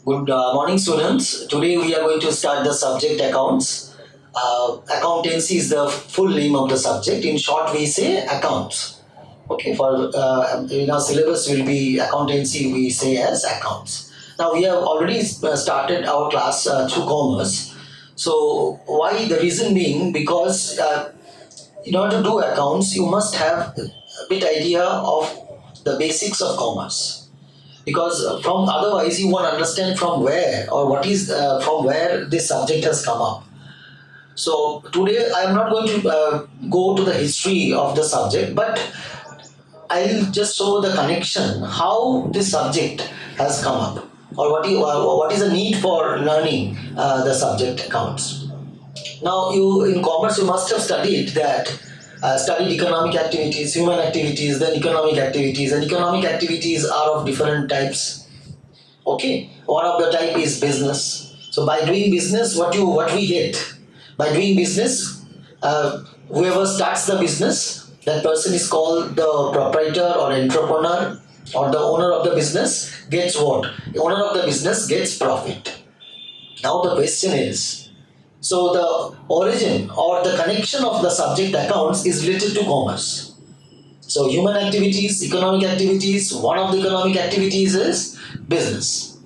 Good morning, students. Today we are going to start the subject accounts. Accountancy is the full name of the subject. In short, we say accounts. Okay, for in our syllabus will be accountancy. We say as accounts. Now we have already started our class through commerce. So why the reason being because in order to do accounts, you must have a bit idea of the basics of commerce because from otherwise you won't understand from where or what is from where this subject has come up. So today I am not going to go to the history of the subject, but I'll just show the connection how this subject has come up or what is the need for learning the subject accounts. Now, you in commerce, you must have studied that studied economic activities, human activities, then economic activities, and economic activities are of different types. Okay, one of the type is business. So by doing business, what we get by doing business, whoever starts the business, that person is called the proprietor or entrepreneur or the owner of the business gets what? The owner of the business gets profit. Now the question is, so the origin or the connection of the subject accounts is related to commerce. So human activities, economic activities, one of the economic activities is business.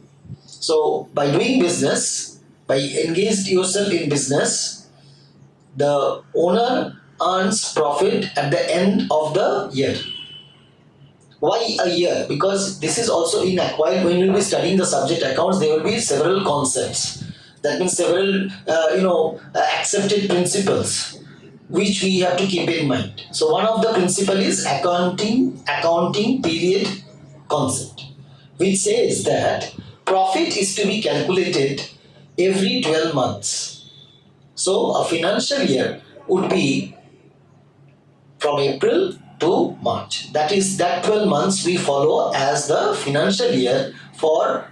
So by doing business, by engaged yourself in business, the owner earns profit at the end of the year. Why a year? Because this is also in acquired. When you will be studying the subject accounts, there will be several concepts. That means several, accepted principles which we have to keep in mind. So one of the principle is accounting period concept, which says that profit is to be calculated every 12 months. So a financial year would be from April to March. That is, that 12 months we follow as the financial year for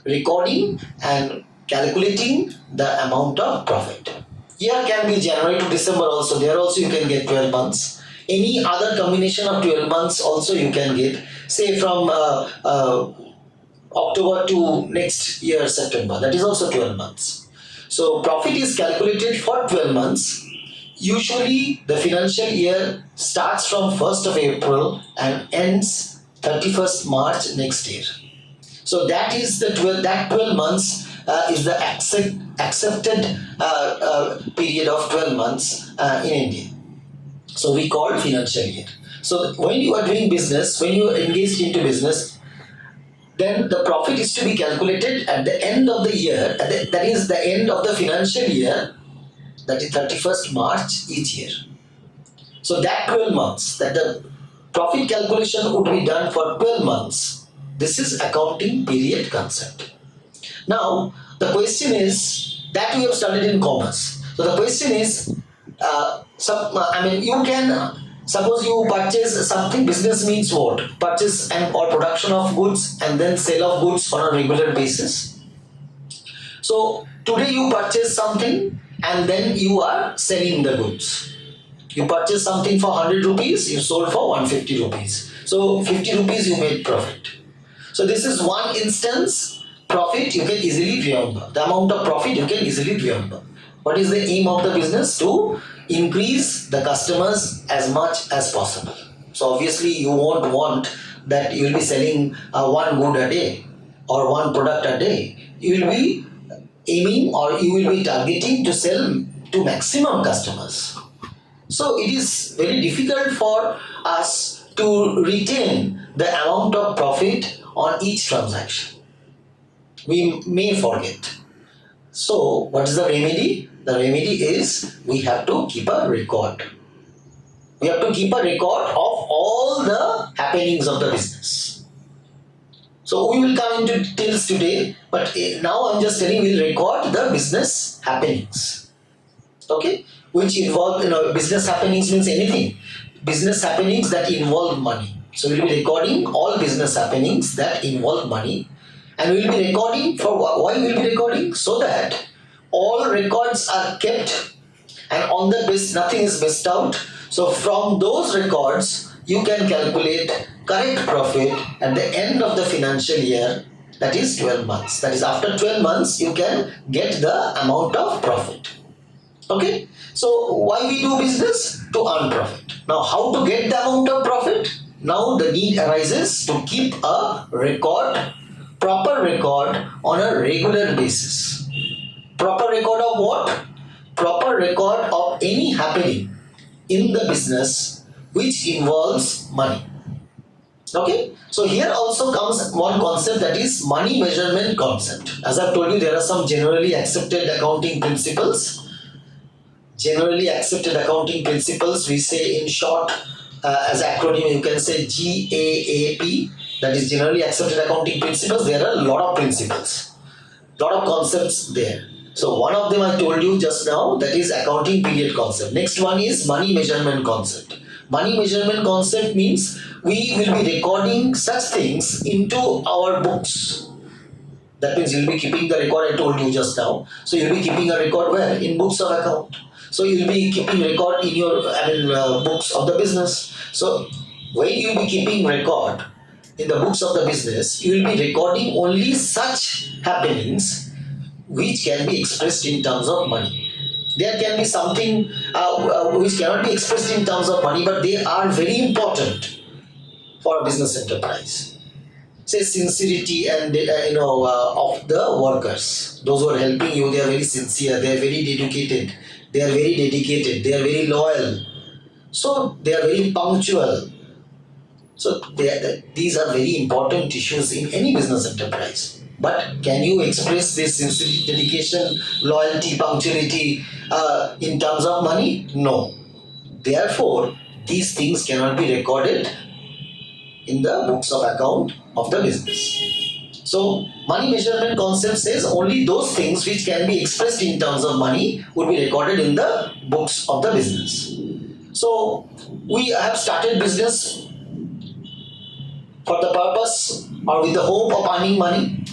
recording and calculating the amount of profit. Year can be January to December also. There also you can get 12 months. Any other combination of 12 months also you can get. Say from October to next year September. That is also 12 months. So profit is calculated for 12 months. Usually the financial year starts from 1st of April and ends 31st March next year. So that is the 12 months is the accepted period of 12 months in India. So we call it financial year. So when you are doing business, when you are engaged into business, then the profit is to be calculated at the end of the year, that is the end of the financial year, that is 31st March each year. So that 12 months, that the profit calculation would be done for 12 months. This is accounting period concept. Now, the question is that we have studied in commerce. So the question is, you can suppose you purchase something. Business means what? Purchase and or production of goods and then sale of goods on a regular basis. So today you purchase something and then you are selling the goods. You purchase something for 100 rupees, you sold for 150 rupees. So 50 rupees you made profit. So this is one instance. Profit you can easily remember. The amount of profit you can easily remember. What is the aim of the business? To increase the customers as much as possible. So obviously you won't want that you will be selling one good a day or one product a day. You will be aiming or you will be targeting to sell to maximum customers. So it is very difficult for us to retain the amount of profit on each transaction. We may forget. So what is the remedy? The remedy is we have to keep a record. We have to keep a record of all the happenings of the business. So we will come into details today, but now I'm just telling you we'll record the business happenings. Okay? Which involve, business happenings means anything. Business happenings that involve money. So we'll be recording all business happenings that involve money. And we will be recording for why we will be recording? So that all records are kept and on the base nothing is missed out. So from those records you can calculate correct profit at the end of the financial year That is 12 months. That is after 12 months you can get the amount of profit. Okay. So why we do business? To earn profit. Now how to get the amount of profit? Now the need arises to keep a record, proper record on a regular basis. Proper record of what? Proper record of any happening in the business which involves money. Okay, so here also comes one concept, that is money measurement concept. As I've told you, there are some generally accepted accounting principles. Generally accepted accounting principles, we say in short, as acronym you can say GAAP, that is generally accepted accounting principles. There are a lot of principles, lot of concepts there. So one of them I told you just now, that is accounting period concept. Next one is money measurement concept. Money measurement concept means we will be recording such things into our books. That means you'll be keeping the record I told you just now. So you'll be keeping a record where? In books of account. So you'll be keeping record in your books of the business. So when you'll be keeping record in the books of the business, you will be recording only such happenings which can be expressed in terms of money. There can be something which cannot be expressed in terms of money, but they are very important for a business enterprise. Say sincerity and of the workers. Those who are helping you, they are very sincere, they are very dedicated, they are very dedicated, they are very loyal. So they are very punctual. So these are very important issues in any business enterprise. But can you express this sincerity, dedication, loyalty, punctuality in terms of money? No. Therefore, these things cannot be recorded in the books of account of the business. So, money measurement concept says only those things which can be expressed in terms of money would be recorded in the books of the business. So, we have started business for the purpose or with the hope of earning money.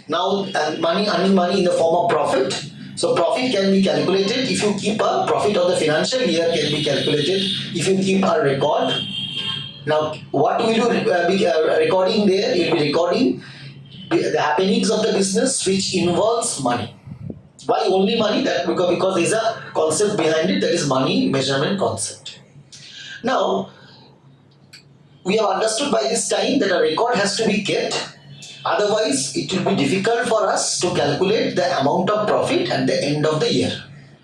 Now, earning money in the form of profit. So profit can be calculated if you keep a profit of the financial year can be calculated if you keep a record. Now, what will you be recording there? You will be recording the happenings of the business which involves money. Why only money? That because there is a concept behind it, that is money measurement concept. Now, we have understood by this time that a record has to be kept. Otherwise, it will be difficult for us to calculate the amount of profit at the end of the year.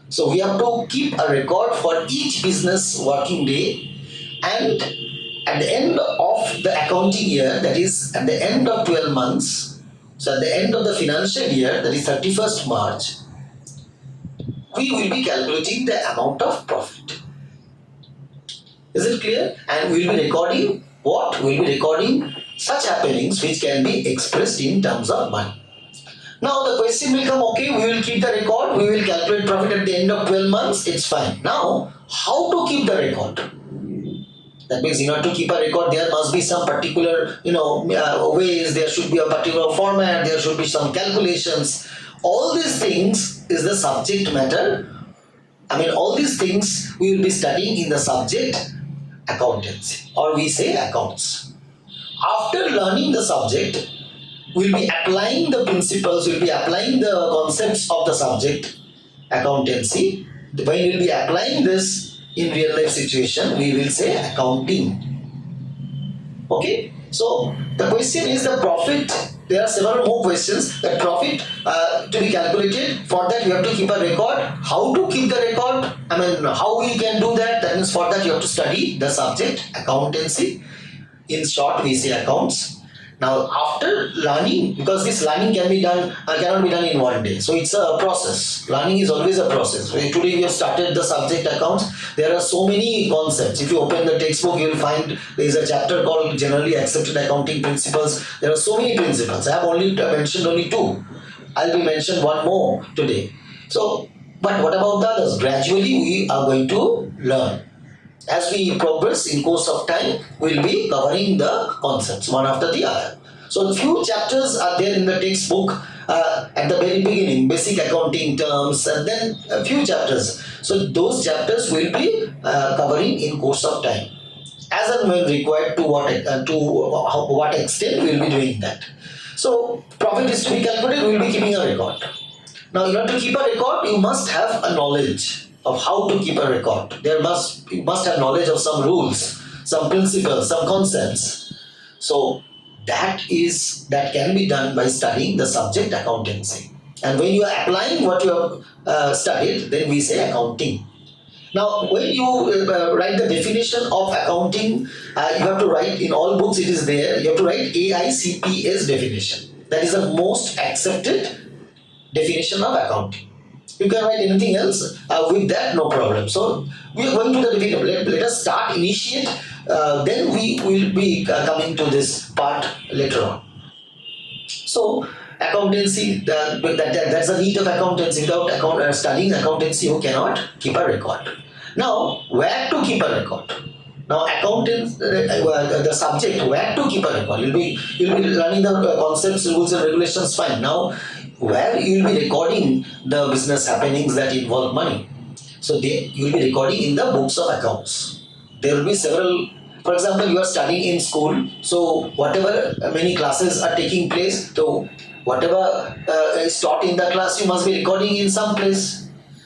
So we have to keep a record for each business working day, and at the end of the accounting year, that is at the end of 12 months, so at the end of the financial year, that is 31st March, we will be calculating the amount of profit. Is it clear? And we will be recording what? We will be recording such happenings which can be expressed in terms of money. Now the question will come, okay, we will keep the record, we will calculate profit at the end of 12 months, it's fine. Now, how to keep the record? That means in order to keep a record, there must be some particular, ways, there should be a particular format, there should be some calculations. All these things is the subject matter. All these things we will be studying in the subject accountancy, or we say accounts. After learning the subject, we will be applying the principles, we will be applying the concepts of the subject accountancy. When we will be applying this in real life situation, we will say accounting. Okay? So, the question is the profit. There are several more questions. The profit to be calculated. For that, you have to keep a record. How to keep the record? How we can do that? That means for that, you have to study the subject accountancy. In short, we say accounts. Now, after learning, because this learning cannot be done in one day. So it's a process. Learning is always a process. So today we have started the subject accounts. There are so many concepts. If you open the textbook, you will find there is a chapter called Generally Accepted Accounting Principles. There are so many principles. I have mentioned only two. I'll be mentioned one more today. So, but what about the others? Gradually, we are going to learn. As we progress in course of time, we will be covering the concepts one after the other. So a few chapters are there in the textbook at the very beginning, basic accounting terms, and then a few chapters. So those chapters will be covering in course of time. As and when required, to what extent we will be doing that. So profit is to be calculated, we will be keeping a record. Now you have to keep a record, you must have a knowledge of how to keep a record. You must have knowledge of some rules, some principles, some concepts. So that can be done by studying the subject accountancy. And when you are applying what you have studied, then we say accounting. Now, when you write the definition of accounting, you have to write, in all books it is there, you have to write AICPA's definition. That is the most accepted definition of accounting. You can write anything else with that, no problem. So, we are going to the definition. Let us start, initiate, then we will be coming to this part later on. So, accountancy, that's the need of accountancy. Without studying accountancy, you cannot keep a record. Now, where to keep a record? Now, accountants, the subject, where to keep a record? You'll be learning the concepts, rules, and regulations. Fine. Now, where you will be recording the business happenings that involve money. So, you will be recording in the books of accounts. There will be several. For example, you are studying in school, so whatever many classes are taking place, so whatever is taught in the class, you must be recording in some place.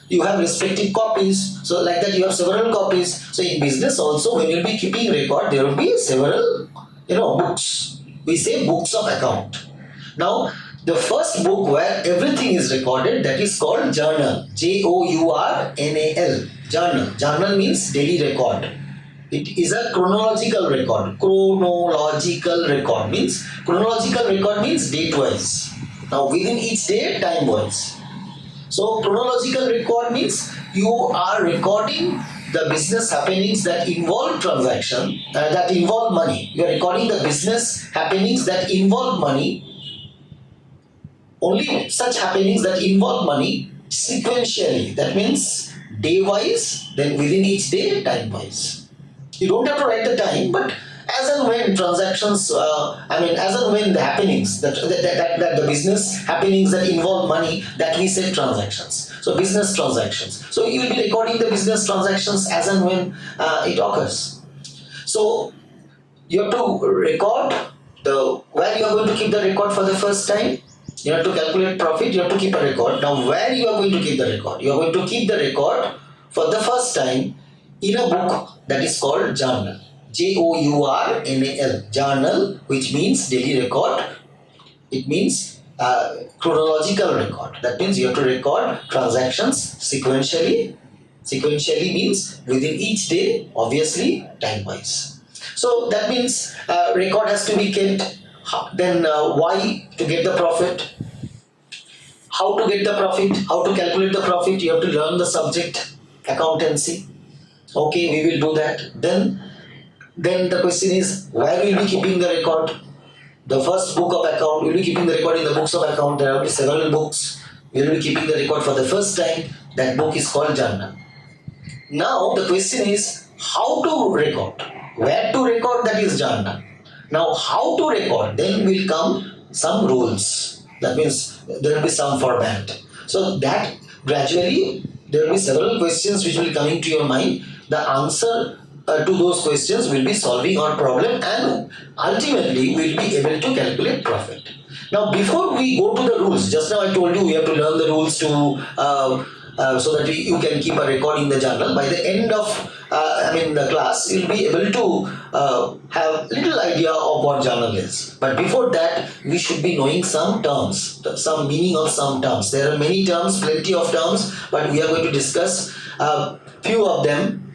You have respective copies, so like that you have several copies. So in business also, when you will be keeping record, there will be several, books. We say books of account. Now, the first book where everything is recorded, that is called journal. Journal. Journal. Journal means daily record. It is a chronological record. Chronological record means date wise. Now within each day, time wise. So chronological record means you are recording the business happenings that involve transaction, that involve money. You are recording the business happenings that involve money. Only such happenings that involve money sequentially. That means day wise, then within each day, time wise. You don't have to write the time, but as and when transactions, as and when the happenings, that the business happenings that involve money, that we say transactions. So business transactions. So you will be recording the business transactions as and when it occurs. So you have to record where you are going to keep the record for the first time. You have to calculate profit, you have to keep a record. Now where you are going to keep the record? You are going to keep the record for the first time in a book that is called journal. Journal. Journal, which means daily record. It means chronological record. That means you have to record transactions sequentially. Sequentially means within each day, obviously time-wise. So that means record has to be kept. Then why? To get the profit. How to get the profit? How to calculate the profit? You have to learn the subject accountancy. Okay, we will do that. Then the question is, where will we be keeping the record? The first book of account, we will be keeping the record in the books of account. There will be several books. We will be keeping the record for the first time. That book is called journal. Now the question is, how to record? Where to record? That is journal. Now how to record? Then will come some rules. That means there will be some format. So that gradually there will be several questions which will be coming to your mind. The answer to those questions will be solving our problem, and ultimately we will be able to calculate profit. Now before we go to the rules, just now I told you we have to learn the rules to so that you can keep a record in the journal. By the end of the class, you'll be able to have little idea of what journal is. But before that, we should be knowing some terms, some meaning of some terms. There are many terms, plenty of terms, but we are going to discuss few of them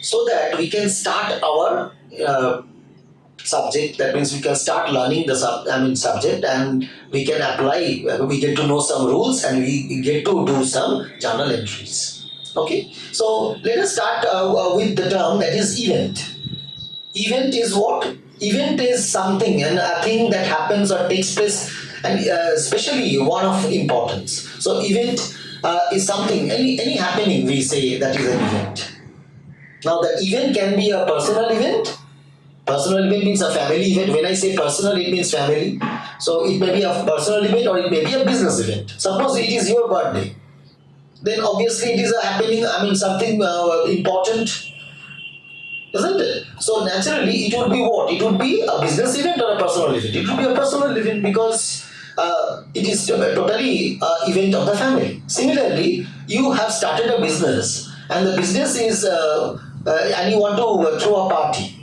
so that we can start our subject. That means we can start learning the subject, and we can apply. We get to know some rules, and we get to do some journal entries. Okay, so let us start with the term that is event. Event is what? Event is something, and a thing that happens or takes place, and especially one of importance. So event is something, any happening we say that is an event. Now the event can be a personal event. Personal event means a family event. When I say personal, it means family. So it may be a personal event or it may be a business event. Suppose it is your birthday. Then obviously it is a happening, something important, isn't it? So naturally, it would be what? It would be a business event or a personal event. It would be a personal event because it is totally event of the family. Similarly, you have started a business, and the business is, and you want to throw a party.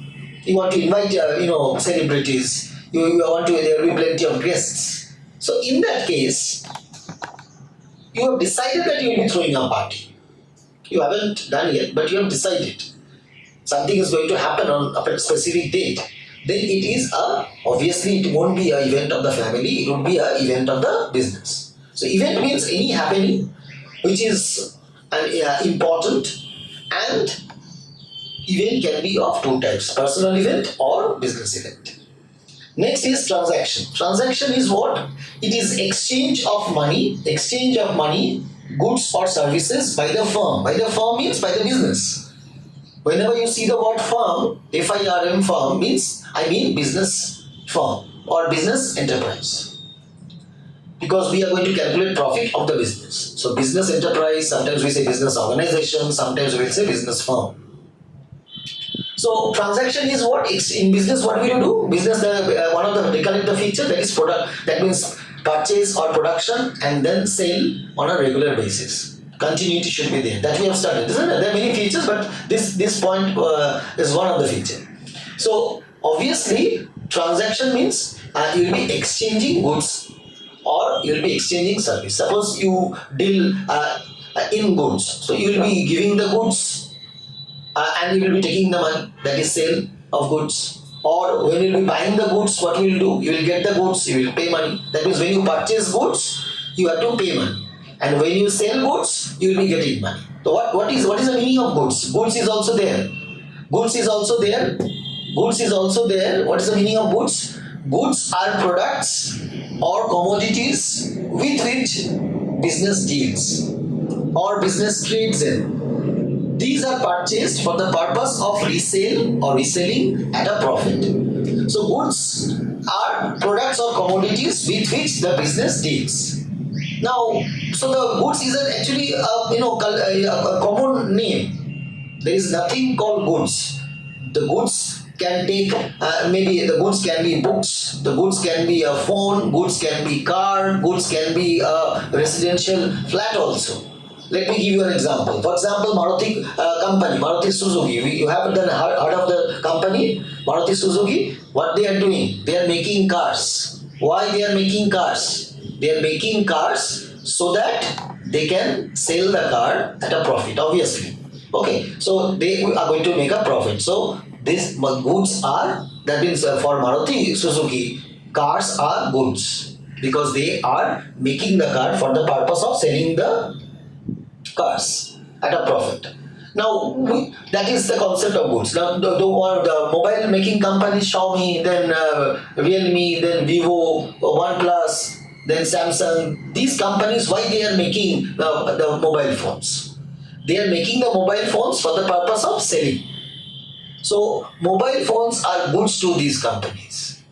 You want to invite, celebrities. You want to, there will be plenty of guests. So in that case, you have decided that you will be throwing a party. You haven't done yet, but you have decided something is going to happen on a specific date. Then it is obviously it won't be an event of the family, it would be an event of the business. So event means any happening which is important, and event can be of two types: personal event or business event. Next is transaction. Transaction is what? It is exchange of money, goods or services by the firm. By the firm means by the business. Whenever you see the word firm, FIRM firm means, I mean business firm or business enterprise. Because we are going to calculate profit of the business. So business enterprise, sometimes we say business organization, sometimes we will say business firm. So transaction is what? In business, what will you do? Business, one of the recollect the feature, that is product. That means purchase or production and then sale on a regular basis. Continuity should be there. That we have started, isn't it? There are many features, but this point is one of the feature. So obviously, transaction means you will be exchanging goods or you will be exchanging service. Suppose you deal in goods, so you will be giving the goods. And you will be taking the money, that is sale of goods. Or when you will be buying the goods, what you will do? You will get the goods, you will pay money. That means when you purchase goods, you have to pay money. And when you sell goods, you will be getting money. So what is the meaning of goods? Goods is also there. Goods is also there. Goods is also there. What is the meaning of goods? Goods are products or commodities with which business deals or business trades in. These are purchased for the purpose of resale or reselling at a profit. So goods are products or commodities with which the business deals. Now, so the goods is actually a common name. There is nothing called goods. The goods can take, maybe the goods can be books, the goods can be a phone, goods can be car, goods can be a residential flat also. Let me give you an example. For example, Maruti company, Maruti Suzuki. You haven't heard of the company, Maruti Suzuki? What they are doing? They are making cars. Why they are making cars? They are making cars so that they can sell the car at a profit, obviously. Okay, so they are going to make a profit. So these goods are, that means for Maruti Suzuki, cars are goods because they are making the car for the purpose of selling the cars at a profit. Now, that is the concept of goods. Now, the mobile making companies, Xiaomi, then Realme, then Vivo, OnePlus, then Samsung, these companies, why they are making the mobile phones? They are making the mobile phones for the purpose of selling. So, mobile phones are goods to these companies.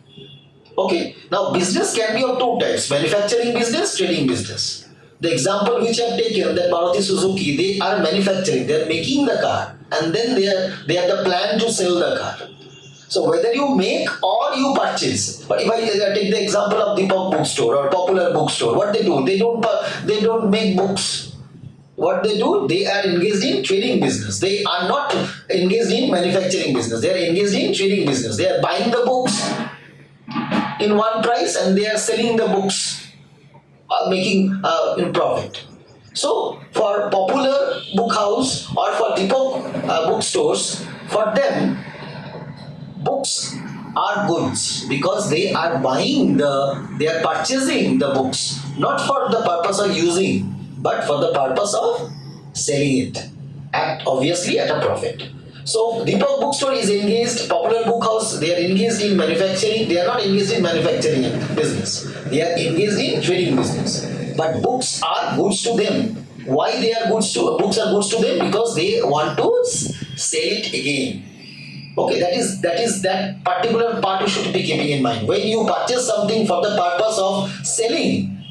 Okay, now business can be of two types: manufacturing business, trading business. The example which I have taken, that Maruti Suzuki, they are manufacturing, they are making the car, and then they have the plan to sell the car. So whether you make or you purchase, but if I take the example of Deepak bookstore or Popular bookstore, what they do? They don't make books. What they do? They are engaged in trading business. They are not engaged in manufacturing business. They are engaged in trading business. They are buying the books in one price and they are selling the books, making in profit. So for Popular book house or for Deepak bookstores, for them books are goods because they are they are purchasing the books not for the purpose of using but for the purpose of selling it obviously at a profit. So Deepak bookstore is engaged, Popular book house, they are engaged in manufacturing. They are not engaged in manufacturing business. They are engaged in trading business. But books are goods to them. Why they are goods to books are goods to them? Because they want to sell it again. Okay, that is that particular part you should be keeping in mind. When you purchase something for the purpose of selling,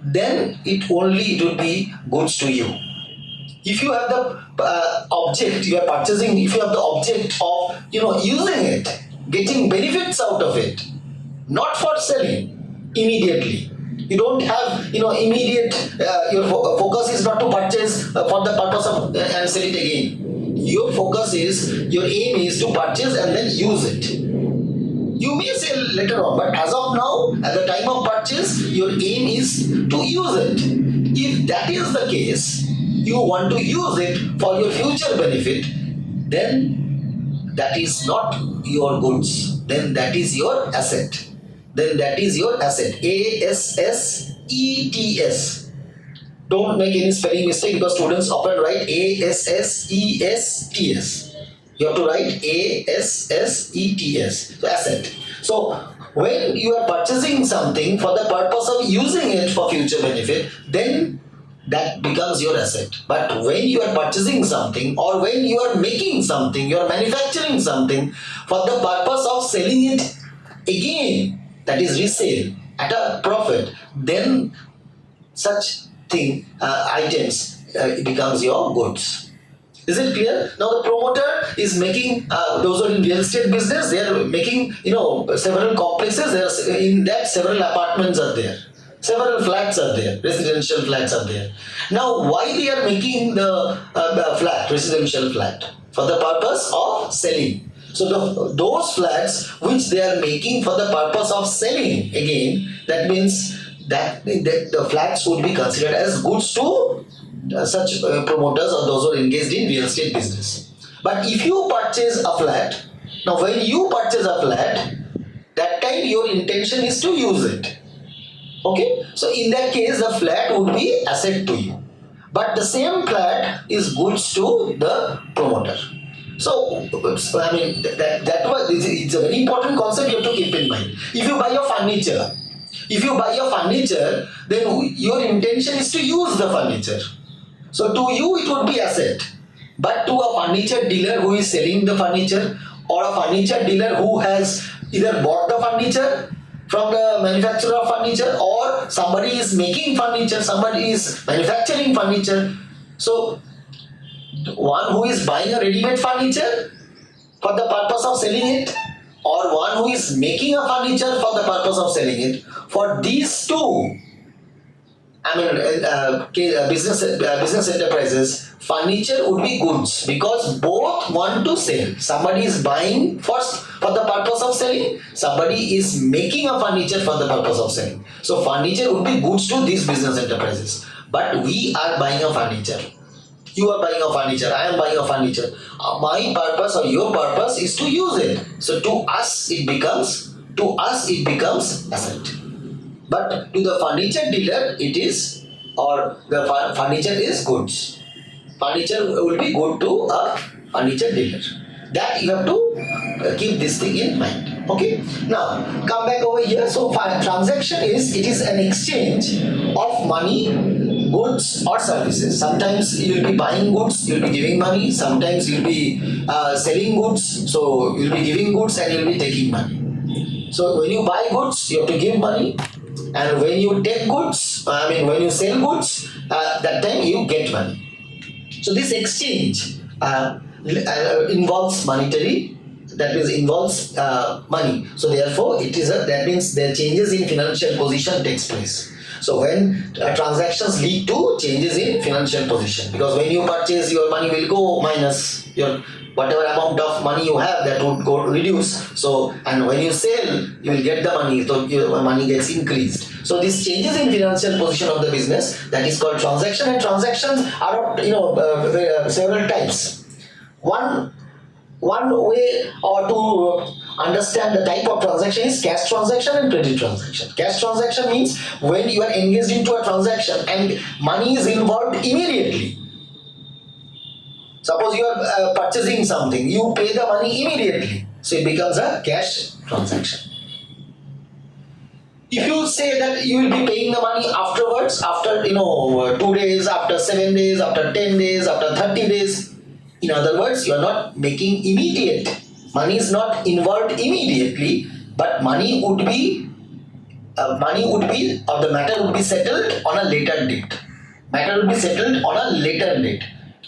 then it will be goods to you. If you have the object you are purchasing, if you have the object of using it, getting benefits out of it, not for selling immediately. You don't have immediate. Your focus is not to purchase for the purpose of and sell it again. Your focus is, your aim is to purchase and then use it. You may sell later on, but as of now, at the time of purchase, your aim is to use it. If that is the case, you want to use it for your future benefit, then that is not your goods. Then that is your asset. Then that is your asset. ASSETS. Don't make any spelling mistake, because students often write ASSESTS. You have to write ASSETS. So asset. So when you are purchasing something for the purpose of using it for future benefit, then that becomes your asset. But when you are purchasing something, or when you are making something, you are manufacturing something for the purpose of selling it again, that is resale at a profit, then such items becomes your goods. Is it clear? Now the promoter is making, those who are in real estate business, they are making several complexes. In that several apartments are there, several flats are there, residential flats are there. Now why they are making the residential flat? For the purpose of selling. So those flats which they are making for the purpose of selling again, that means that the flats would be considered as goods to such promoters or those who are engaged in real estate business. But if you purchase a flat, now when you purchase a flat, that time your intention is to use it. Okay, so in that case the flat would be asset to you, but the same flat is goods to the promoter. So I mean that was, it's a very important concept you have to keep in mind. If you buy a furniture, then your intention is to use the furniture. So to you it would be asset, but to a furniture dealer who is selling the furniture, or a furniture dealer who has either bought the furniture from the manufacturer of furniture, or somebody is making furniture, somebody is manufacturing furniture. So one who is buying a ready-made furniture for the purpose of selling it, or one who is making a furniture for the purpose of selling it, for these two, I mean, business enterprises, furniture would be goods, because both want to sell. Somebody is buying first for the purpose of selling, somebody is making a furniture for the purpose of selling. So furniture would be goods to these business enterprises. But we are buying a furniture. You are buying a furniture, I am buying a furniture. My purpose or your purpose is to use it. So to us it becomes asset. But to the furniture dealer it is, or the furniture is goods. Furniture will be good to a furniture dealer. That you have to keep this thing in mind. Okay. Now come back over here. So transaction is an exchange of money, goods or services. Sometimes you will be buying goods, you will be giving money. Sometimes you will be selling goods, so you will be giving goods and you will be taking money. So when you buy goods, you have to give money, and when you take goods, when you sell goods, that time you get money. So this exchange involves monetary, that means involves money. So therefore that means the changes in financial position takes place. So when transactions lead to changes in financial position, because when you purchase, your money will go minus, your whatever amount of money you have, that would go reduce. So, and when you sell, you will get the money, so your money gets increased. So these changes in financial position of the business, that is called transaction, and transactions are several types. One way or to understand the type of transaction is cash transaction and credit transaction. Cash transaction means when you are engaged into a transaction and money is involved immediately. Suppose you are purchasing something, you pay the money immediately, so it becomes a cash transaction. If you say that you will be paying the money afterwards, after 2 days, after 7 days, after 10 days, after 30 days, in other words, you are not making immediate. Money is not involved immediately, but money would be, or the matter would be settled on a later date.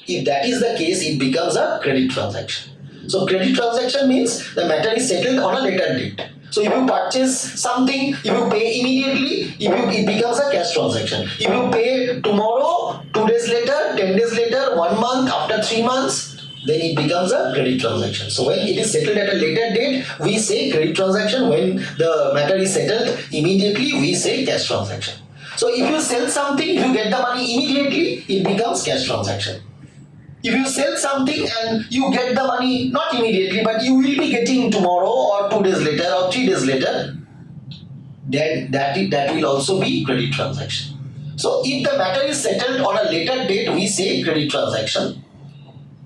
If that is the case, it becomes a credit transaction. So credit transaction means the matter is settled on a later date. So if you purchase something, if you pay immediately, it becomes a cash transaction. If you pay tomorrow, 2 days later, 10 days later, 1 month, after 3 months, then it becomes a credit transaction. So when it is settled at a later date, we say credit transaction. When the matter is settled immediately, we say cash transaction. So if you sell something, if you get the money immediately, it becomes cash transaction. If you sell something and you get the money not immediately, but you will be getting tomorrow or 2 days later or 3 days later, then that will also be credit transaction. So if the matter is settled on a later date, we say credit transaction.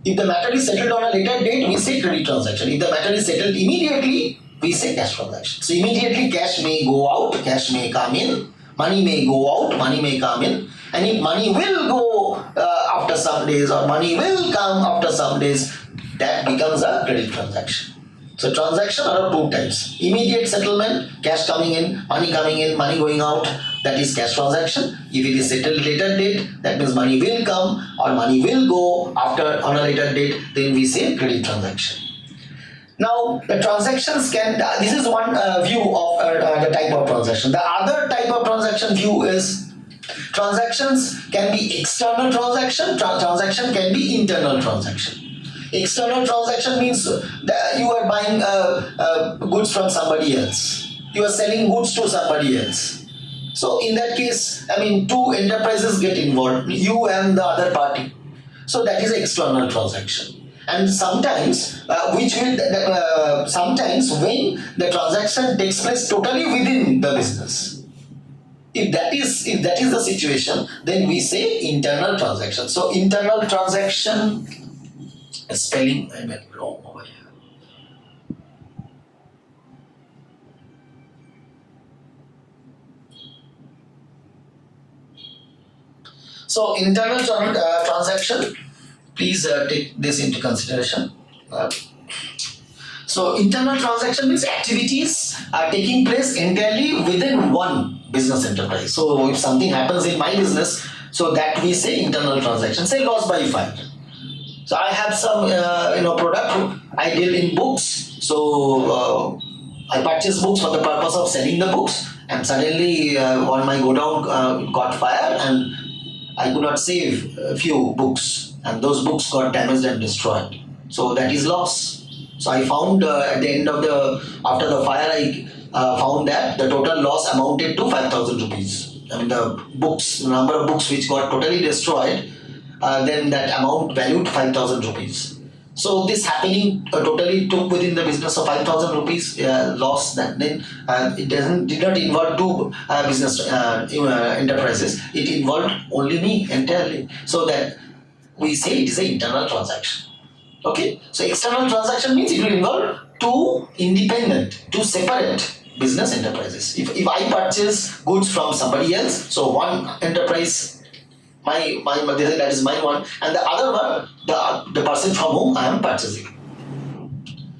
If the matter is settled on a later date, we say credit transaction. If the matter is settled immediately, we say cash transaction. So immediately cash may go out, cash may come in, money may go out, money may come in, and if money will go after some days or money will come after some days, that becomes a credit transaction. So transaction are of two types: immediate settlement, cash coming in, money going out, that is cash transaction. If it is settled later date, that means money will come or money will go after on a later date, then we say credit transaction. Now the transactions can, this is one view of the type of transaction. The other type of transaction view is transactions can be external transaction, transaction can be internal transaction. External transaction means that you are buying goods from somebody else. You are selling goods to somebody else. So in that case, two enterprises get involved, you and the other party. So that is an external transaction. And sometimes, sometimes when the transaction takes place totally within the business. If that is the situation, then we say internal transaction. So internal transaction, spelling I went wrong over here. So internal transaction, please take this into consideration. So internal transaction means activities are taking place entirely within one business enterprise. So if something happens in my business, so that we say internal transaction. Say loss by fire. So I have some product. I deal in books. So I purchase books for the purpose of selling the books, and suddenly one my godown got fire, and I could not save a few books, and those books got damaged and destroyed. So that is loss. So I found at the end of after the fire, I found that the total loss amounted to 5,000 rupees. The number of books which got totally destroyed, then that amount valued 5,000 rupees. So this happening totally took within the business of 5,000 rupees loss. That then it did not involve two business enterprises. It involved only me entirely. So that we say it is an internal transaction. Okay. So external transaction means it will involve two separate business enterprises. If I purchase goods from somebody else, so one enterprise. That is my one, and the other one, the person from whom I am purchasing.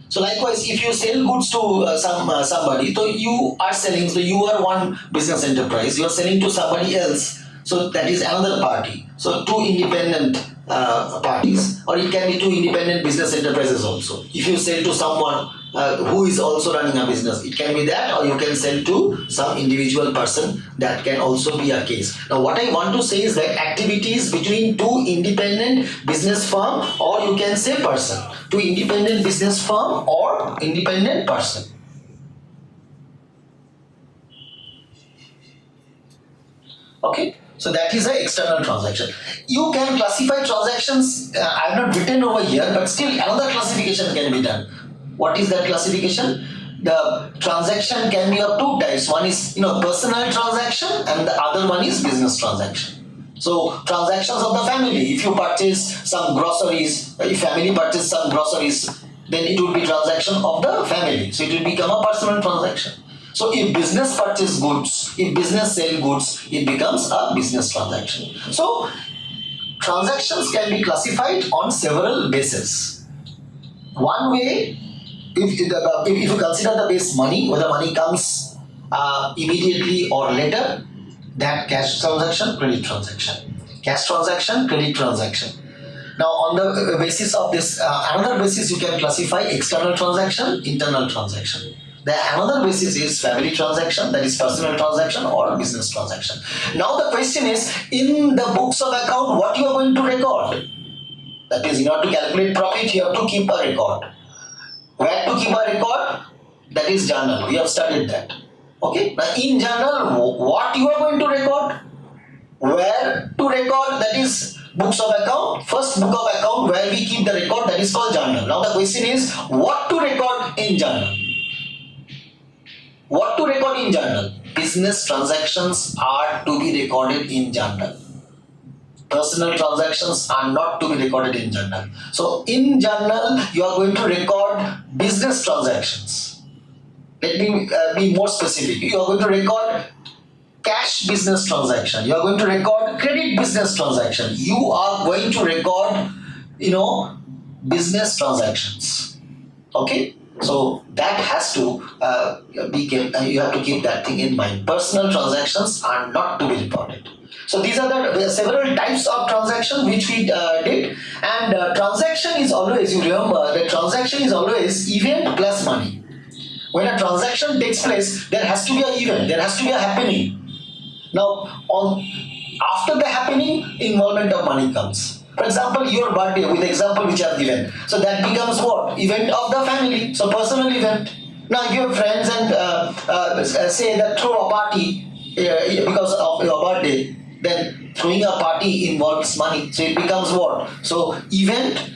So likewise, if you sell goods to somebody, so you are selling. So you are one business enterprise. You are selling to somebody else. So that is another party. So two independent parties, or it can be two independent business enterprises also. If you sell to someone who is also running a business, it can be that, or you can sell to some individual person. That can also be a case. Now what I want to say is that activities between two independent business firm, or you can say person, two independent business firm or independent person. Okay. So that is an external transaction. You can classify transactions, I have not written over here, but still another classification can be done. What is that classification? The transaction can be of two types. One is personal transaction, and the other one is business transaction. So transactions of the family. If you purchase some groceries, if family purchase some groceries, then it would be transaction of the family. So it will become a personal transaction. So if business purchase goods, if business sell goods, it becomes a business transaction. So transactions can be classified on several bases. One way, if you consider the base money, whether money comes immediately or later, that cash transaction, credit transaction. Cash transaction, credit transaction. Now, on the basis of this, another basis you can classify external transaction, internal transaction. The another basis is family transaction, that is personal transaction or business transaction. Now the question is, in the books of account, what you are going to record? That is, in order to calculate profit, you have to keep a record. Where to keep a record? That is journal. We have studied that. Okay. Now in journal, what you are going to record? Where to record? That is books of account. First book of account where we keep the record, that is called journal. Now the question is, what to record in journal? What to record in journal? Business transactions are to be recorded in journal. Personal transactions are not to be recorded in journal. So in journal, you are going to record business transactions. Let me be more specific. You are going to record cash business transaction. You are going to record credit business transaction. You are going to record, business transactions. Okay? So that has to you have to keep that thing in mind. Personal transactions are not to be reported. So these are the several types of transaction which we did, and transaction is always, you remember that transaction is always event plus money. When a transaction takes place, there has to be an event, there has to be a happening. Now, after the happening, involvement of money comes. For example, your birthday, with the example which I have given. So that becomes what? Event of the family. So personal event. Now, if you have friends and say that throw a party because of your birthday, then throwing a party involves money. So it becomes what? So event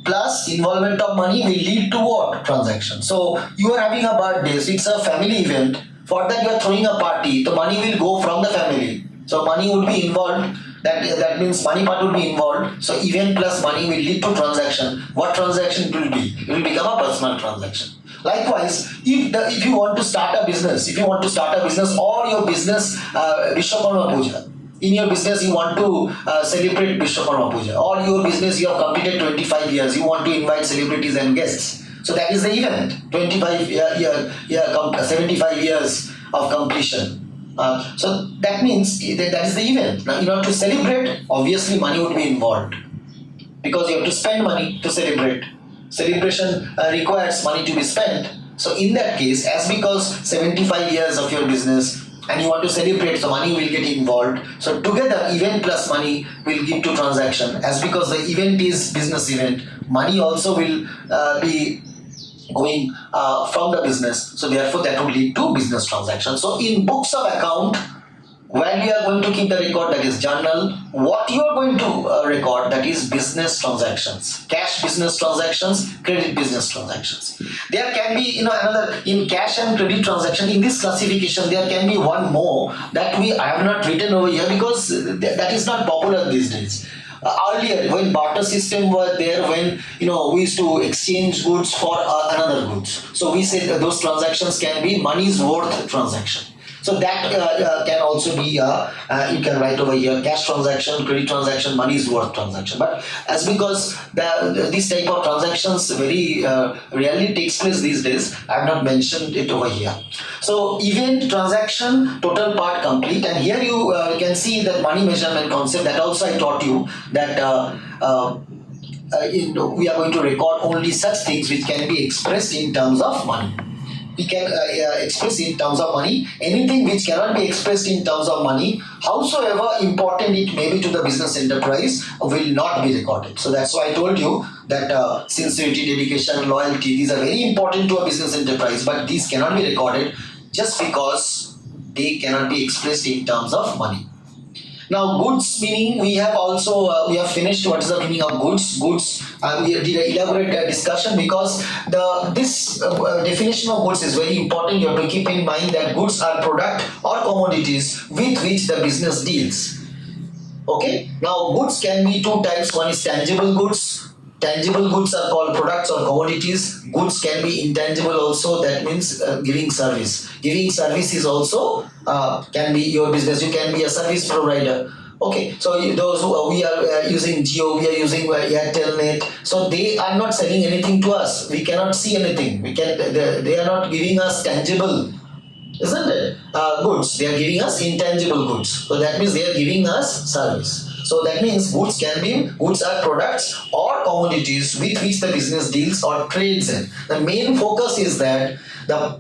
plus involvement of money will lead to what? Transaction. So you are having a birthday, so it's a family event. For that you are throwing a party, the money will go from the family. So money would be involved. That means money part will be involved. So event plus money will lead to transaction. What transaction it will be? It will become a personal transaction. Likewise, if you want to start a business, or your business Vishwakarma Puja, in your business you want to celebrate Vishwakarma Puja, or your business you have completed 25 years, you want to invite celebrities and guests. So that is the event. 75 years of completion. So that means that is the event. Now, in order to celebrate, obviously money would be involved because you have to spend money to celebrate. Celebration requires money to be spent. So in that case, as because 75 years of your business and you want to celebrate, so money will get involved. So together, event plus money will give to transaction. As because the event is business event, money also will be going from the business. So therefore, that will lead to business transaction. So in books of account, where you are going to keep the record, that is journal. What you are going to record, that is business transactions, cash business transactions, credit business transactions. There can be another in cash and credit transaction. In this classification, there can be one more that I have not written over here because that is not popular these days. Earlier, when barter system was there, when we used to exchange goods for another goods, so we said that those transactions can be money's worth transaction. So that can also be you can write over here cash transaction, credit transaction, money's worth transaction. But as because this type of transactions very rarely takes place these days, I have not mentioned it over here. So event, transaction, total part complete, and here you can see that money measurement concept. That also I taught you that we are going to record only such things which can be expressed in terms of money. We can express in terms of money. Anything which cannot be expressed in terms of money, howsoever important it may be to the business enterprise, will not be recorded. So that's why I told you that sincerity, dedication, loyalty, these are very important to a business enterprise, but these cannot be recorded just because they cannot be expressed in terms of money. Now, goods meaning, we have finished what is the meaning of goods. We did an elaborate discussion because this definition of goods is very important. You have to keep in mind that goods are product or commodities with which the business deals. Okay. Now, goods can be two types. One is tangible goods. Tangible goods are called products or commodities. Goods can be intangible also. That means giving service. Giving service is also can be your business. You can be a service provider. Okay, so those who we are using Jio, we are using Airtel Net. So they are not selling anything to us. We cannot see anything. They are not giving us tangible, isn't it? Goods. They are giving us intangible goods. So that means they are giving us service. So that means goods are products or commodities with which the business deals or trades in. The main focus is that the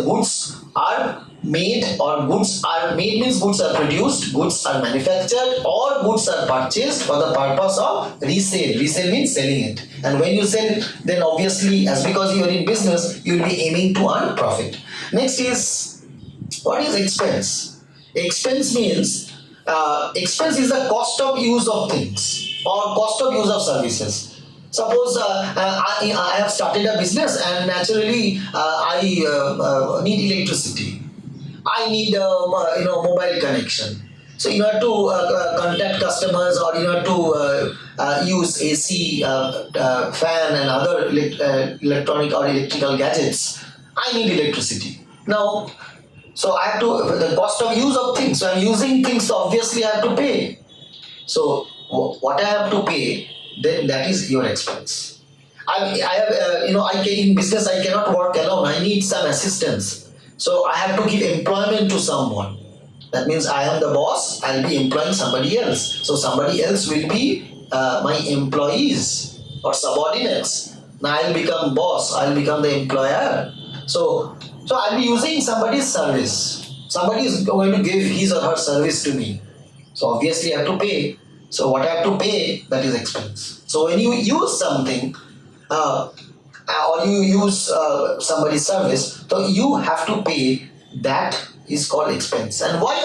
goods are made, or goods are made means goods are produced, goods are manufactured, or goods are purchased for the purpose of resale. Resale means selling it. And when you sell it, then obviously, as because you are in business, you will be aiming to earn profit. Next is, what is expense? Expense means expense is the cost of use of things or cost of use of services. Suppose I have started a business, and naturally I need electricity. I need mobile connection. So you have to contact customers, or you have to use AC, fan, and other electronic or electrical gadgets. I need electricity now. So I have to, the cost of use of things. So I'm using things, so obviously I have to pay. So what I have to pay, then that is your expense. I have in business I cannot work alone. I need some assistance. So I have to give employment to someone. That means I am the boss. I'll be employing somebody else. So somebody else will be my employees or subordinates. Now I'll become boss. I'll become the employer. So I'll be using somebody's service. Somebody is going to give his or her service to me. So obviously I have to pay. So what I have to pay, that is expense. So when you use something or you use somebody's service, so you have to pay. That is called expense. And why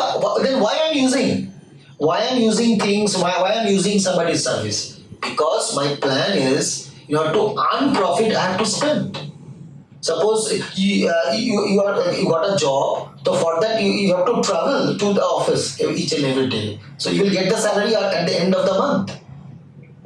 I'm using? Why I'm using things? Why I'm using somebody's service? Because my plan is, to earn profit, I have to spend. Suppose you got a job, so for that you have to travel to the office each and every day. So you will get the salary at the end of the month.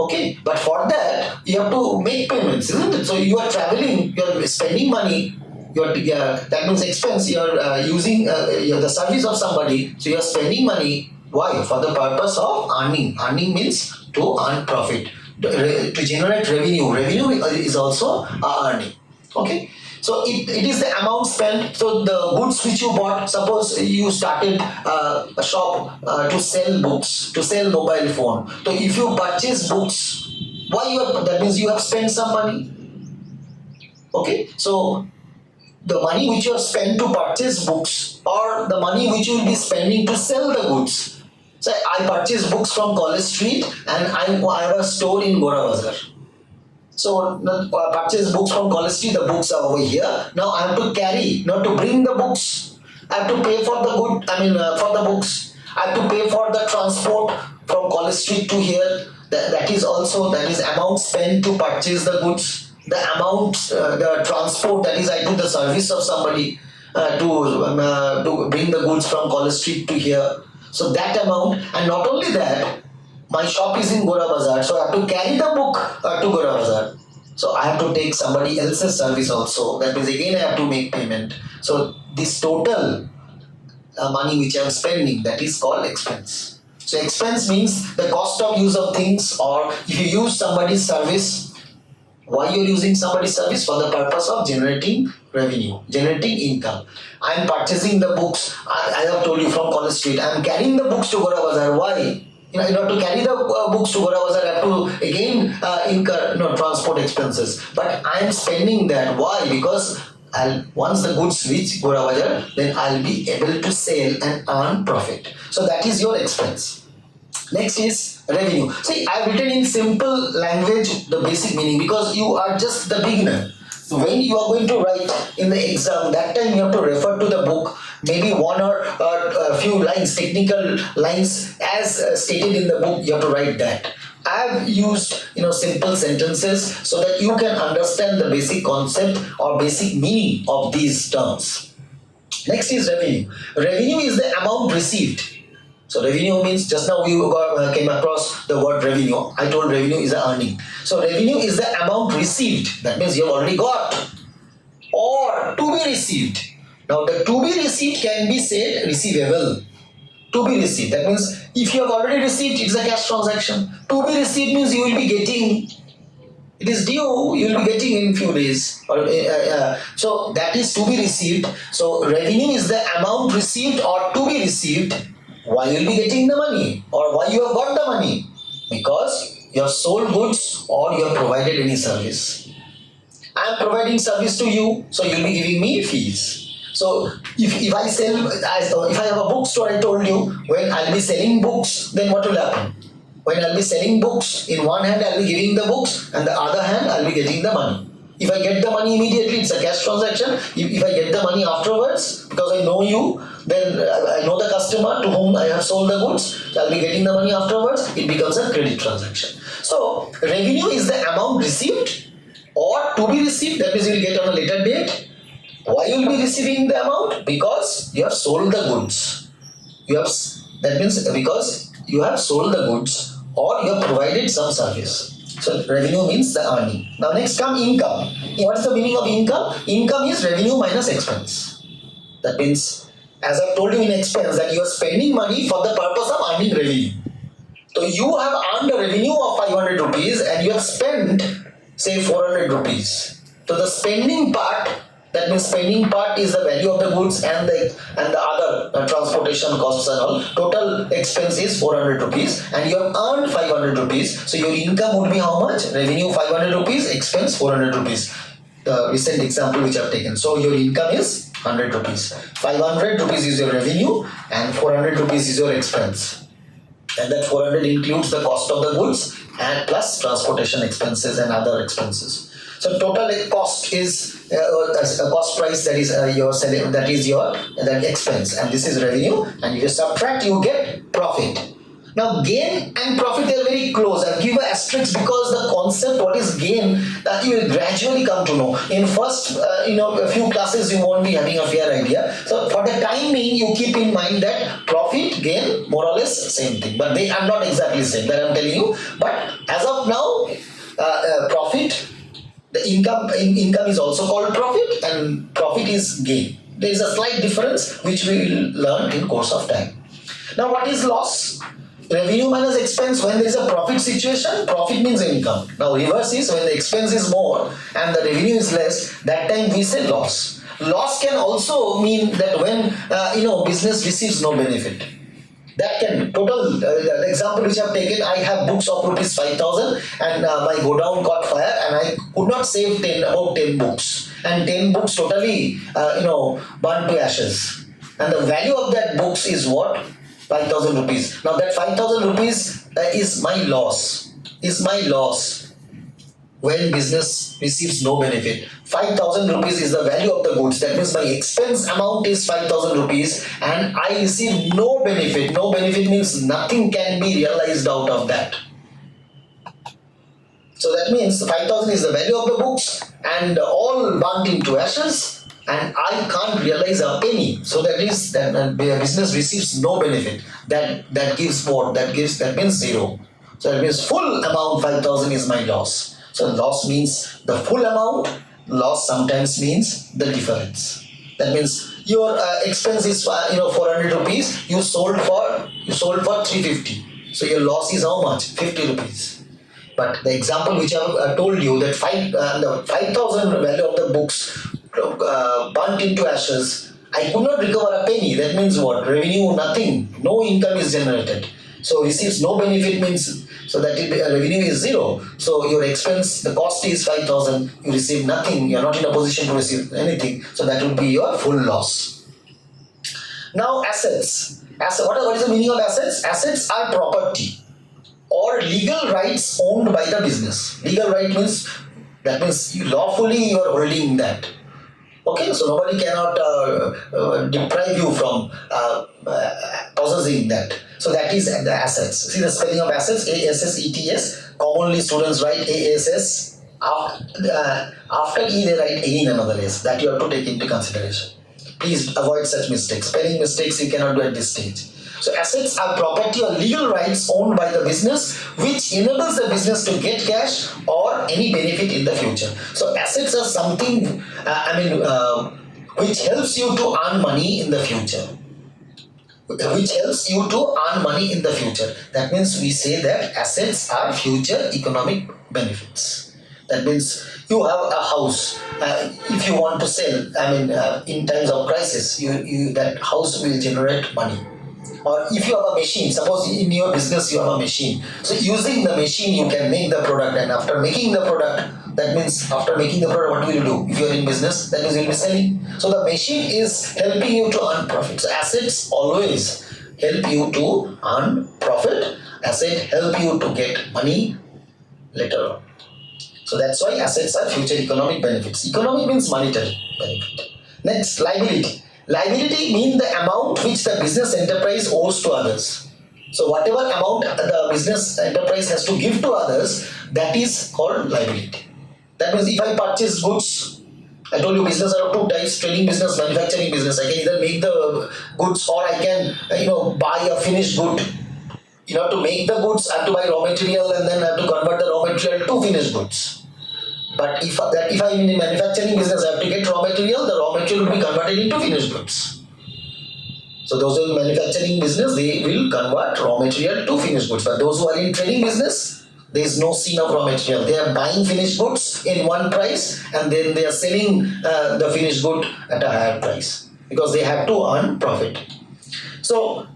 Okay, but for that you have to make payments, isn't it? So you are traveling, you are spending money. That means expense. You are using the service of somebody, so you are spending money. Why? For the purpose of earning. Earning means to earn profit, to generate revenue. Revenue is also earning. Okay. So it is the amount spent. So the goods which you bought, suppose you started a shop to sell books, to sell mobile phone. So if you purchase books, that means you have spent some money. Okay, so the money which you have spent to purchase books, or the money which you will be spending to sell the goods. So I purchase books from College Street, and I have a store in Gora Bazar. So purchase books from College Street, the books are over here. Now I have to carry, to bring the books. I have to pay for the for the books. I have to pay for the transport from College Street to here. That is amount spent to purchase the goods. The amount, the transport, that is I do the service of somebody to bring the goods from College Street to here. So that amount, and not only that, my shop is in Gora Bazar, so I have to carry the book to Gora Bazar. So I have to take somebody else's service also. That means again I have to make payment. So this total money which I am spending, that is called expense. So expense means the cost of use of things, or if you use somebody's service. Why you are using somebody's service? For the purpose of generating revenue, generating income. I am purchasing the books, I have told you, from College Street. I am carrying the books to Gora Bazar. Why? In order to carry the books to Gora Bazar, I have to again incur transport expenses. But I am spending that. Why? Because once the goods reach Gora Bazar, then I'll be able to sell and earn profit. So that is your expense. Next is revenue. See, I have written in simple language the basic meaning, because you are just the beginner. So when you are going to write in the exam, that time you have to refer to the book, maybe one or a few lines, technical lines as stated in the book, you have to write that. I have used simple sentences so that you can understand the basic concept or basic meaning of these terms. Next is revenue. Revenue is the amount received. So revenue means, just now we came across the word revenue. I told revenue is the earning. So revenue is the amount received. That means you have already got. Or to be received. Now the to be received can be said receivable. To be received. That means if you have already received, it's a cash transaction. To be received means you will be getting. It is due, you will be getting in few days. So that is to be received. So revenue is the amount received or to be received. Why you'll be getting the money or why you have got the money? Because you have sold goods or you have provided any service. I am providing service to you, so you'll be giving me fees. So if I sell, if I have a bookstore, I told you, when I'll be selling books, then what will happen? When I'll be selling books, in one hand I'll be giving the books and the other hand I'll be getting the money. If I get the money immediately, it's a cash transaction. If I get the money afterwards, because I know you, then I know the customer to whom I have sold the goods, I'll be getting the money afterwards, it becomes a credit transaction. So revenue is the amount received or to be received, that means you will get on a later date. Why you will be receiving the amount? Because you have sold the goods. That means because you have sold the goods or you have provided some service. So revenue means the earning. Now next come income. What is the meaning of income? Income is revenue minus expense. That means, as I've told you in expense, that you are spending money for the purpose of earning revenue. So you have earned a revenue of 500 rupees and you have spent, say, 400 rupees. So the spending part, that means spending part is the value of the goods and the other transportation costs and all. Total expense is 400 rupees and you have earned 500 rupees. So your income would be how much? Revenue 500 rupees, expense 400 rupees. The recent example which I have taken. So your income is 100 rupees. 500 rupees is your revenue and 400 rupees is your expense. And that 400 includes the cost of the goods and plus transportation expenses and other expenses. So total cost is a cost price, that is your selling, that is your expense, and this is revenue. And if you subtract, you get profit. Now gain and profit, they are very close. I'll give an asterisk because the concept what is gain that you will gradually come to know. In first a few classes you won't be having a fair idea. So for the time being, you keep in mind that profit, gain, more or less same thing, but they are not exactly same, that I'm telling you. But as of now, profit, the income is also called profit and profit is gain. There is a slight difference which we will learn in course of time. Now what is loss? Revenue minus expense. When there is a profit situation, profit means income. Now reverse is when the expense is more and the revenue is less, that time we say loss. Loss can also mean that when business receives no benefit. That can total the example which I have taken. I have books of rupees 5,000 and my godown caught fire and I could not save about 10 books and 10 books totally burnt to ashes. And the value of that books is what? 5,000 rupees. Now that 5,000 rupees is my loss. When business receives no benefit. 5,000 rupees is the value of the goods. That means my expense amount is 5,000 rupees and I receive no benefit. No benefit means nothing can be realized out of that. So that means 5,000 is the value of the books and all burnt into ashes and I can't realize a penny. So that is that business receives no benefit. That gives what? That means zero. So that means full amount 5,000 is my loss. So loss means the full amount. Loss sometimes means the difference. That means your expense is 400 rupees. You sold for 350. So your loss is how much? 50 rupees. But the example which I told you, that the 5,000 value of the books burnt into ashes, I could not recover a penny. That means what? Revenue, nothing. No income is generated. So receives no benefit means, so that revenue is zero. So your expense, the cost is 5,000. You receive nothing. You are not in a position to receive anything. So that would be your full loss. Now assets. What is the meaning of assets? Assets are property or legal rights owned by the business. Legal right means, that means lawfully you are holding that. Okay, so nobody cannot deprive you from possessing that. So that is the assets. See the spelling of assets, A-S-S-E-T-S. Commonly students write A-S-S. After E they write A in another S. That you have to take into consideration. Please avoid such mistakes. Spelling mistakes you cannot do at this stage. So assets are property or legal rights owned by the business which enables the business to get cash or any benefit in the future. So assets are something which helps you to earn money in the future. That means we say that assets are future economic benefits. That means you have a house. If you want to sell, in times of crisis, that house will generate money. or if you have a machine, suppose in your business you have a machine. So using the machine you can make the product, and after making the product, that means after making the product, what will you do? If you are in business, that means you will be selling. So the machine is helping you to earn profit. So assets always help you to earn profit. Asset help you to get money later on. So that's why assets are future economic benefits. Economic means monetary benefit. Next, liability. Liability means the amount which the business enterprise owes to others. So whatever amount the business enterprise has to give to others, that is called liability. That means if I purchase goods, I told you business are of two types: trading business, manufacturing business. I can either make the goods, or I can buy a finished good. To make the goods, I have to buy raw material, and then I have to convert the raw material to finished goods. But if I'm in the manufacturing business, I have to get raw material. The raw material will be converted into finished goods. So those who are in manufacturing business, they will convert raw material to finished goods. But those who are in trading business, there is no scene of raw material. They are buying finished goods in one price, and then they are selling the finished good at a higher price, because they have to earn profit. So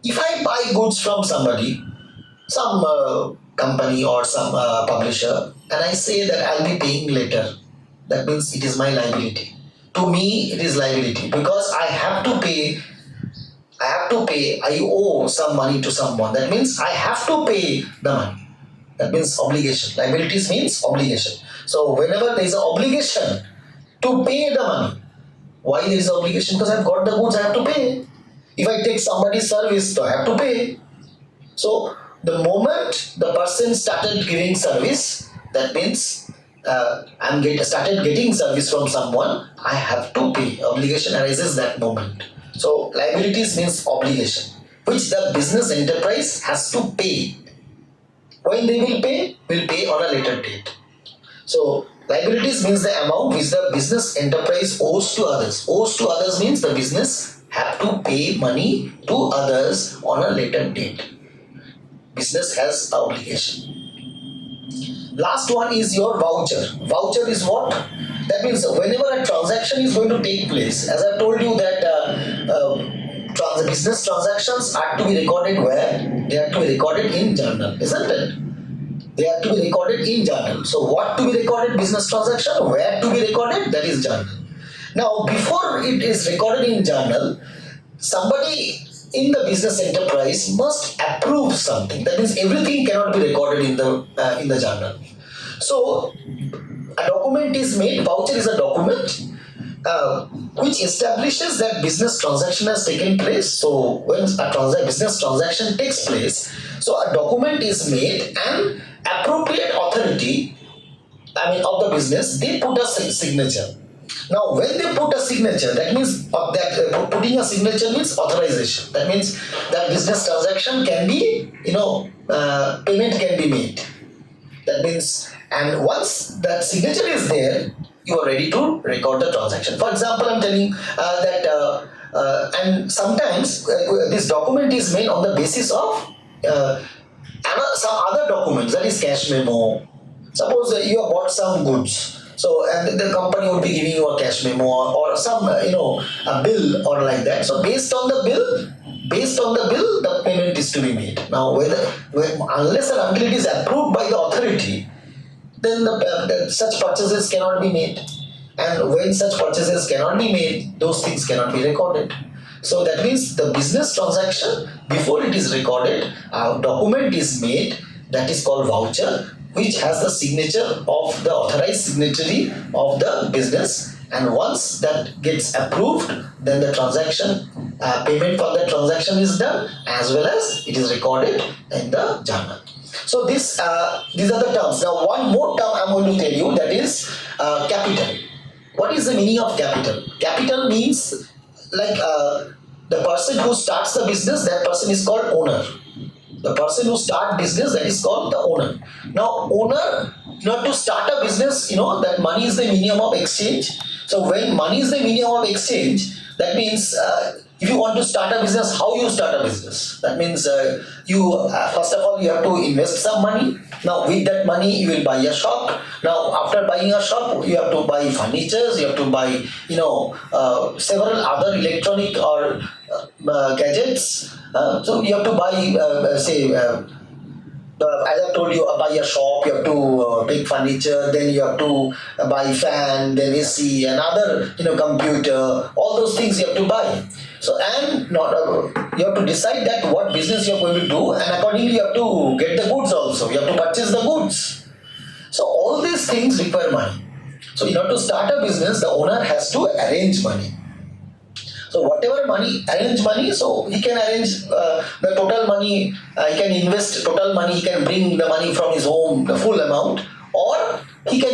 if I buy goods from somebody, some company or some publisher, and I say that I'll be paying later, that means it is my liability. To me, it is liability, because I have to pay. I owe some money to someone. That means I have to pay the money. That means obligation. Liabilities means obligation. So whenever there is an obligation to pay the money, why there is an obligation? Because I've got the goods, I have to pay. If I take somebody's service, so I have to pay. So the moment the person started giving service, that means started getting service from someone, I have to pay. Obligation arises that moment. So liabilities means obligation, which the business enterprise has to pay. When they will pay on a later date. So liabilities means the amount which the business enterprise owes to others. Owes to others means the business have to pay money to others on a later date. Business has obligation. Last one is your voucher. Voucher is what? That means whenever a transaction is going to take place, as I told you that business transactions are to be recorded where? They are to be recorded in journal, isn't it? They are to be recorded in journal. So what to be recorded? Business transaction. Where to be recorded? That is journal. Now before it is recorded in journal, somebody in the business enterprise must approve something. That means everything cannot be recorded in the journal. So a document is made. Voucher is a document which establishes that business transaction has taken place. So when a business transaction takes place, so a document is made, and appropriate authority, of the business, they put a signature. Now, when they put a signature, that means putting a signature means authorization. That means that business transaction can be, payment can be made. That means, and once that signature is there, you are ready to record the transaction. For example, I'm telling that, and sometimes this document is made on the basis of some other documents, that is cash memo. Suppose you have bought some goods. So, and the company would be giving you a cash memo or some, a bill or like that. So, based on the bill, the payment is to be made. Now, unless and until it is approved by the authority, then such purchases cannot be made. And when such purchases cannot be made, those things cannot be recorded. So, that means the business transaction, before it is recorded, a document is made, that is called voucher, which has the signature of the authorized signatory of the business, and once that gets approved, then the transaction, payment for the transaction is done, as well as it is recorded in the journal. So these are the terms. Now one more term I am going to tell you, that is capital. What is the meaning of capital? Capital means like the person who starts the business, that person is called owner. The person who starts business, that is called the owner. Now, owner, to start a business, that money is the medium of exchange. So, when money is the medium of exchange, that means if you want to start a business, how you start a business? That means you first of all you have to invest some money. Now with that money you will buy a shop. Now after buying a shop, you have to buy furnitures. You have to buy several other electronic or gadgets. So you have to buy as I told you, buy a shop, you have to take furniture, then you have to buy fan, then AC, and other, computer, all those things you have to buy. So, and not, you have to decide that what business you are going to do, and accordingly you have to get the goods also. You have to purchase the goods. So, all these things require money. So, in order to start a business, the owner has to arrange money. So whatever arrange money, so he can arrange the total money, he can invest total money, he can bring the money from his home, the full amount, or he can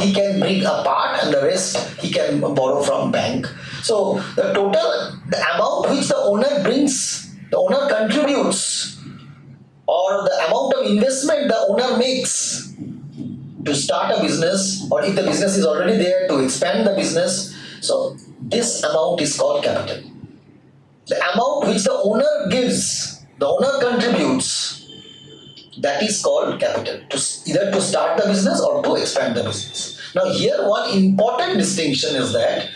he can bring a part and the rest he can borrow from bank. So the amount which the owner brings, the owner contributes, or the amount of investment the owner makes to start a business, or if the business is already there, to expand the business. So this amount is called capital. The amount which the owner gives, the owner contributes, that is called capital, either to start the business or to expand the business. Now here one important distinction is that,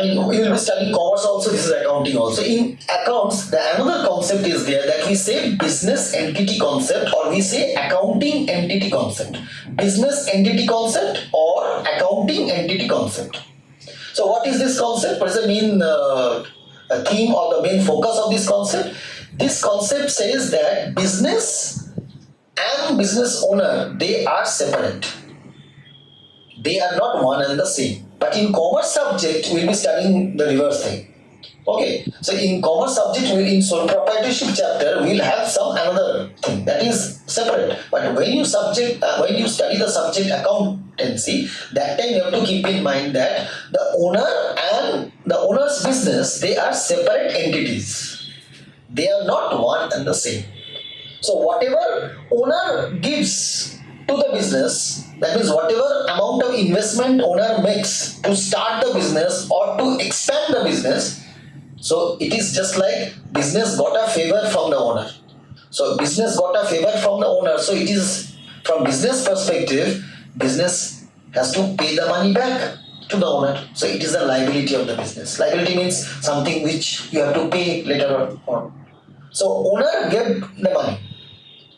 we will be studying commerce also, this is accounting also. In accounts, another concept is there that we say business entity concept, or we say accounting entity concept. Business entity concept or accounting entity concept. So what is this concept? What is the main theme or the main focus of this concept? This concept says that business and business owner, they are separate. They are not one and the same. But in commerce subject, we will be studying the reverse thing. Okay, so in commerce subject, in sole proprietorship chapter, we will have some another thing that is separate. But when you study the subject accountancy, that time you have to keep in mind that the owner and the owner's business, they are separate entities. They are not one and the same. So whatever owner gives to the business, that means whatever amount of investment owner makes to start the business or to expand the business, so it is just like business got a favor from the owner. So business got a favor from the owner. So it is, from business perspective, business has to pay the money back to the owner. So it is a liability of the business. Liability means something which you have to pay later on. So owner gave the money.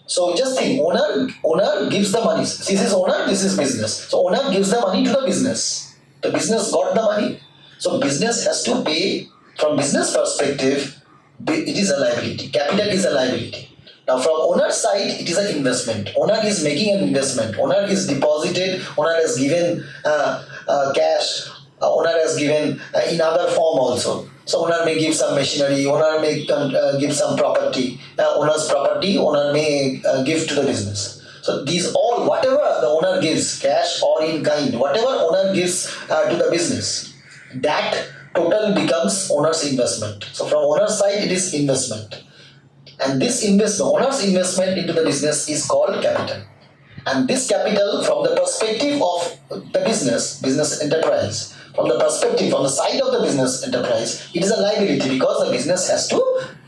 So just think, owner gives the money. This is owner, this is business. So owner gives the money to the business. The business got the money. So business has to pay. From business perspective, it is a liability. Capital is a liability. Now from owner's side, it is an investment. Owner is making an investment. Owner is deposited. Owner has given cash. Owner has given in other form also. So owner may give some machinery. Owner may give some property. Owner's property, owner may give to the business. So these all, whatever the owner gives, cash or in kind, whatever owner gives to the business, that total becomes owner's investment. So from owner's side, it is investment. And this owner's investment into the business is called capital. And this capital, from the perspective of the business enterprise, from the side of the business enterprise, it is a liability because the business has to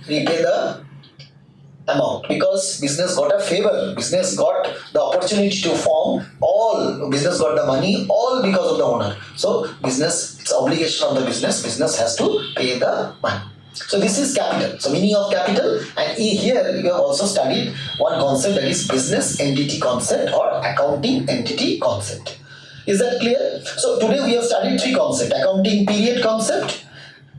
repay the amount, because business got a favor, business got the opportunity to form, business got the money, all because of the owner. So business, it's obligation of the business has to pay the money. So this is capital. So meaning of capital, and here you have also studied one concept, that is business entity concept or accounting entity concept. Is that clear? So today we have studied three concepts: accounting period concept,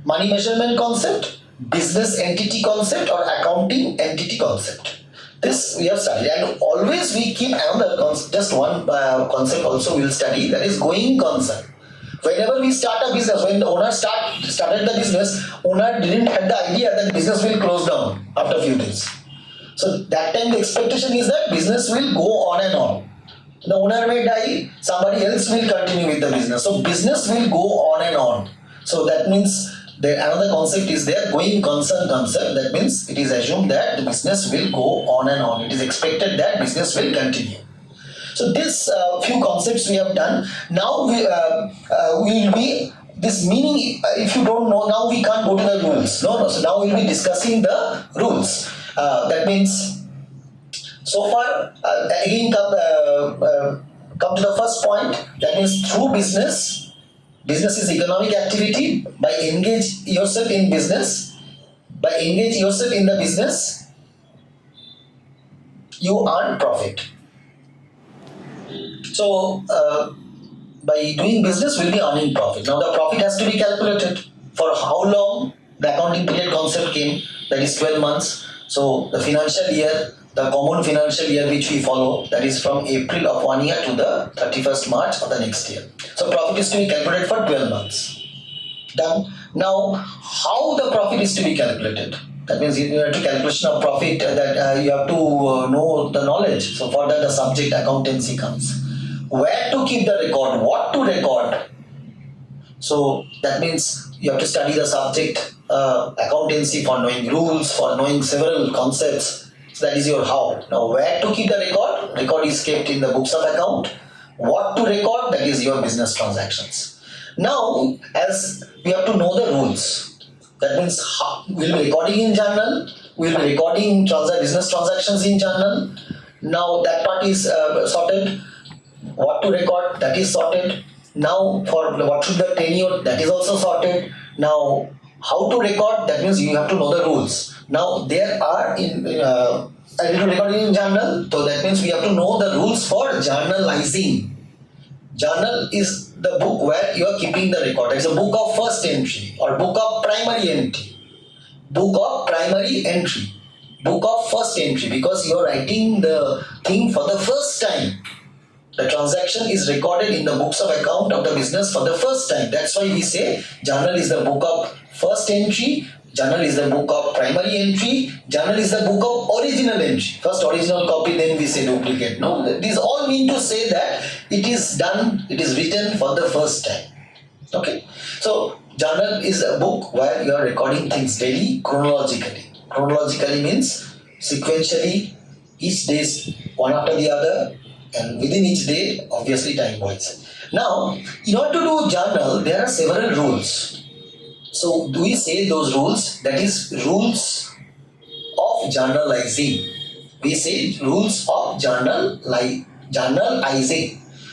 money measurement concept, business entity concept or accounting entity concept. This we have studied, and always we keep another concept, just one concept also we will study, that is going concern. Whenever we start a business, when the owner started the business, owner didn't have the idea that business will close down after a few days. So that time the expectation is that business will go on and on. The owner may die, somebody else will continue with the business. So business will go on and on. So that means another concept is there, going concern concept. That means it is assumed that the business will go on and on. It is expected that business will continue. So this few concepts we have done. Now we will be this meaning, if you don't know, now we can't go to the rules. No. So now we'll be discussing the rules. That means, so far, again come to the first point. That means through business. Business is economic activity. By engage yourself in business, by engage yourself in the business, you earn profit. So, by doing business, we'll be earning profit. Now, the profit has to be calculated. For how long the accounting period concept came, that is 12 months. So, the financial year, the common financial year which we follow, that is from April of one year to the 31st March of the next year. So, profit is to be calculated for 12 months. Done. Now, how the profit is to be calculated? That means you have to calculation of profit, that you have to know the knowledge. So, for that, the subject accountancy comes. Where to keep the record, what to record. So that means you have to study the subject accountancy for knowing rules, for knowing several concepts. So that is your how. Now where to keep the record? Record is kept in the books of account. What to record? That is your business transactions. Now, as we have to know the rules, that means we'll be recording in journal, we'll be recording business transactions in journal. Now that part is sorted. What to record, that is sorted. Now for what should the tenure, that is also sorted. Now how to record, that means you have to know the rules. Now there are I need to record in journal, so that means we have to know the rules for journalizing. Journal is the book where you are keeping the record. It's a book of first entry or book of primary entry. Book of primary entry. Book of first entry, because you are writing the thing for the first time. The transaction is recorded in the books of account of the business for the first time. That's why we say journal is the book of first entry, journal is the book of primary entry, journal is the book of original entry. First original copy, then we say duplicate. No, these all mean to say that it is done, it is written for the first time. Okay, so journal is a book where you are recording things daily, chronologically. Chronologically means sequentially, each day is one after the other, and within each day, obviously time-wise. Now, in order to do journal, there are several rules. So, do we say those rules? That is rules of journalizing. We say rules of journalizing.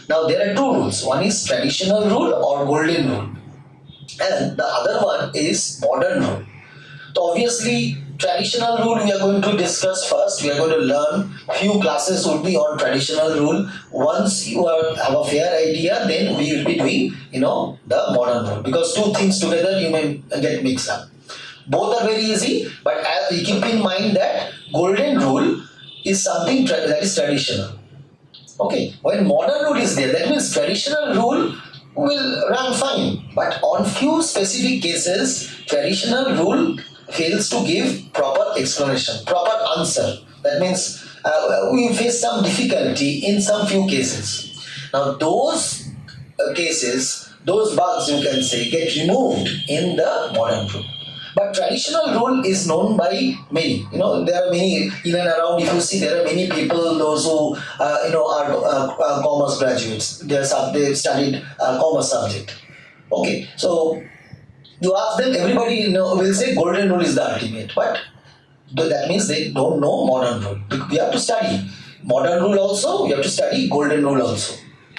Now, there are two rules. One is traditional rule or golden rule. And the other one is modern rule. So, obviously, traditional rule we are going to discuss first. We are going to learn few classes would be on traditional rule. Once you have a fair idea, then we will be doing the modern rule, because two things together you may get mixed up. Both are very easy, but keep in mind that golden rule is something that is traditional. Okay, when modern rule is there, that means traditional rule will run fine, but on few specific cases, traditional rule fails to give proper explanation, proper answer. That means we face some difficulty in some few cases. Now those cases, those bugs you can say get removed in the modern rule. But traditional rule is known by many. There are many in and around. If you see, there are many people, those who are commerce graduates. They studied commerce subject. Okay, so you ask them, everybody will say golden rule is the ultimate, but that means they don't know modern rule. We have to study modern rule also, we have to study golden rule also.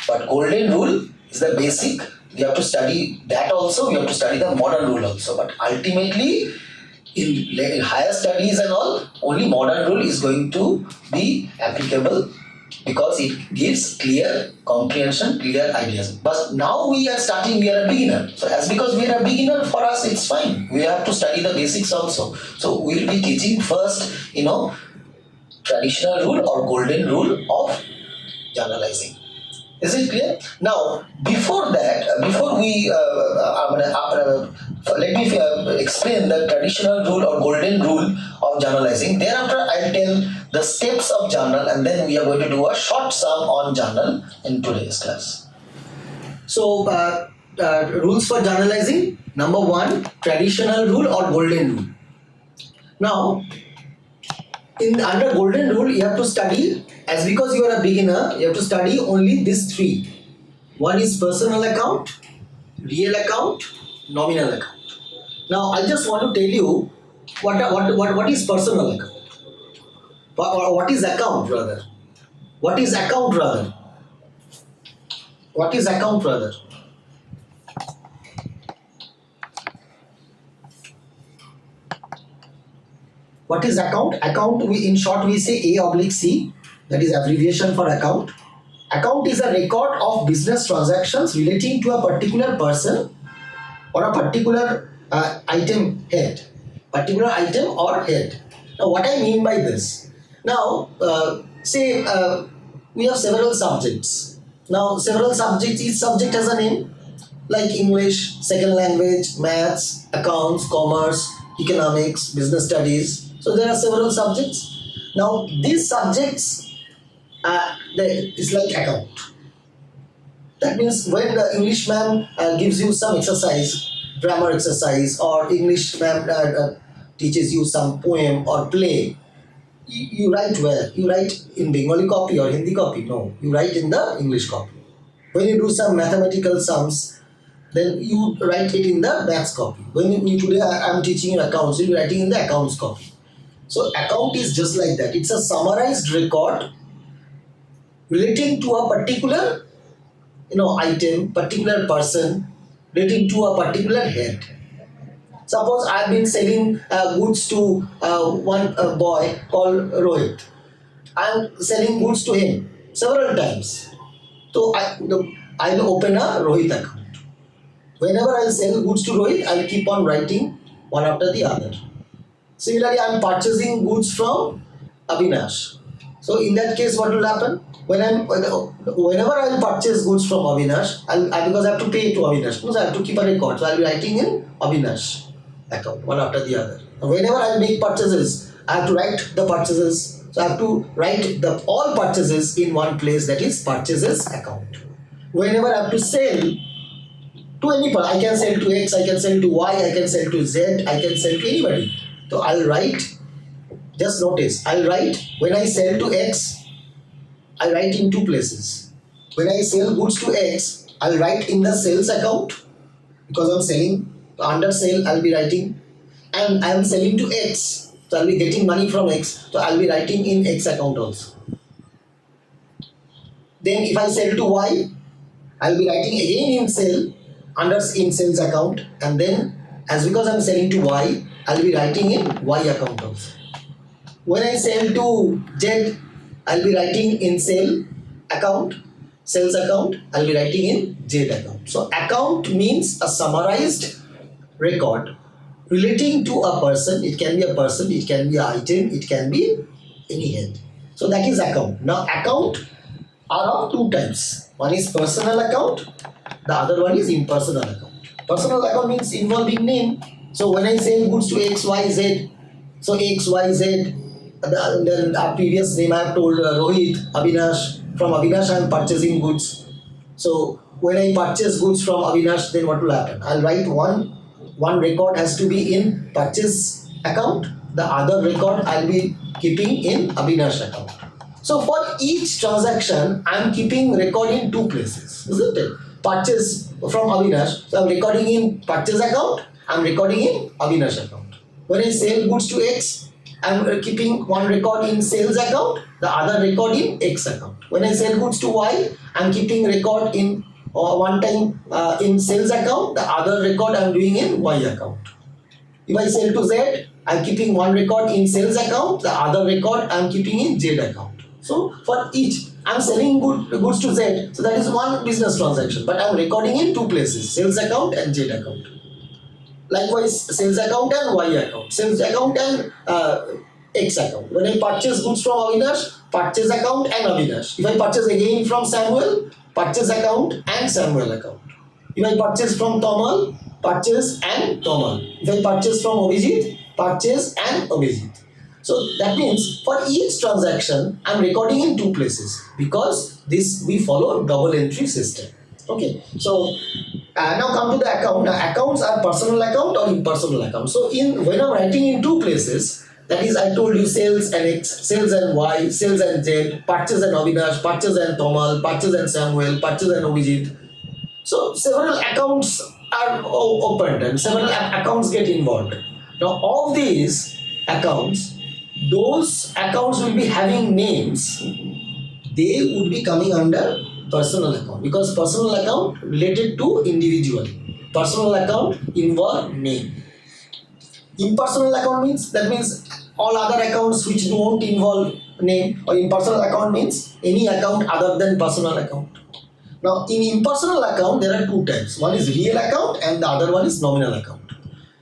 But golden rule is the basic, we have to study that also, we have to study the modern rule also. But ultimately, in higher studies and all, only modern rule is going to be applicable, because it gives clear comprehension, clear ideas. But now we are a beginner. So because we are a beginner, for us it's fine. We have to study the basics also. So we will be teaching first, traditional rule or golden rule of journalizing. Is it clear? Now, before that, before we, let me explain the traditional rule or golden rule of journalizing. Thereafter, I'll tell the steps of journal, and then we are going to do a short sum on journal in today's class. So, rules for journalizing. Number one, traditional rule or golden rule. Now, under golden rule, you have to study, as because you are a beginner, you have to study only these three. One is personal account, real account, nominal account. Now I just want to tell you what is personal account. Or what is account rather? What is account rather? What is account rather? What is account? Account, in short we say A/C, that is abbreviation for account. Account is a record of business transactions relating to a particular person or a particular item head. Particular item or head. Now what I mean by this? Now say we have several subjects. Now several subjects, each subject has a name, like English, second language, maths, accounts, commerce, economics, business studies. So there are several subjects. Now these subjects, it's like account. That means when the English ma'am gives you some exercise, grammar exercise, or English ma'am teaches you some poem or play, you write where? You write in Bengali copy or Hindi copy? No, you write in the English copy. When you do some mathematical sums, then you write it in the maths copy. When today I am teaching you accounts, you are writing in the accounts copy. So account is just like that. It's a summarized record relating to a particular item, particular person, relating to a particular head. Suppose I've been selling goods to one boy called Rohit. I'm selling goods to him several times. So I'll open a Rohit account. Whenever I sell goods to Rohit, I'll keep on writing one after the other. Similarly, I'm purchasing goods from Avinash. So in that case, what will happen? Whenever I'll purchase goods from Avinash, because I have to pay to Avinash, so I have to keep a record. So I'll be writing in Avinash account, one after the other. Whenever I make purchases, I have to write the purchases. So I have to write all purchases in one place, that is purchases account. Whenever I have to sell to any person, I can sell to X, I can sell to Y, I can sell to Z, I can sell to anybody. So I'll write, just notice, I'll write when I sell to X, I write in two places. When I sell goods to X, I'll write in the sales account because I'm selling. Under sale, I'll be writing, and I'm selling to X, so I'll be getting money from X, so I'll be writing in X account also. Then if I sell to Y, I'll be writing again in sale, in sales account, and then because I'm selling to Y, I'll be writing in Y account also. When I sell to Z, I'll be writing in sales account, I'll be writing in Z account. So account means a summarized record relating to a person. It can be a person, it can be an item, it can be any head. So that is account. Now account are of two types. One is personal account, the other one is impersonal account. Personal account means involving name. So when I sell goods to X, Y, Z, so X, Y, Z, the previous name I have told Rohit, Avinash. From Avinash I am purchasing goods. So when I purchase goods from Avinash, then what will happen? I'll write one record has to be in purchase account, the other record I'll be keeping in Avinash account. So for each transaction, I'm keeping record in two places, isn't it? Purchase from Avinash, so I'm recording in purchase account, I'm recording in Avinash account. When I sell goods to X, I'm keeping one record in sales account, the other record in X account. When I sell goods to Y, I'm keeping record in one time in sales account, the other record I'm doing in Y account. If I sell to Z, I'm keeping one record in sales account, the other record I'm keeping in Z account. So for each, I'm selling goods to Z, so that is one business transaction, but I'm recording in two places, sales account and Z account. Likewise, sales account and Y account, sales account and X account. When I purchase goods from Avinash, purchase account and Avinash. If I purchase again from Samuel, purchase account and Samuel account. If I purchase from Tomal, purchase and Tomal. If I purchase from Abhijit, purchase and Abhijit. So that means for each transaction, I'm recording in two places because we follow double entry system. Okay, so now come to the account. Now accounts are personal account or impersonal account. So when I'm writing in two places, that is, I told you sales and X, sales and Y, sales and Z, purchase and Avinash, purchase and Tomal, purchase and Samuel, purchase and Abhijit. So several accounts are opened and several accounts get involved. Now, of these accounts, those accounts will be having names. They would be coming under personal account, because personal account related to individual. Personal account involve name. Impersonal account means, that means all other accounts which don't involve name, or impersonal account means any account other than personal account. Now, in impersonal account, there are two types. One is real account and the other one is nominal account.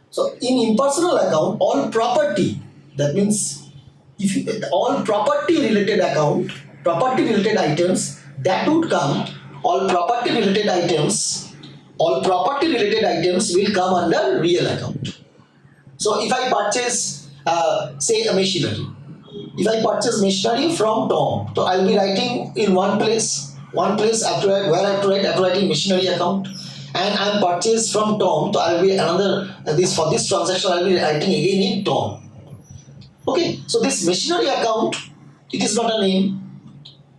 So, in impersonal account, all property, that means if you, all property related account, property related items, that would come, all property related items will come under real account. So, if I purchase, say, a machinery, if I purchase machinery from Tom, so I'll be writing in one place after where I have to write, after writing machinery account, and I'm purchased from Tom, so I'll be another, for this transaction I'll be writing again in Tom. Okay, so this machinery account, it is not a name.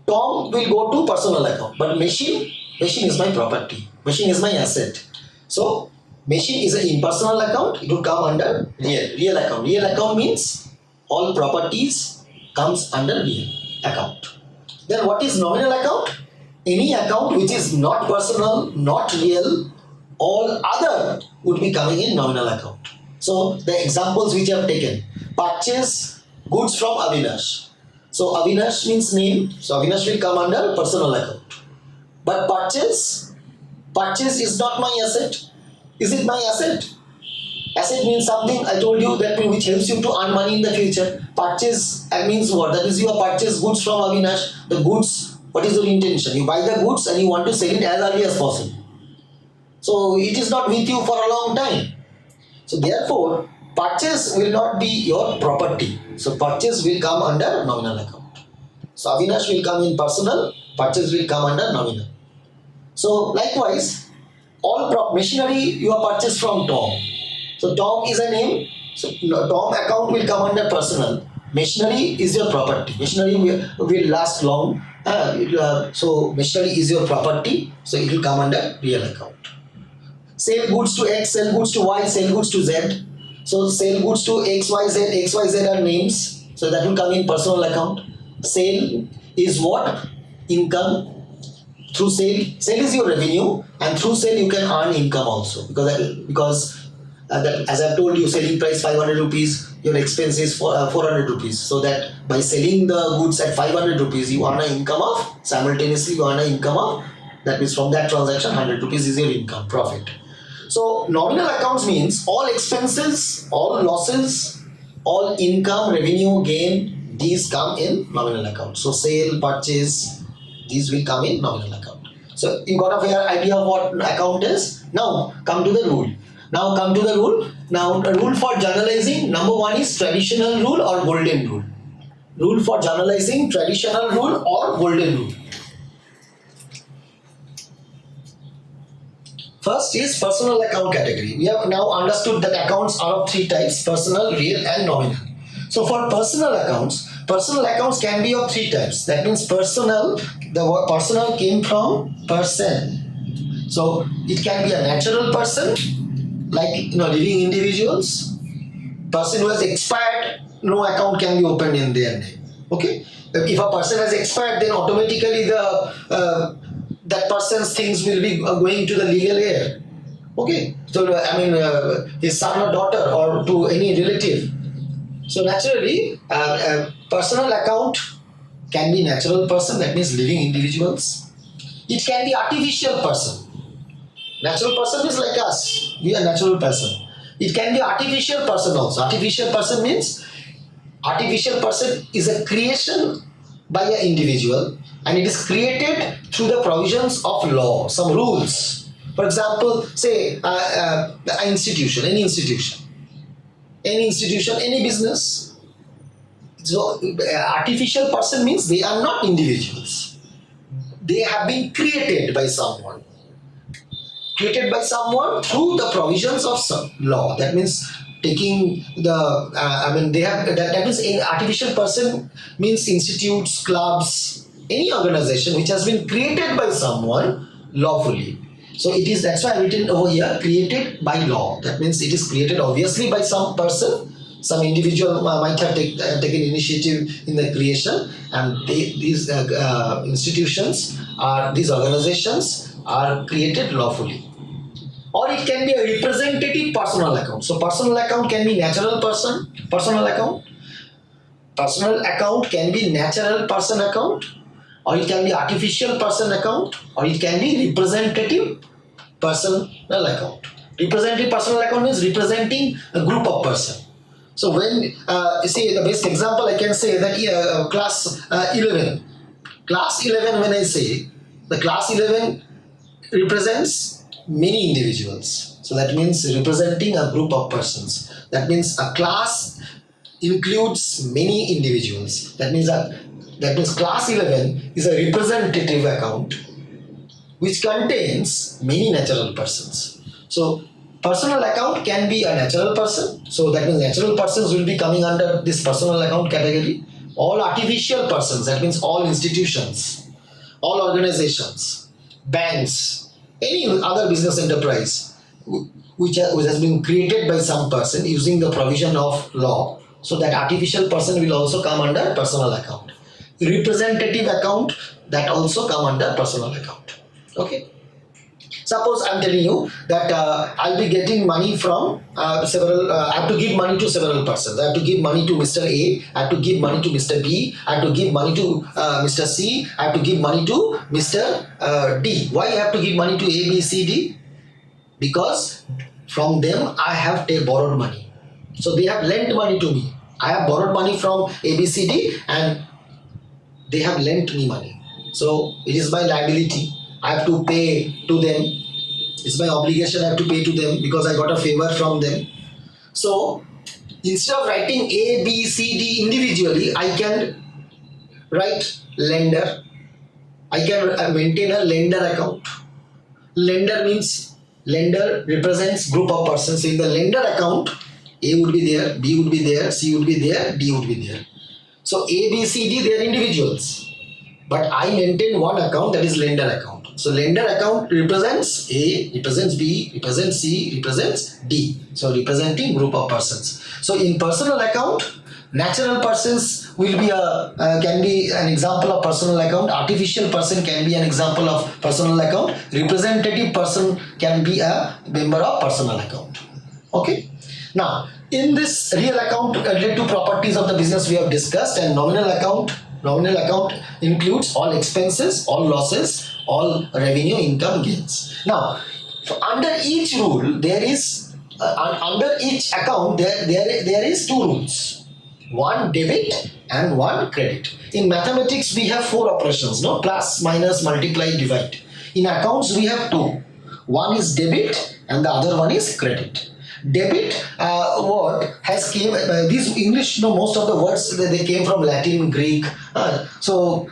Tom will go to personal account, but machine is my property, machine is my asset. So machine is an impersonal account, it will come under real account. Real account means all properties comes under real account. Then what is nominal account? Any account which is not personal, not real, all other would be coming in nominal account. So the examples which I have taken, purchase goods from Avinash. So Avinash means name, so Avinash will come under personal account. But purchase is not my asset. Is it my asset? Asset means something, I told you, that which helps you to earn money in the future. Purchase means what? That is, you have purchased goods from Avinash. The goods, what is your intention? You buy the goods and you want to sell it as early as possible. So it is not with you for a long time. So therefore, purchase will not be your property. So purchase will come under nominal account. So Avinash will come in personal, purchase will come under nominal. So likewise, all machinery you have purchased from Tom. So Tom is a name. So Tom account will come under personal. Machinery is your property. Machinery will last long. So machinery is your property. So it will come under real account. Sell goods to X, sell goods to Y, sell goods to Z. So sell goods to XYZ. XYZ are names. So that will come in personal account. Sale is what? Income. Through sale is your revenue, and through sale you can earn income also, because as I've told you, selling price 500 rupees, your expense is 400 rupees. So that by selling the goods at 500 rupees, you earn an income of, simultaneously you earn an income of, that means from that transaction 100 rupees is your income, profit. So nominal accounts means all expenses, all losses, all income, revenue, gain, these come in nominal account. So sale, purchase, these will come in nominal account. So you got a fair idea of what account is. Now come to the rule. Now a rule for generalizing. Number one is traditional rule or golden rule. Rule for generalizing, traditional rule or golden rule. First is personal account category. We have now understood that accounts are of three types: personal, real and nominal. So for personal accounts can be of three types. That means personal, the word personal came from person. So it can be a natural person, like living individuals. Person who has expired, no account can be opened in their name. Okay. If a person has expired, then automatically that person's things will be going to the legal heir. Okay. So his son or daughter or to any relative. So naturally, personal account can be natural person, that means living individuals. It can be artificial person. Natural person is like us. We are natural person. It can be artificial person also. Artificial person means, artificial person is a creation by an individual, and it is created through the provisions of law, some rules. For example, say an institution, any business. So artificial person means they are not individuals. They have been created by someone. Created by someone through the provisions of some law. That means taking the, that means an artificial person means institutes, clubs, any organization which has been created by someone lawfully. So it is, that's why I written over here, created by law. That means it is created obviously by some person, some individual might have taken initiative in the creation, and these institutions are, these organizations are created lawfully. Or it can be a representative personal account. So personal account can be natural person, personal account. Personal account can be natural person account, or it can be artificial person account, or it can be representative personal account. Representative personal account means representing a group of person. So when you see the best example, I can say that class 11. Class 11, when I say the class 11 represents many individuals. So that means representing a group of persons. That means a class includes many individuals. That means class 11 is a representative account which contains many natural persons. So personal account can be a natural person. So that means natural persons will be coming under this personal account category. All artificial persons, that means all institutions, all organizations, banks, any other business enterprise which has been created by some person using the provision of law. So that artificial person will also come under personal account. Representative account, that also come under personal account. Okay. Suppose I'm telling you that I'll be getting money from several, I have to give money to several persons. I have to give money to Mr. A, I have to give money to Mr. B, I have to give money to Mr. C, I have to give money to Mr. D. Why I have to give money to A, B, C, D? Because from them I have borrowed money. So they have lent money to me. I have borrowed money from A, B, C, D, and they have lent me money. So it is my liability. I have to pay to them. It's my obligation. I have to pay to them because I got a favor from them. So instead of writing A, B, C, D individually, I can write lender. I can maintain a lender account. Lender means lender represents group of persons. So in the lender account, A would be there, B would be there, C would be there, D would be there. So A, B, C, D, they are individuals. But I maintain one account, that is lender account. So lender account represents A, represents B, represents C, represents D. So representing group of persons. So in personal account, natural persons will be can be an example of personal account. Artificial person can be an example of personal account. Representative person can be a member of personal account. Okay. Now in this real account related to properties of the business we have discussed, and nominal account. Nominal account includes all expenses, all losses, all revenue, income, gains. Now, under each rule, there is under each account there is two rules: one debit and one credit. In mathematics, we have four operations: no, plus, minus, multiply, divide. In accounts, we have two. One is debit, and the other one is credit. Debit word has came these English, most of the words they came from Latin, Greek. So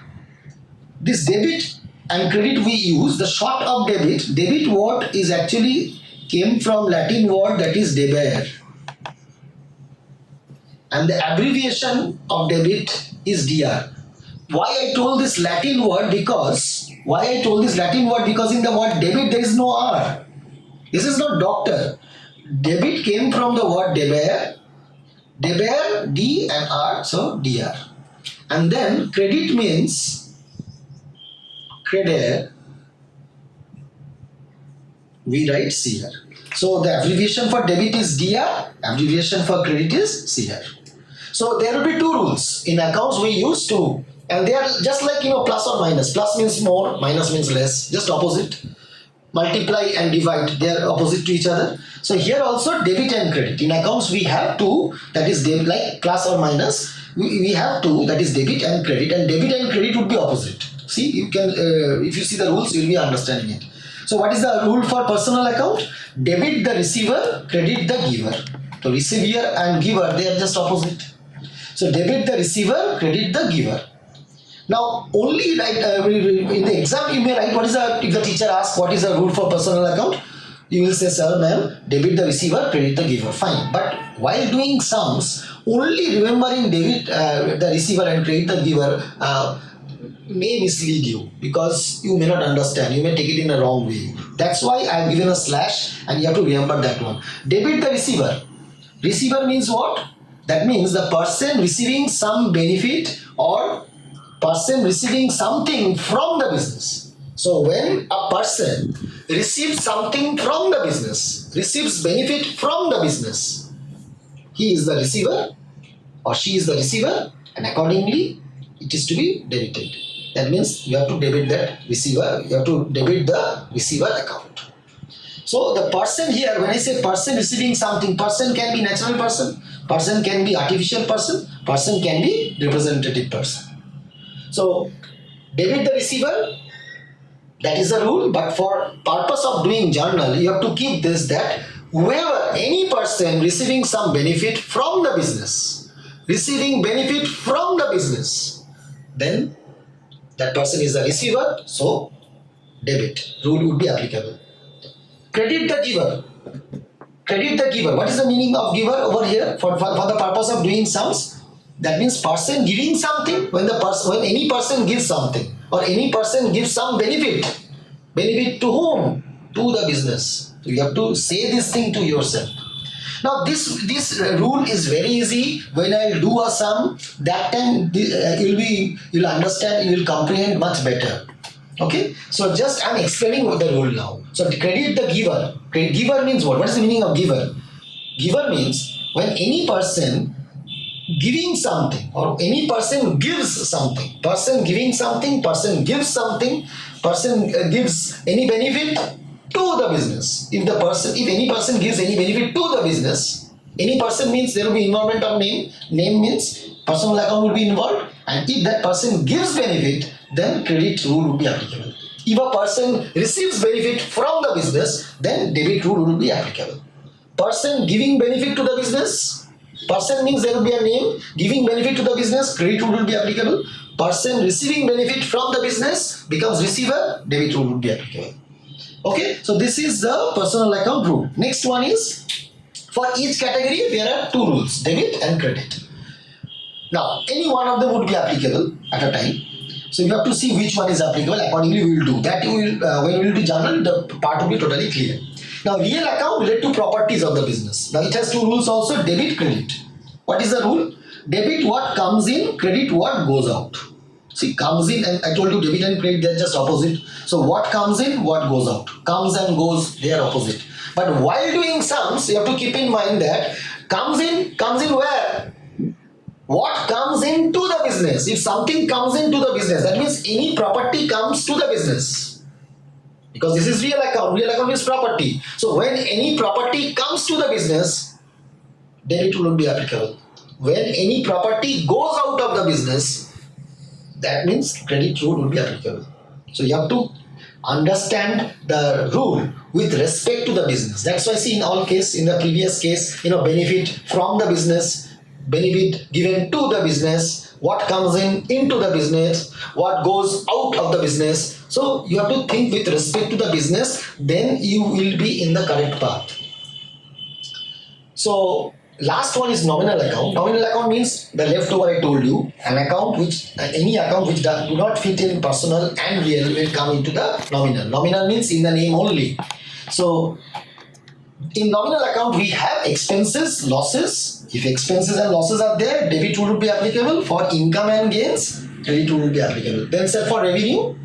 this debit and credit we use. The short of debit word is actually came from Latin word, that is deber, and the abbreviation of debit is dr. Why I told this Latin word? Because in the word debit there is no r. This is not doctor. Debit came from the word deber, D and R, so dr. And then credit means creder, we write cr. So the abbreviation for debit is dr, abbreviation for credit is cr. So there will be two rules. In accounts we use two, and they are just like plus or minus. Plus means more, minus means less, just opposite. Multiply and divide, they are opposite to each other. So here also debit and credit. In accounts we have two, that is debit, like plus or minus. We have two, that is debit and credit, and debit and credit would be opposite. See, you can if you see the rules, you will be understanding it. So what is the rule for personal account? Debit the receiver, credit the giver. So receiver and giver, they are just opposite. So debit the receiver, credit the giver. Now, only in the exam you may write if the teacher asks what is the rule for personal account, you will say, sir, ma'am, debit the receiver, credit the giver. Fine. But while doing sums, only remembering debit the receiver and credit the giver may mislead you because you may not understand. You may take it in a wrong way. That's why I have given a slash, and you have to remember that one. Debit the receiver. Receiver means what? That means the person receiving some benefit or person receiving something from the business. So when a person receives something from the business, receives benefit from the business, he is the receiver or she is the receiver, and accordingly it is to be debited. That means you have to debit that receiver, you have to debit the receiver account. So the person here, when I say person receiving something, person can be natural person, person can be artificial person, person can be representative person. So debit the receiver, that is the rule, but for purpose of doing journal, you have to keep this, that whoever, any person receiving some benefit from the business, receiving benefit from the business, then that person is the receiver, so debit rule would be applicable. Credit the giver. Credit the giver. What is the meaning of giver over here? For the purpose of doing sums, that means person giving something. When any person gives something or any person gives some benefit to whom? To the business. So you have to say this thing to yourself. Now this rule is very easy. When I do a sum, that time you'll understand, you'll comprehend much better. Okay, so just I'm explaining what the rule now. So credit the giver. Giver means what? What is the meaning of giver? Giver means when any person giving something or any person gives something, person giving something, person gives something, person gives any benefit to the business. If any person gives any benefit to the business, any person means there will be involvement of name. Name means personal account will be involved, and if that person gives benefit, then credit rule will be applicable. If a person receives benefit from the business, then debit rule will be applicable. Person giving benefit to the business, person means there will be a name, giving benefit to the business, credit rule will be applicable. Person receiving benefit from the business becomes receiver, debit rule will be applicable. Okay, so this is the personal account rule. Next one is, for each category there are two rules, debit and credit. Now, any one of them would be applicable at a time. So you have to see which one is applicable. Accordingly, we will do that. When we will do journal, the part will be totally clear. Now, real account relate to properties of the business. Now, it has two rules also: debit, credit. What is the rule? Debit what comes in, credit what goes out. See, comes in, and I told you debit and credit, they're just opposite. So what comes in, what goes out. Comes and goes, they are opposite. But while doing sums, you have to keep in mind that comes in where? What comes into the business? If something comes into the business, that means any property comes to the business. Because this is real account is property. So when any property comes to the business, debit will be applicable. When any property goes out of the business, that means credit rule will be applicable. So you have to understand the rule with respect to the business. That's why see in all case, in the previous case, benefit from the business, benefit given to the business, what comes into the business, what goes out of the business. So you have to think with respect to the business, then you will be in the correct path. So last one is nominal account. Nominal account means the leftover I told you. Any account which do not fit in personal and real will come into the nominal. Nominal means in the name only. So in nominal account we have expenses, losses. If expenses and losses are there, debit rule will be applicable. For income and gains, credit rule will be applicable. Then sir, for revenue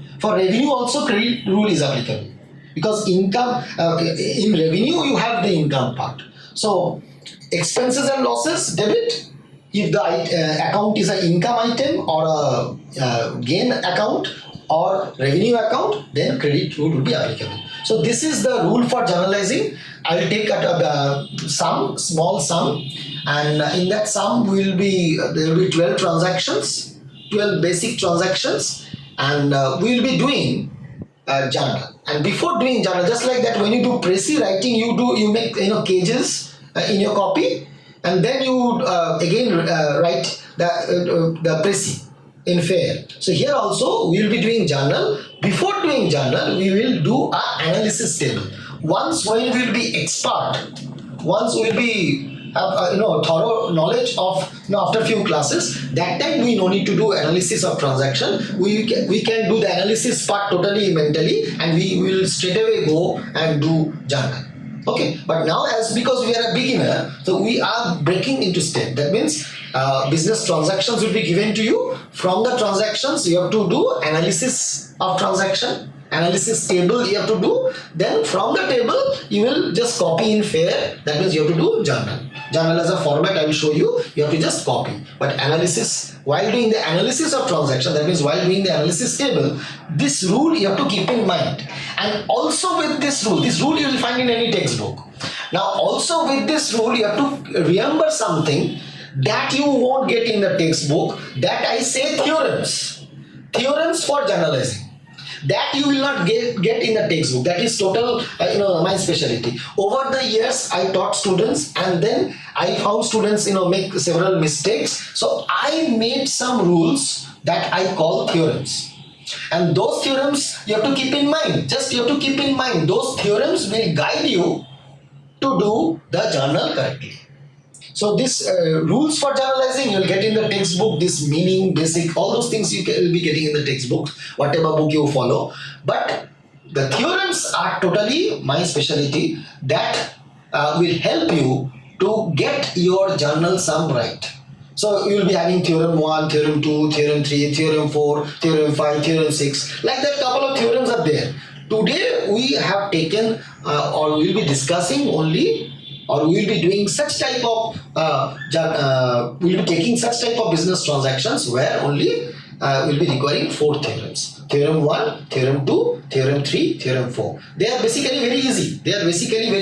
also credit rule is applicable. Because income, in revenue you have the income part. So expenses and losses, debit. If the account is an income item or a gain account or revenue account, then credit rule will be applicable. So this is the rule for journalizing. I will take a small sum, and in that sum there will be 12 transactions, 12 basic transactions, and we will be doing journal. And before doing journal, just like that, when you do précis writing, you make cages in your copy, and then you again write the précis in fair. So here also we will be doing journal. Before doing journal, we will do an analysis table. Once when we will be expert, once we will be have thorough knowledge of after few classes, that time we no need to do analysis of transaction. We can do the analysis part totally mentally, and we will straight away go and do journal. Okay, but now as because we are a beginner, so we are breaking into step. That means business transactions will be given to you. From the transactions you have to do analysis of transaction, analysis table you have to do. Then from the table you will just copy in fair. That means you have to do journal. Journal as a format I will show you. You have to just copy. But analysis, while doing the analysis of transaction, that means while doing the analysis table, this rule you have to keep in mind. And also with this rule you will find in any textbook. Now also with this rule you have to remember something that you won't get in the textbook, that I say theorems. Theorems for journalizing. That you will not get in the textbook. That is total my specialty. Over the years I taught students, and then I found students make several mistakes. So I made some rules that I call theorems. And those theorems you have to keep in mind. Just you have to keep in mind. Those theorems will guide you to do the journal correctly. So this rules for journalizing you will get in the textbook. This meaning, basic, all those things you will be getting in the textbook, whatever book you follow. But the theorems are totally my specialty. That will help you to get your journal sum right. So you will be having theorem 1, theorem 2, theorem 3, theorem 4, theorem 5, theorem 6. Like that, couple of theorems are there. Today we have taken or we will be discussing only, or we will be doing such type of we will be taking such type of business transactions where only will be requiring 4 theorems. Theorem 1, theorem 2, theorem 3, theorem 4. They are basically very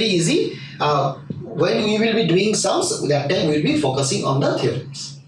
easy. When we will be doing sums, that time we will be focusing on the theorems.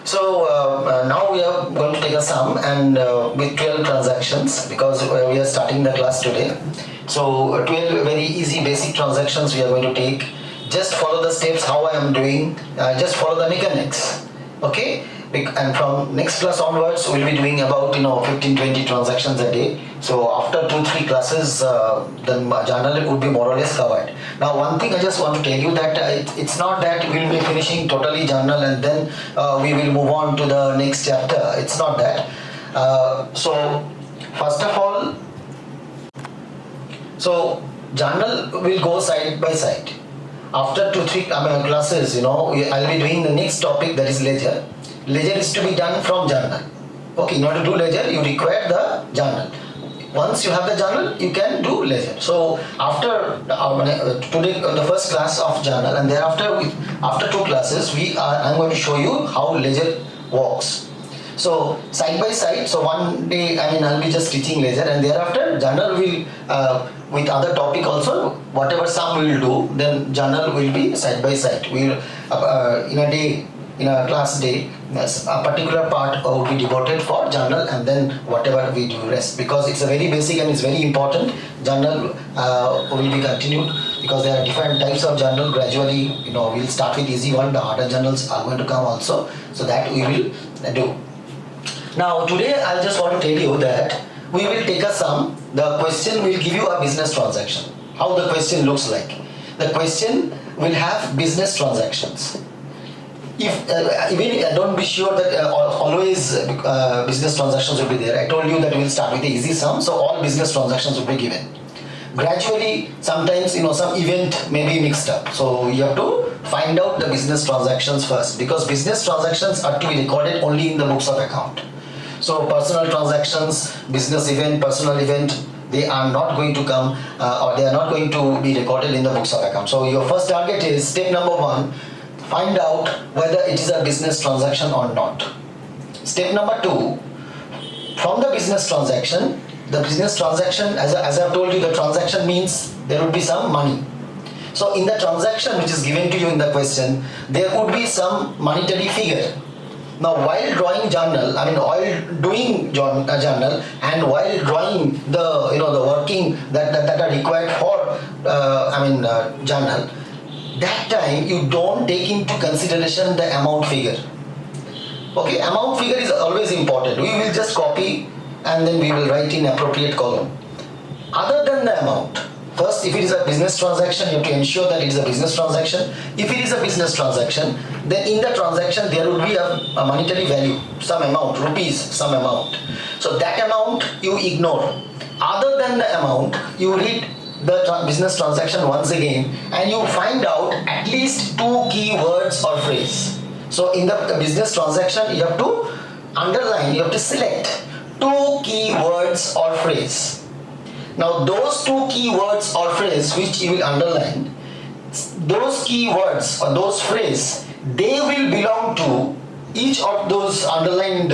So now we are going to take a sum, and with 12 transactions, because we are starting the class today. So 12 very easy basic transactions we are going to take. Just follow the steps how I am doing. Just follow the mechanics. Okay? And from next class onwards we'll be doing about 15-20 transactions a day. So after 2-3 classes the journal would be more or less covered. Now one thing I just want to tell you, that it's not that we'll be finishing totally journal and then we will move on to the next chapter. It's not that. So first of all, so journal will go side by side. After 2-3 classes, I'll be doing the next topic, that is ledger. Ledger is to be done from journal. Okay, in order to do ledger, you require the journal. Once you have the journal, you can do ledger. So after today, the first class of journal, and thereafter, after 2 classes, I'm going to show you how ledger works. So side by side. So one day, I'll be just teaching ledger, and thereafter journal will with other topic also. Whatever sum we will do, then journal will be side by side. We'll in a class day, a particular part will be devoted for journal, and then whatever we do rest, because it's a very basic and it's very important. Journal will be continued because there are different types of journal. Gradually, we'll start with easy one. The harder journals are going to come also, so that we will do. Now today I just want to tell you that we will take a sum. The question will give you a business transaction. How the question looks like. The question will have business transactions. If don't be sure that always business transactions will be there. I told you that we will start with the easy sum, so all business transactions will be given. Gradually, sometimes some event may be mixed up, so you have to find out the business transactions first, because business transactions are to be recorded only in the books of account. So personal transactions, business event, personal event, they are not going to come or they are not going to be recorded in the books of account. So your first target is step number 1. Find out whether it is a business transaction or not. Step number 2, from the business transaction, as I have told you, the transaction means there would be some money. So in the transaction which is given to you in the question, there would be some monetary figure. Now, while drawing journal, while doing journal, and while drawing the working that are required for journal, that time you don't take into consideration the amount figure. Okay, amount figure is always important. We will just copy and then we will write in appropriate column. Other than the amount, first, if it is a business transaction, you have to ensure that it is a business transaction. If it is a business transaction, then in the transaction there will be a monetary value, some amount, rupees, some amount. So that amount you ignore. Other than the amount, you read the business transaction once again and you find out at least 2 keywords or phrase. So in the business transaction, you have to underline, you have to select 2 keywords or phrase. Now those 2 keywords or phrase which you will underline, those keywords or those phrase, they will belong to, each of those underlined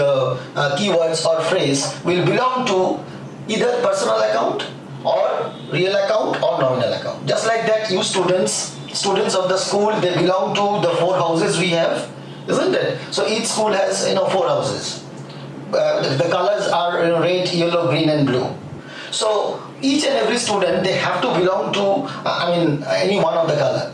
keywords or phrase will belong to either personal account or real account or nominal account. Just like that, you students of the school, they belong to the 4 houses we have, isn't it? So each school has 4 houses. The colors are red, yellow, green and blue. So each and every student, they have to belong to any one of the color,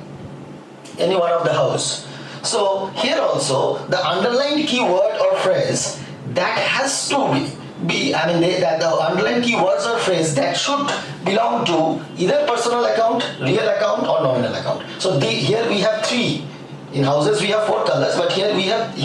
any one of the house. So here also the underlined keyword or phrase that has to be the underlined keywords or phrase that should belong to either personal account, real account or nominal account. So here we have 3. In houses we have 4 colors, but here we have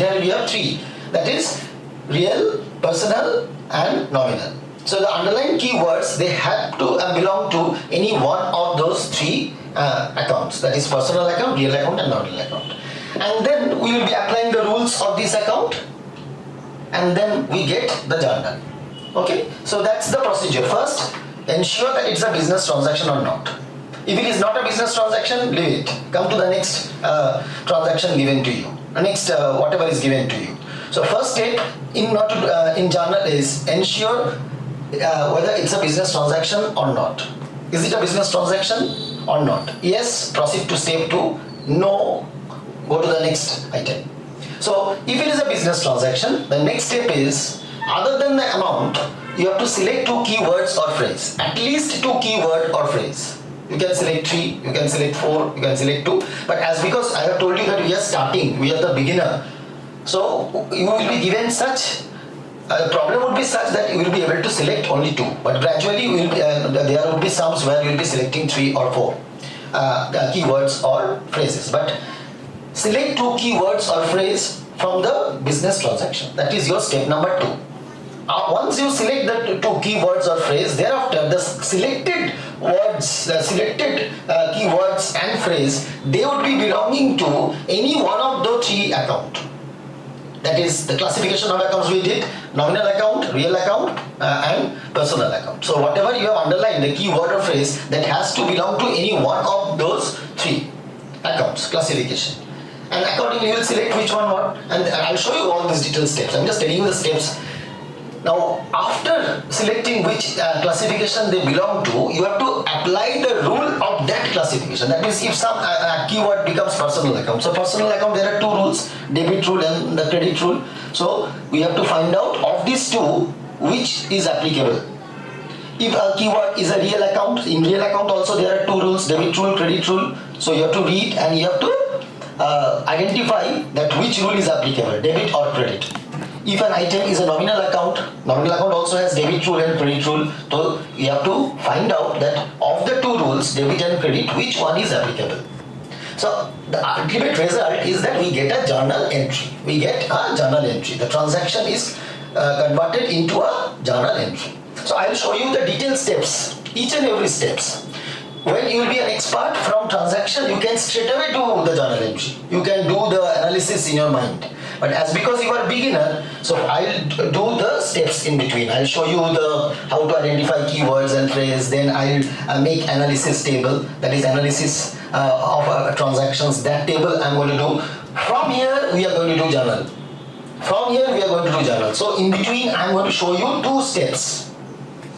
3. That is real, personal and nominal. So the underlined keywords, they have to belong to any one of those 3 accounts. That is personal account, real account and nominal account. And then we will be applying the rules of this account and then we get the journal. Okay, so that's the procedure. First, ensure that it's a business transaction or not. If it is not a business transaction, leave it. Come to the next transaction given to you. Next, whatever is given to you. So first step in journal is ensure whether it's a business transaction or not. Is it a business transaction or not? Yes, proceed to step 2. No, go to the next item. So if it is a business transaction, the next step is, other than the amount, you have to select 2 keywords or phrase. At least 2 keyword or phrase. You can select 3, you can select 4, you can select 2. But because I have told you that we are starting, we are the beginner. So you will be given such, the problem would be such that you will be able to select only 2. But gradually there will be sums where you will be selecting 3 or 4 keywords or phrases. But select 2 keywords or phrase from the business transaction. That is your step number 2. Once you select the 2 keywords or phrase, thereafter the selected words, the selected keywords and phrase, they would be belonging to any one of the 3 accounts. That is the classification of accounts we did: nominal account, real account and personal account. So whatever you have underlined, the keyword or phrase, that has to belong to any one of those 3 accounts classification. And accordingly you will select which one what, and I'll show you all these detailed steps. I'm just telling you the steps. Now after selecting which classification they belong to, you have to apply the rule of that classification. That means if some keyword becomes personal account, so personal account, there are 2 rules, debit rule and the credit rule. So we have to find out of these 2 which is applicable. If a keyword is a real account, in real account also there are 2 rules, debit rule, credit rule. So you have to read and you have to identify that which rule is applicable, debit or credit. If an item is a nominal account also has debit rule and credit rule. So you have to find out that of the 2 rules, debit and credit, which one is applicable. So the ultimate result is that we get a journal entry. We get a journal entry. The transaction is converted into a journal entry. So I will show you the detailed steps, each and every steps. When you will be an expert from transaction, you can straight away do the journal entry. You can do the analysis in your mind. But because you are a beginner, so I'll do the steps in between. I'll show you how to identify keywords and phrase. Then I'll make analysis table. That is analysis of transactions. That table I'm going to do. From here we are going to do journal. From here we are going to do journal. So in between I'm going to show you 2 steps.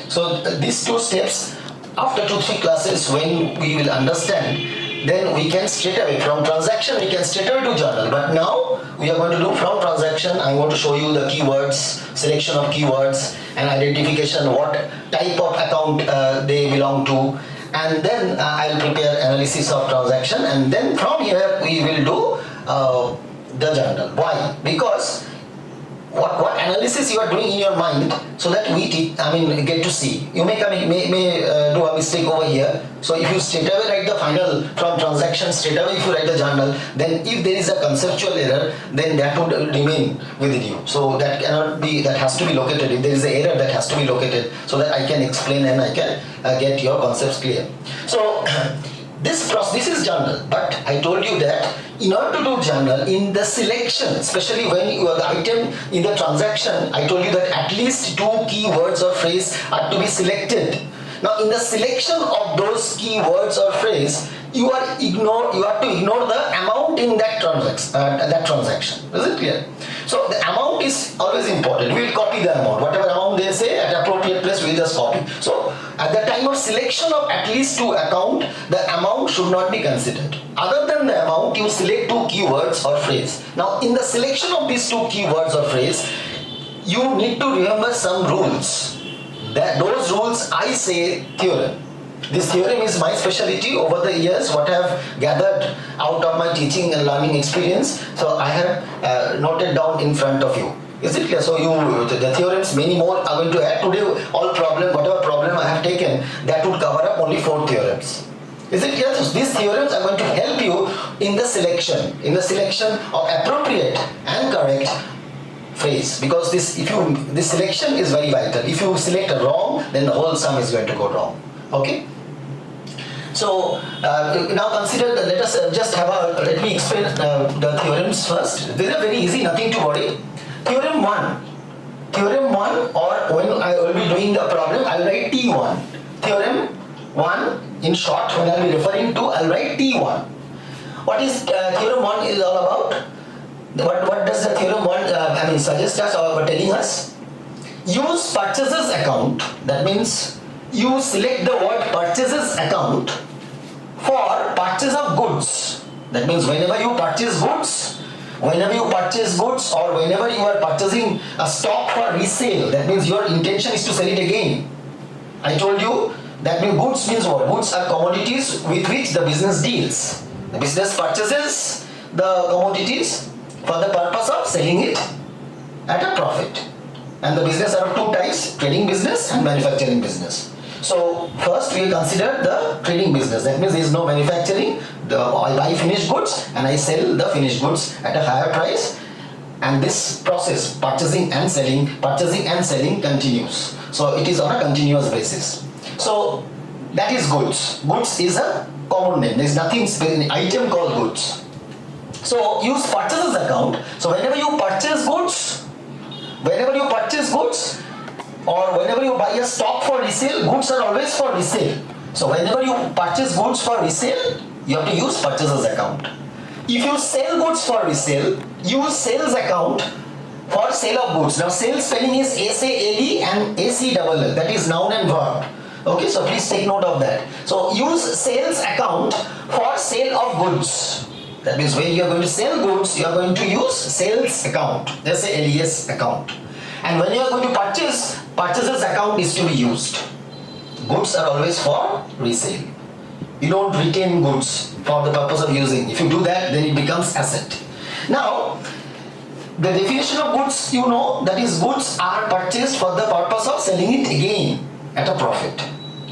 So these 2 steps, after 2-3 classes, when we will understand then we can straight away from transaction we can straight away do journal. But now we are going to do from transaction. I'm going to show you the keywords, selection of keywords, and identification what type of account they belong to, and then I'll prepare analysis of transaction, and then from here we will do the journal. Why? Because what analysis you are doing in your mind, so that we get to see. You may do a mistake over here. So if you straight away write the final from transaction, straight away if you write the journal, then if there is a conceptual error, then that would remain within you. So that cannot be, that has to be located. If there is an error, that has to be located so that I can explain and I can get your concepts clear. So this is journal, but I told you that in order to do journal, in the selection, especially when you are the item in the transaction, I told you that at least 2 keywords or phrase are to be selected. Now in the selection of those keywords or phrase, you have to ignore the amount in that transaction. Is it clear? So the amount is always important. We will copy the amount. Whatever amount they say at appropriate place, we will just copy. So at the time of selection of at least 2 account, the amount should not be considered. Other than the amount, you select 2 keywords or phrase. Now in the selection of these 2 keywords or phrase, you need to remember some rules. Those rules I say theorem. This theorem is my specialty over the years, what I have gathered out of my teaching and learning experience. So I have noted down in front of you. Is it clear? So the theorems, many more are going to add. Today, whatever problem I have taken, that would cover up only 4 theorems. Is it clear? So these theorems are going to help you in the selection of appropriate and correct phrase, because this selection is very vital. If you select wrong, then the whole sum is going to go wrong. Okay. So now consider that. Let me explain the theorems first. These are very easy, nothing to worry. Theorem 1, or when I will be doing the problem, I will write T1. Theorem 1, in short, when I will be referring to, I will write T1. What is theorem 1 is all about? What does the theorem 1 suggest us or telling us? Use purchases account. That means you select the word purchases account for purchase of goods. That means whenever you purchase goods, or whenever you are purchasing a stock for resale, that means your intention is to sell it again. I told you that goods means what? Goods are commodities with which the business deals. The business purchases the commodities for the purpose of selling it at a profit. And the business are of 2 types, trading business and manufacturing business. So first we consider the trading business. That means there is no manufacturing. I buy finished goods and I sell the finished goods at a higher price. And this process, purchasing and selling continues. So it is on a continuous basis. So that is goods. Goods is a common name. There is nothing, an item called goods. So use purchases account. So whenever you purchase goods, or whenever you buy a stock for resale, goods are always for resale. So whenever you purchase goods for resale, you have to use purchases account. If you sell goods for resale, use sales account for sale of goods. Now sales spelling is S-A-L-E and A-C-L-L. That is noun and verb. Okay, so please take note of that. So use sales account for sale of goods. That means when you are going to sell goods, you are going to use sales account. S-A-L-E-S account. And when you are going to purchase, purchases account is to be used. Goods are always for resale. You don't retain goods for the purpose of using. If you do that, then it becomes asset. Now, the definition of goods, you know, that is goods are purchased for the purpose of selling it again at a profit.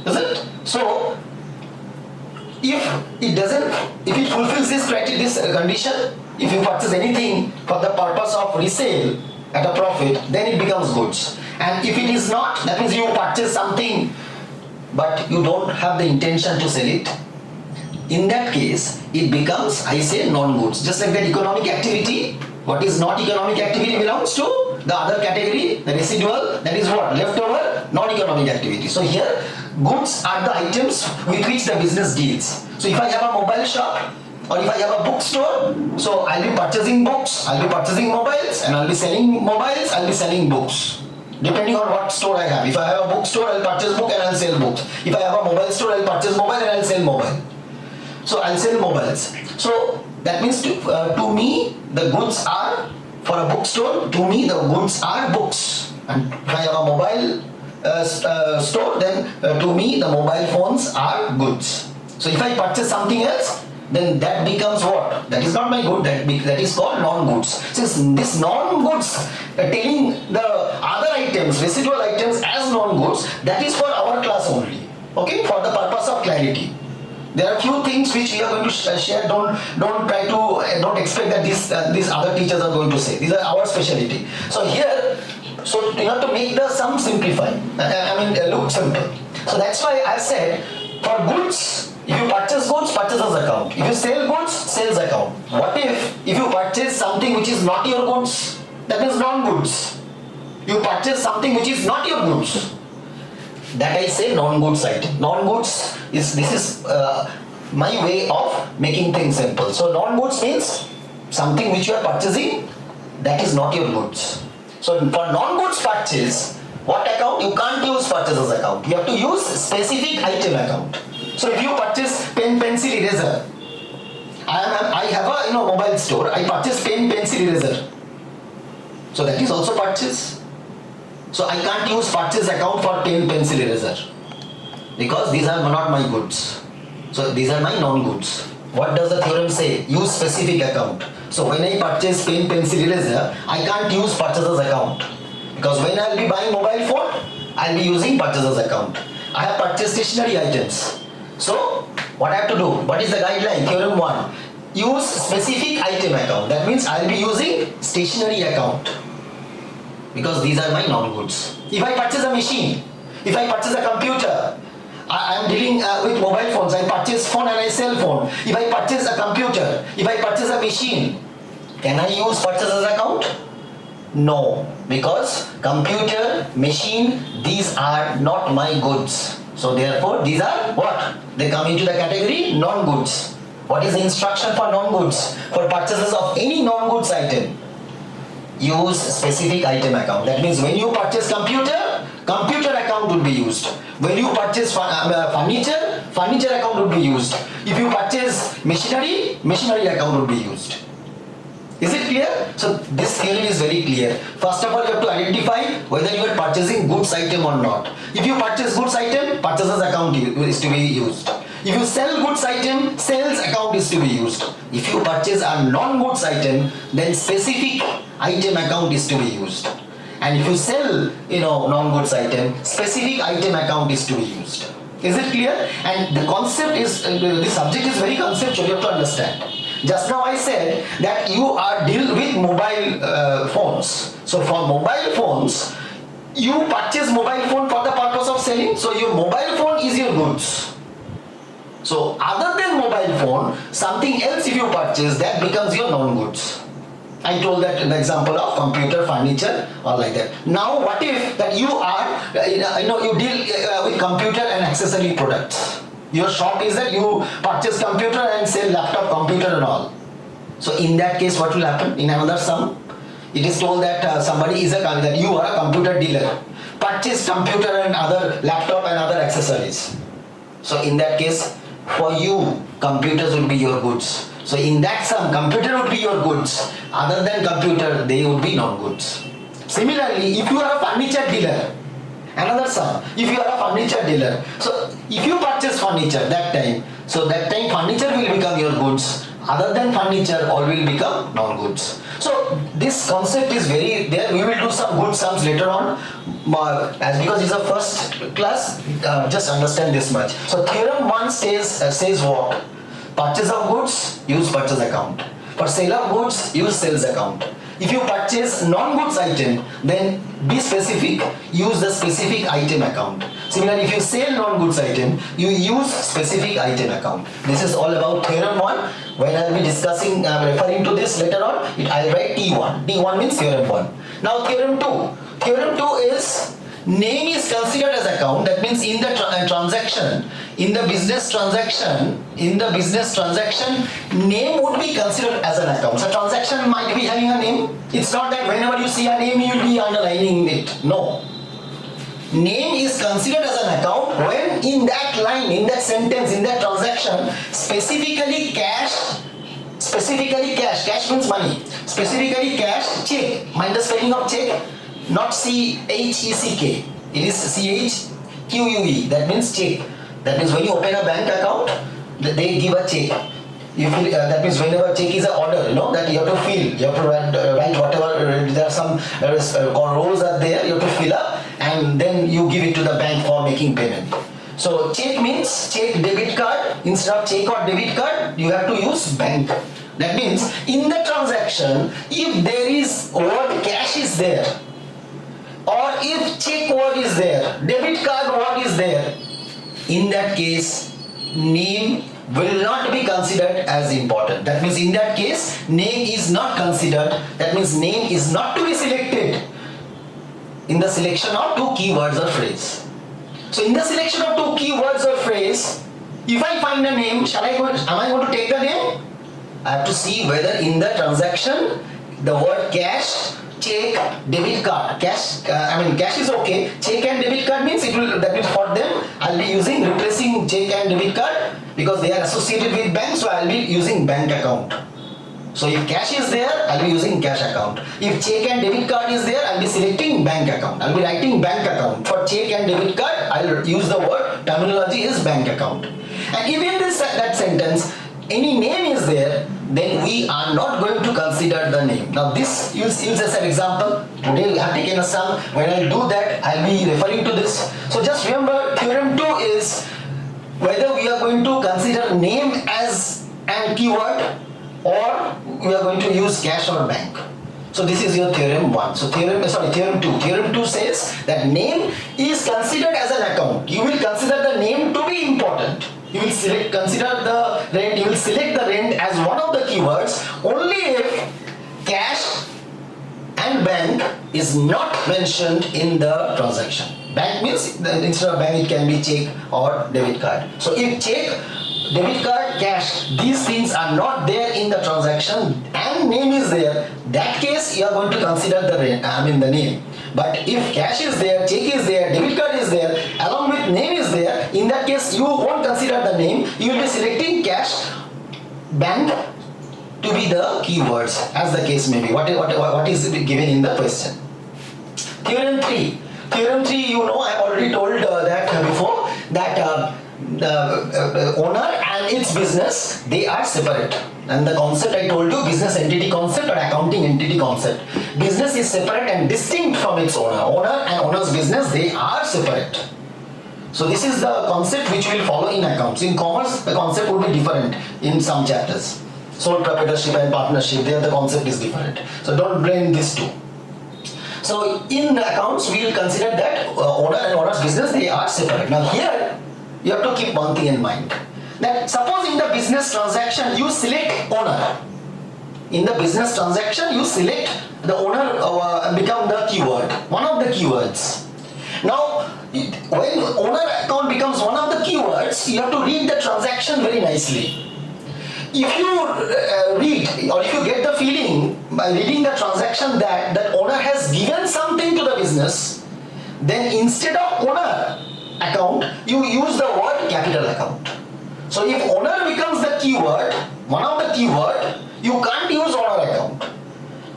Is it? So, if it fulfills this criteria, this condition, if you purchase anything for the purpose of resale at a profit, then it becomes goods. And if it is not, that means you purchase something but you don't have the intention to sell it, in that case it becomes, I say, non-goods. Just like that economic activity, what is not economic activity belongs to the other category, the residual, that is what? Leftover non-economic activity. So here goods are the items with which the business deals. So if I have a mobile shop or if I have a bookstore, so I'll be purchasing books, I'll be purchasing mobiles, and I'll be selling mobiles, I'll be selling books. Depending on what store I have. If I have a bookstore, I'll purchase book and I'll sell books. If I have a mobile store, I'll purchase mobile and I'll sell mobile. So I'll sell mobiles. So that means to me the goods are, for a bookstore, to me the goods are books. And if I have a mobile store, then to me the mobile phones are goods. So if I purchase something else, then that becomes what? That is not my good, that is called non-goods. Since this non-goods, telling the other items, residual items as non-goods, that is for our class only, okay, for the purpose of clarity. There are few things which we are going to share. Don't try to, don't expect that these other teachers are going to say. These are our specialty. So here, so you have to make the sum simplify. Look simple. So that's why I said, for goods, if you purchase goods, purchaser's account. If you sell goods, sales account. What if you purchase something which is not your goods? That means non-goods. You purchase something which is not your goods. That I say non-goods item. Non-goods is, this is my way of making things simple. So non-goods means something which you are purchasing that is not your goods. So for non-goods purchase, what account? You can't use purchaser's account. You have to use specific item account. So if you purchase pen, pencil, eraser, I have a mobile store. I purchase pen, pencil, eraser. So that is also purchase. So I can't use purchase account for pen, pencil, eraser because these are not my goods. So these are my non-goods. What does the theorem say? Use specific account. So when I purchase pen, pencil, eraser, I can't use purchaser's account because when I will be buying mobile phone, I will be using purchaser's account. I have purchased stationery items. So what I have to do? What is the guideline? Theorem 1. Use specific item account. That means I will be using stationery account because these are my non-goods. If I purchase a machine, if I purchase a computer, I am dealing with mobile phones. I purchase phone and I sell phone. If I purchase a computer, if I purchase a machine, can I use purchaser's account? No, because computer, machine, these are not my goods. So therefore, these are what? They come into the category non-goods. What is the instruction for non-goods? For purchases of any non-goods item, use specific item account. That means when you purchase computer, computer account would be used. When you purchase furniture, furniture account would be used. If you purchase machinery, machinery account would be used. Is it clear? So this theory is very clear. First of all, you have to identify whether you are purchasing goods item or not. If you purchase goods item, purchaser's account is to be used. If you sell goods item, sales account is to be used. If you purchase a non-goods item, then specific item account is to be used. And if you sell, non-goods item, specific item account is to be used. Is it clear? And the concept is, the subject is very conceptual, you have to understand. Just now I said that you are deal with mobile phones. So for mobile phones, you purchase mobile phone for the purpose of selling. So your mobile phone is your goods. So other than mobile phone, something else if you purchase, that becomes your non-goods. I told that in the example of computer, furniture, or like that. Now what if that you are, you deal with computer and accessory products. Your shop is that you purchase computer and sell laptop, computer and all. So in that case, what will happen? In another sum, it is told that somebody is that you are a computer dealer. Purchase computer and other laptop and other accessories. So in that case, for you, computers will be your goods. So in that sum, computer would be your goods. Other than computer, they would be non-goods. Similarly, if you are a furniture dealer, another sum, if you are a furniture dealer, so if you purchase furniture that time furniture will become your goods. Other than furniture, all will become non-goods. So this concept is very there. We will do some good sums later on. As because it's a first class, just understand this much. So theorem 1 says what? Purchase of goods, use purchase account. For sale of goods, use sales account. If you purchase non-goods item, then be specific, use the specific item account. Similarly, if you sell non-goods item, you use specific item account. This is all about theorem 1. When I will be discussing, referring to this later on, I will write T1. T1 means theorem 1. Now theorem 2. Theorem 2 is name is considered as account. That means in the transaction, in the business transaction, name would be considered as an account. So transaction might be having a name. It's not that whenever you see a name, you will be underlining it. No. name is considered as an account when in that line, in that sentence, in that transaction, specifically cash means money, specifically cash, check, mind the spelling of check, not CHECK, it is CHQUE, that means check. That means when you open a bank account, they give a check. You fill, that means whenever check is an order, that you have to fill, you have to write whatever, there are some rows are there, you have to fill up and then you give it to the bank for making payment. So check means check, debit card. Instead of check or debit card, you have to use bank. That means in the transaction, if there is word cash is there, or if check word is there, debit card word is there, in that case, name will not be considered as important. That means in that case, name is not considered. That means name is not to be selected in the selection of two keywords or phrase. So in the selection of two keywords or phrase, if I find a name, am I going to take the name? I have to see whether in the transaction, the word cash, check, debit card. Cash is okay. Check and debit card means that means for them, I'll be replacing check and debit card because they are associated with bank, so I'll be using bank account. So if cash is there, I'll be using cash account. If check and debit card is there, I'll be selecting bank account. I'll be writing bank account. For check and debit card, I'll use the word terminology is bank account. And if in that sentence, any name is there, then we are not going to consider the name. Now this use as an example. Today we have taken a sum. When I do that, I'll be referring to this. So just remember, theorem 2 is whether we are going to consider name as an keyword or we are going to use cash or bank. So this is your theorem 1. So theorem 2. Theorem 2 says that name is considered as an account. You will consider the name to be important. You will select the rent as one of the keywords only if cash and bank is not mentioned in the transaction. Bank means instead of bank it can be check or debit card. So if check, debit card, cash, these things are not there in the transaction and name is there, that case you are going to consider the name. But if cash is there, check is there, debit card is there, along with name is there, in that case you won't consider the name, you will be selecting cash, bank to be the keywords as the case may be. What is given in the question. Theorem 3. Theorem 3, I have already told that before, that the owner and its business, they are separate. And the concept I told you, business entity concept or accounting entity concept. Business is separate and distinct from its owner. Owner and owner's business, they are separate. So this is the concept which will follow in accounts. In commerce, the concept would be different in some chapters. Sole proprietorship and partnership, there the concept is different. So don't blame these two. So in accounts, we will consider that owner and owner's business, they are separate. Now here, you have to keep one thing in mind. That suppose in the business transaction, you select owner. In the business transaction, you select the owner become the keyword, one of the keywords. Now, when owner account becomes one of the keywords, you have to read the transaction very nicely. If you read or if you get the feeling by reading the transaction that owner has given something to the business, then instead of owner account, you use the word capital account. So if owner becomes the keyword, one of the keyword, you can't use owner account.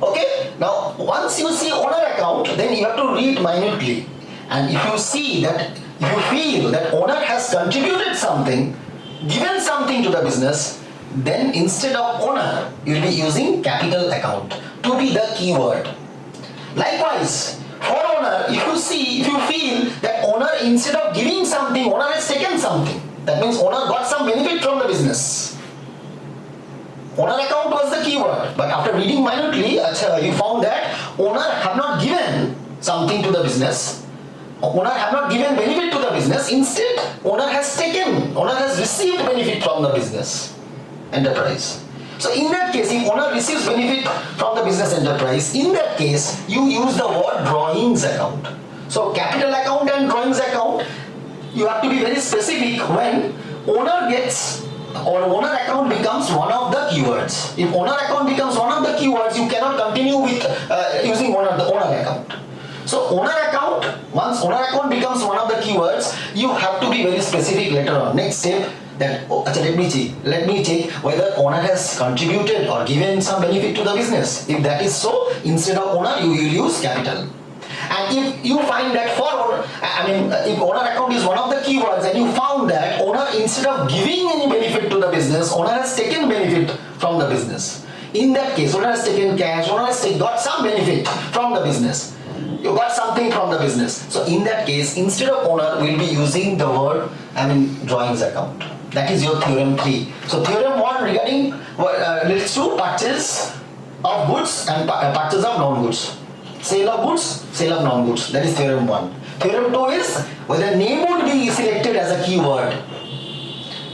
Okay? Now, once you see owner account, then you have to read minutely. And if you feel that owner has contributed something, given something to the business, then instead of owner, you will be using capital account to be the keyword. Likewise, for owner, if you feel that owner instead of giving something, owner has taken something. That means owner got some benefit from the business. Owner account was the keyword, but after reading minutely, you found that owner have not given something to the business. Owner have not given benefit to the business. Instead, owner has received benefit from the business enterprise. So in that case, if owner receives benefit from the business enterprise, in that case, you use the word drawings account. So capital account and drawings account, you have to be very specific when owner gets or owner account becomes one of the keywords. If owner account becomes one of the keywords, you cannot continue with using the owner account. So owner account, once owner account becomes one of the keywords, you have to be very specific later on. Next step, that let me check whether owner has contributed or given some benefit to the business. If that is so, instead of owner, you will use capital. And if you find that if owner account is one of the keywords and you found that owner, instead of giving any benefit to the business, owner has taken benefit from the business. In that case, owner has taken cash, owner has got some benefit from the business. You got something from the business. So in that case, instead of owner, we'll be using the word, drawings account. That is your theorem 3. So theorem 1 regarding relates to purchase of goods and purchase of non-goods. Sale of goods, sale of non-goods. That is theorem 1. Theorem 2 is whether name would be selected as a keyword.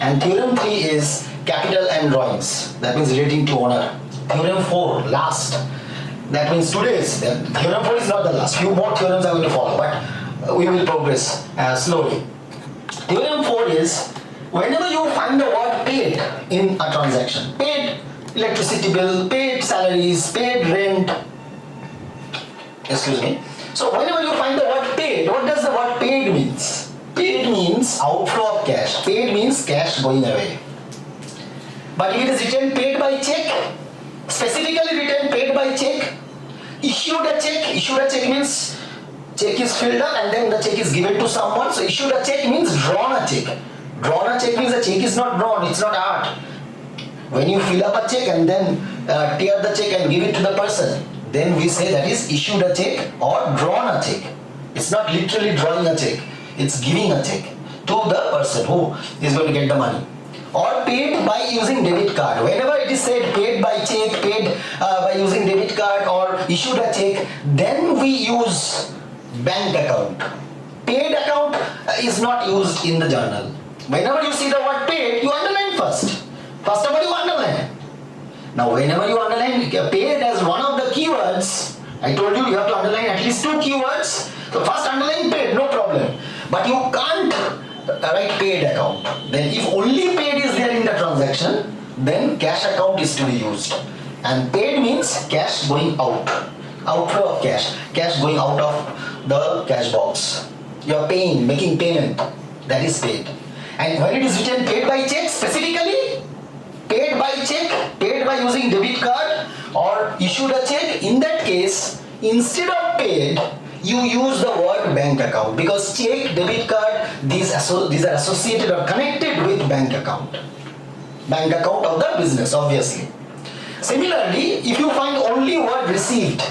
And theorem 3 is capital and drawings. That means relating to owner. Theorem 4, last. That means today's. Theorem 4 is not the last. Few more theorems are going to follow, but we will progress slowly. Theorem 4 is whenever you find the word paid in a transaction, paid electricity bill, paid salaries, paid rent, excuse me. So whenever you find the word paid, what does the word paid means? Paid means outflow of cash. Paid means cash going away. But if it is written paid by check, specifically written paid by check, issued a check means check is filled up and then the check is given to someone. So issued a check means drawn a check. Drawn a check means the check is not drawn, it's not art. When you fill up a check and then tear the check and give it to the person, then we say that is issued a check or drawn a check. It's not literally drawing a check, it's giving a check to the person who is going to get the money. Or paid by using debit card. Whenever it is said paid by check, paid by using debit card or issued a check, then we use bank account. Paid account is not used in the journal. Whenever you see the word paid, you underline first. First of all, you underline. Now, whenever you underline paid as one of the keywords, I told you have to underline at least 2 keywords. So first underline paid, no problem. But you can't write paid account. Then if only paid is there in the transaction, then cash account is to be used. And paid means cash going out. Outflow of cash. Cash going out of the cash box. You are paying, making payment. That is paid. And when it is written paid by check, specifically paid by check, paid by using debit card or issued a check, in that case, instead of paid, you use the word bank account, because check, debit card, these are associated or connected with bank account. Bank account of the business, obviously. Similarly, if you find only word received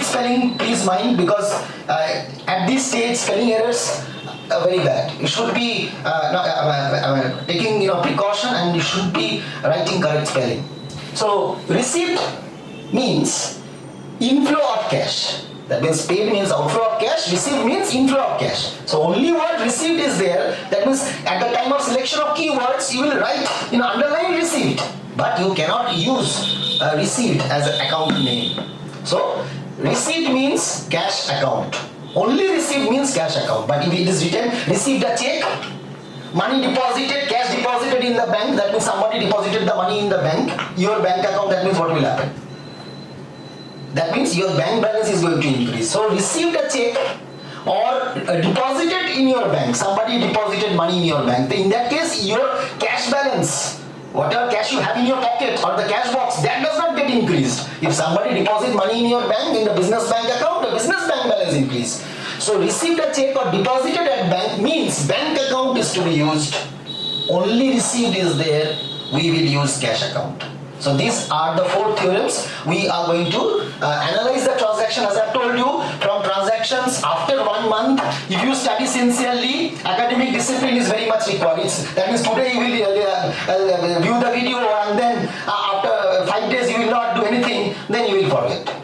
spelling, please mind, because at this stage spelling errors are very bad. You should be taking precaution, and you should be writing correct spelling. So receipt means inflow of cash. That means paid means outflow of cash, received means inflow of cash. So only word received is there. That means at the time of selection of keywords, you will write underline received, but you cannot use received as an account name. So receipt means cash account. Only received means cash account. But if it is written received a check, money deposited, cash deposited in the bank, that means somebody deposited the money in the bank, your bank account, that means what will happen? That means your bank balance is going to increase. So received a check or deposited in your bank, somebody deposited money in your bank, in that case your cash balance, whatever cash you have in your pocket or the cash box, that does not get increased. If somebody deposits money in your bank, in the business bank account, the business bank balance increase. So received a check or deposited at bank means bank account is to be used. Only received is there, we will use cash account. So these are the 4 theorems. We are going to analyze the transaction, as I told you, from transactions after 1 month. If you study sincerely, academic discipline is very much required. That means today you will view the video, and then after 5 days you will not do anything, then you will forget.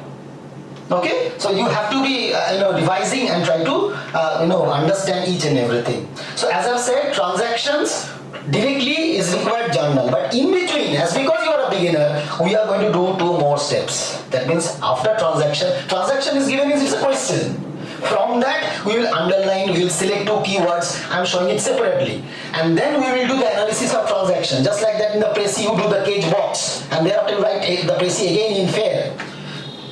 Okay, so you have to be revising and try to understand each and everything. So as I've said, transactions directly is required journal, but in between, as because you are a beginner, we are going to do 2 more steps. That means after transaction is given, it's a question. From that we will underline, we will select 2 keywords. I am showing it separately, and then we will do the analysis of transaction. Just like that in the précis you do the cage box, and thereafter you write the précis again in fair.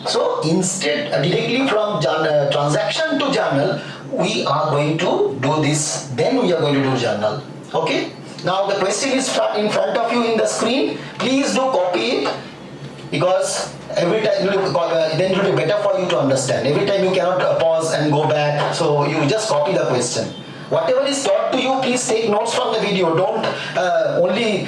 So instead, directly from transaction to journal, we are going to do this. Then we are going to do journal. Okay. Now the question is in front of you in the screen. Please do copy it, because every time then it will be better for you to understand. Every time you cannot pause and go back, so you just copy the question. Whatever is taught to you, please take notes from the video. Don't only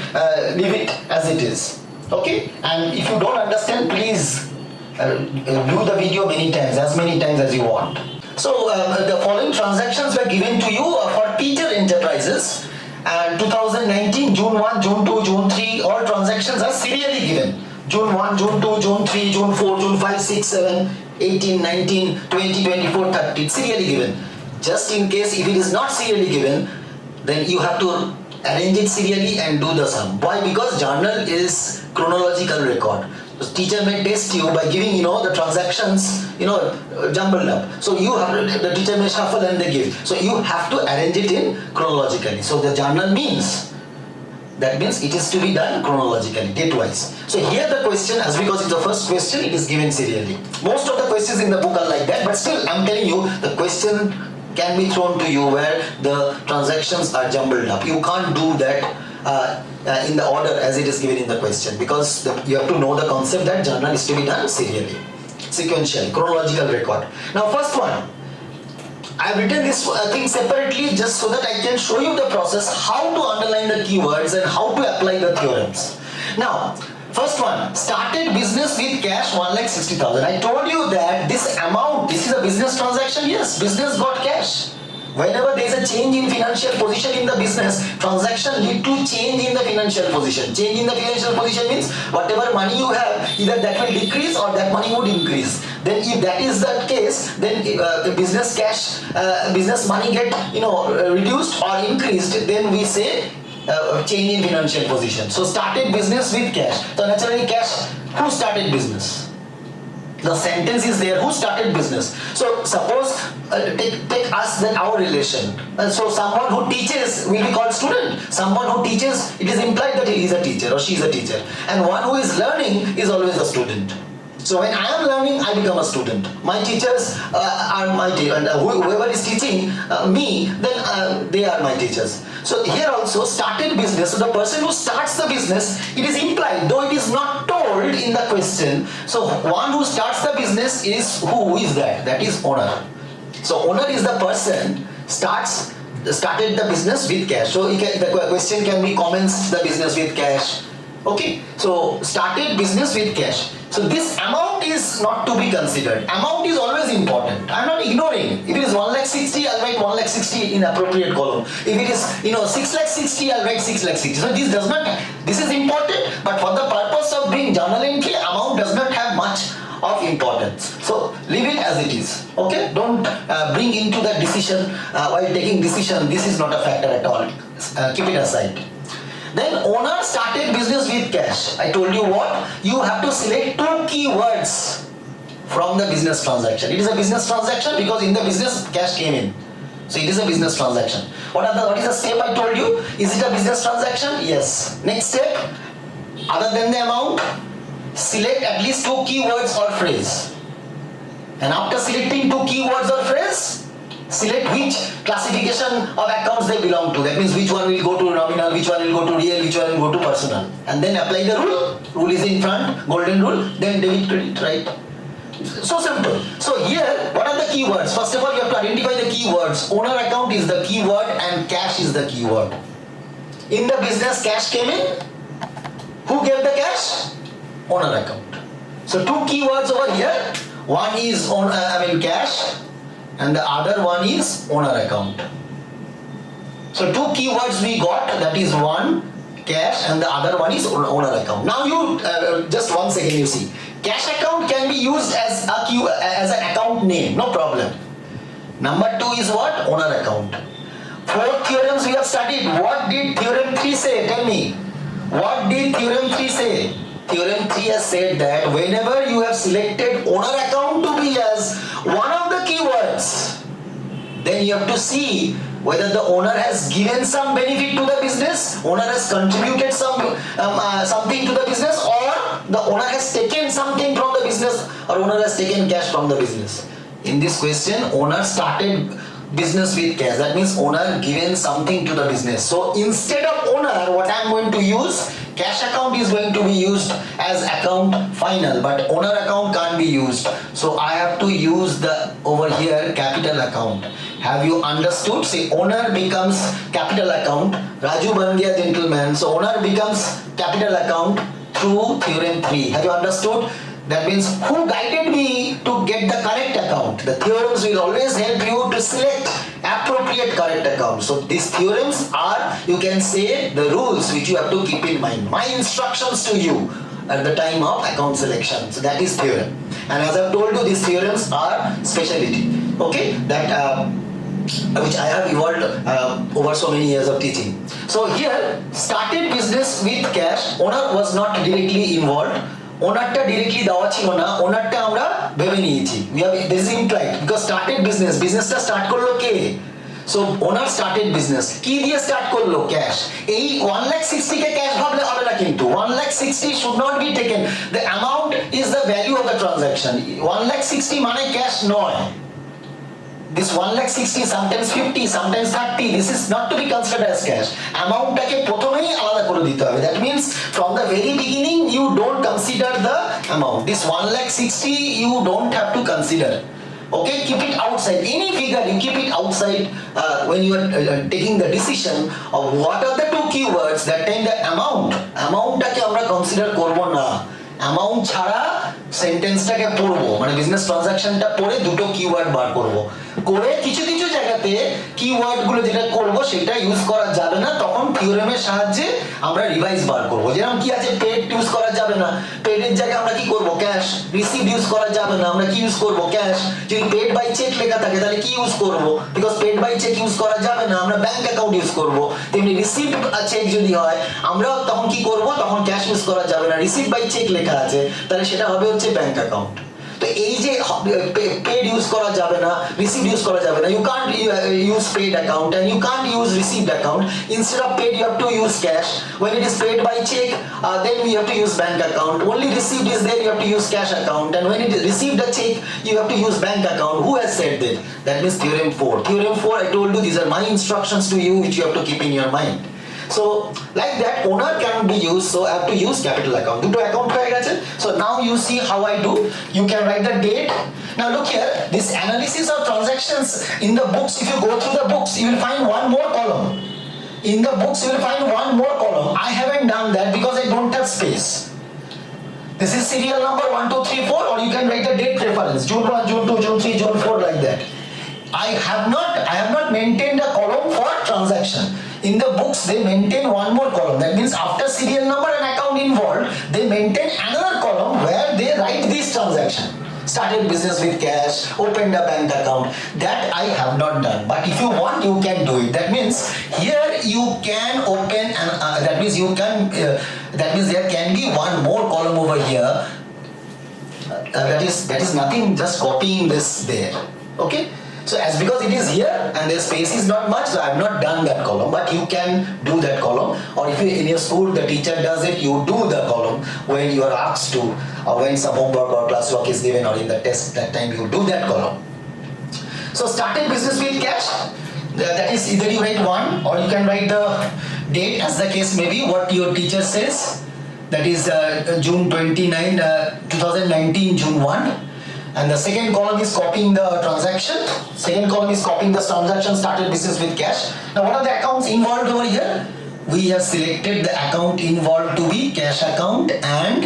leave it as it is. Okay? And if you don't understand, please view the video many times as you want. So the following transactions were given to you for teacher enterprises. And 2019, June 1, June 2, June 3, all transactions are serially given. June 1, June 2, June 3, June 4, June 5, 6, 7, 18, 19, 20, 24, 30. It's serially given. Just in case if it is not serially given, then you have to arrange it serially and do the sum. Why? Because journal is chronological record. The teacher may test you by giving the transactions jumbled up. So you have the teacher may shuffle and they give. So you have to arrange it in chronologically. So the journal means it is to be done chronologically, date-wise. So here the question, as because it's the first question, it is given serially. Most of the questions in the book are like that, but still I'm telling you the question can be thrown to you where the transactions are jumbled up. You can't do that in the order as it is given in the question, because you have to know the concept that journal is to be done serially, sequentially, chronological record. Now first one, I have written this thing separately just so that I can show you the process, how to underline the keywords and how to apply the theorems. Now, first one, started business with cash 1,60,000. I told you that this amount, this is a business transaction. Yes, business got cash. Whenever there is a change in financial position in the business, transaction lead to change in the financial position. Change in the financial position means whatever money you have, either that will decrease or that money would increase. Then if that is the case, then the business cash, business money get reduced or increased, then we say change in financial position. So started business with cash. So naturally cash, who started business? The sentence is there, who started business? So suppose take us then our relation. So someone who teaches will be called student. Someone who teaches, it is implied that he is a teacher or she is a teacher. And one who is learning is always a student. So when I am learning, I become a student. My teachers are my teachers, and whoever is teaching me, then they are my teachers. So here also started business. So the person who starts the business, it is implied, though it is not told in the question. So one who starts the business is who is that? That is owner. So owner is the person started the business with cash. So the question can be commenced the business with cash. Okay, so started business with cash. So this amount is not to be considered. Amount is always important. I am not ignoring. If it is 1,60,000, I'll write 1,60,000 in appropriate column. If it is 6,60,000, I'll write 6,60,000. So this is important, but for the purpose of doing journal entry, amount does not have much of importance. So leave it as it is. Okay, don't bring into the decision while taking decision. This is not a factor at all. Keep it aside. Then owner started business with cash. I told you what? You have to select 2 keywords from the business transaction. It is a business transaction because in the business cash came in. So it is a business transaction. What is the step I told you? Is it a business transaction? Yes. Next step, other than the amount, select at least 2 keywords or phrase. And after selecting 2 keywords or phrase, select which classification of accounts they belong to. That means which one will go to nominal, which one will go to real, which one will go to personal. And then apply the rule. Rule is in front, golden rule, then debit, credit, right? So simple. So here, what are the keywords? First of all, you have to identify the keywords. Owner account is the keyword and cash is the keyword. In the business, cash came in. Who gave the cash? Owner account. So 2 keywords over here. One is cash, and the other one is owner account. So 2 keywords we got, that is one cash and the other one is owner account. Now you just 1 second, you see. Cash account can be used as an account name, no problem. Number 2 is what? Owner account. 4 theorems we have studied. What did theorem 3 say? Tell me. What did theorem 3 say? Theorem 3 has said that whenever you have selected owner account to be as one of the keywords, then you have to see whether the owner has given some benefit to the business, owner has contributed something to the business, or the owner has taken something from the business or owner has taken cash from the business? In this question, owner started business with cash. That means owner given something to the business. So instead of owner, what I am going to use, cash account is going to be used as account final, but owner account can't be used. So I have to use the over here capital account. Have you understood? See, owner becomes capital account. Raju ban gaya gentleman. So owner becomes capital account through theorem 3. Have you understood? That means who guided me to get the correct account? The theorems will always help you to select appropriate correct account. So these theorems are, you can say, the rules which you have to keep in mind. My instructions to you at the time of account selection. So that is theorem. And as I've told you, these theorems are specialty. Okay, that which I have evolved over so many years of teaching. So here, started business with cash. Owner was not directly involved. ওনারটা directly দেওয়া ছিল না, ওনারটা আমরা ভেবে নিয়েছি। We have this is implied because started business, বিজনেসটা start করলো কে? So ওনার started business কি দিয়ে স্টার্ট করলো? ক্যাশ। এই 1,60,000 কে ক্যাশ ভাবলে হবে না কিন্তু 1,60,000 should not be taken. The amount is the value of the transaction. 1,60,000 মানে ক্যাশ নয়। This 1,60,000, sometimes 50, sometimes 30, this is not to be considered as cash. Amount-টাকে প্রথমেই আলাদা করে দিতে হবে. That means from the very beginning you don't consider the amount. This 1,60,000 you don't have to consider. Okay, keep it outside. Any figure you keep it outside when you are taking the decision of what are the two keywords. That time the amount-টাকে আমরা consider করব না. Amount ছাড়া সেন্টেন্সটাকে পড়বো, মানে business ট্রানজাকশনটা পড়ে দুটো keyword বার করব, করে কিছু কিছু জায়গাতে কিওয়ার্ডগুলো যেটা করব সেটা ইউজ করা যাবে না, তখন থিওরেমের সাহায্যে আমরা রিভাইজ বার করব। যেরকম কি আছে, পেড ইউজ করা যাবে না, পেডের জায়গায় আমরা কি করব? ক্যাশ। রিসিভ ইউজ করা যাবে না, আমরা কি ইউজ করব? ক্যাশ। যদি পেড বাই চেক লেখা থাকে তাহলে কি ইউজ করব? Because paid by cheque use করা যাবে না, আমরা ব্যাংক অ্যাকাউন্ট ইউজ করব। তেমনি রিসিভ চেক যদি হয় আমরা তখন কি করব? তখন ক্যাশ ইউজ করা যাবে না, রিসিভ বাই চেক লেখা আছে তাহলে সেটা হবে হচ্ছে ব্যাংক অ্যাকাউন্ট। তো এই যে পেড ইউজ করা যাবে না, রিসিভ ইউজ করা যাবে না, you can't use paid account and you can't use received account. Instead of paid you have to use cash. When it is paid by check, then we have to use bank account. Only received is there, you have to use cash account. And when it is received a check, you have to use bank account. Who has said that? That means theorem 4. Theorem 4, I told you, these are my instructions to you which you have to keep in your mind. So like that, owner can be used, so I have to use capital account. দুটো account হয়ে গেছে। So now you see how I do. You can write the date. Now look here, this analysis of transactions in the books, if you go through the books, you will find one more column. In the books you will find one more column. I haven't done that because I don't have space. This is serial number 1, 2, 3, 4, or you can write the date reference, June 1, June 2, June 3, June 4, like that. I have not maintained a column for transaction. In the books they maintain one more column. That means after serial number and account involved, they maintain another column where they write this transaction. Started business with cash, opened a bank account. That I have not done. But if you want, you can do it. That means here you can open and that means you can. That means there can be one more column over here. That is nothing. Just copying this there. Okay. So as because it is here and the space is not much, so I have not done that column, but you can do that column. Or if you in your school the teacher does it, you do the column when you are asked to, or when some homework or classwork is given, or in the test, that time you do that column. So started business with cash, that is either you write 1 or you can write the date as the case may be, what your teacher says, that is June 29, 2019, June 1. And the second column is copying the transaction. Second column is copying the transaction, started business with cash. Now what are the accounts involved over here? We have selected the account involved to be cash account, and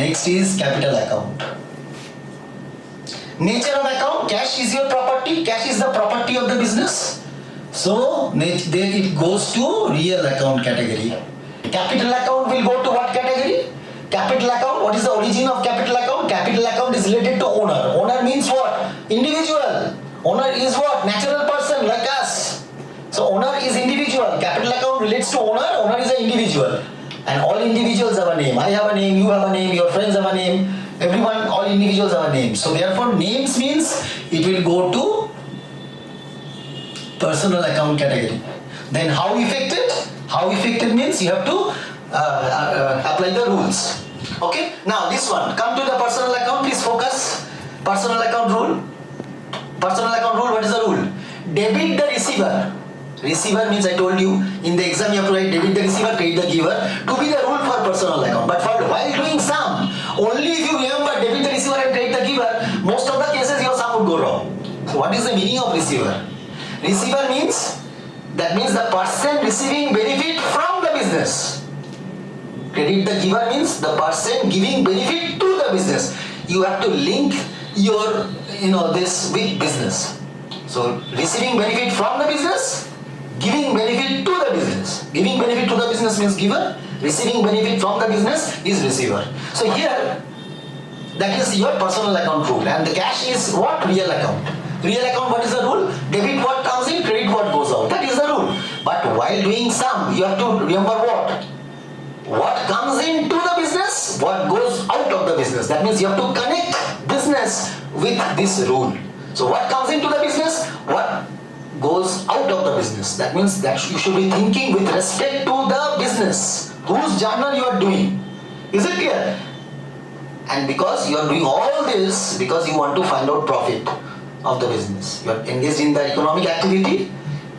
next is capital account. Nature of account, cash is your property, cash is the property of the business. So then it goes to real account category. Capital account will go to what category? Capital account, what is the origin of capital account? Capital account is related to owner. Owner means what? Individual. Owner is what? Natural person like us. So owner is individual. Capital account relates to owner. Owner is an individual. And all individuals have a name. I have a name, you have a name, your friends have a name. Everyone, all individuals have a name. So therefore names means it will go to personal account category. Then how effected? How effected means you have to apply the rules. Okay, now this one, come to the personal account, please focus. Personal account rule. Personal account rule, what is the rule? Debit the receiver. Receiver means, I told you, in the exam you have to write debit the receiver, credit the giver, to be the rule for personal account. But for while doing sum, only if you remember debit the receiver and credit the giver, most of the cases your sum would go wrong. So what is the meaning of receiver? Receiver means, that means the person receiving benefit from the business. Credit the giver means the person giving benefit to the business. You have to link your, this with business. So receiving benefit from the business, giving benefit to the business. Giving benefit to the business means giver. Receiving benefit from the business is receiver. So here, that is your personal account rule. And the cash is what? Real account. Real account, what is the rule? Debit what comes in, credit what goes out. That is the rule. But while doing sum, you have to remember what? What comes into the business, what goes out of the business. That means you have to connect business with this rule. So what comes into the business, what goes out of the business. That means that you should be thinking with respect to the business, whose journal you are doing. Is it clear? And because you are doing all this, because you want to find out profit of the business. You are engaged in the economic activity,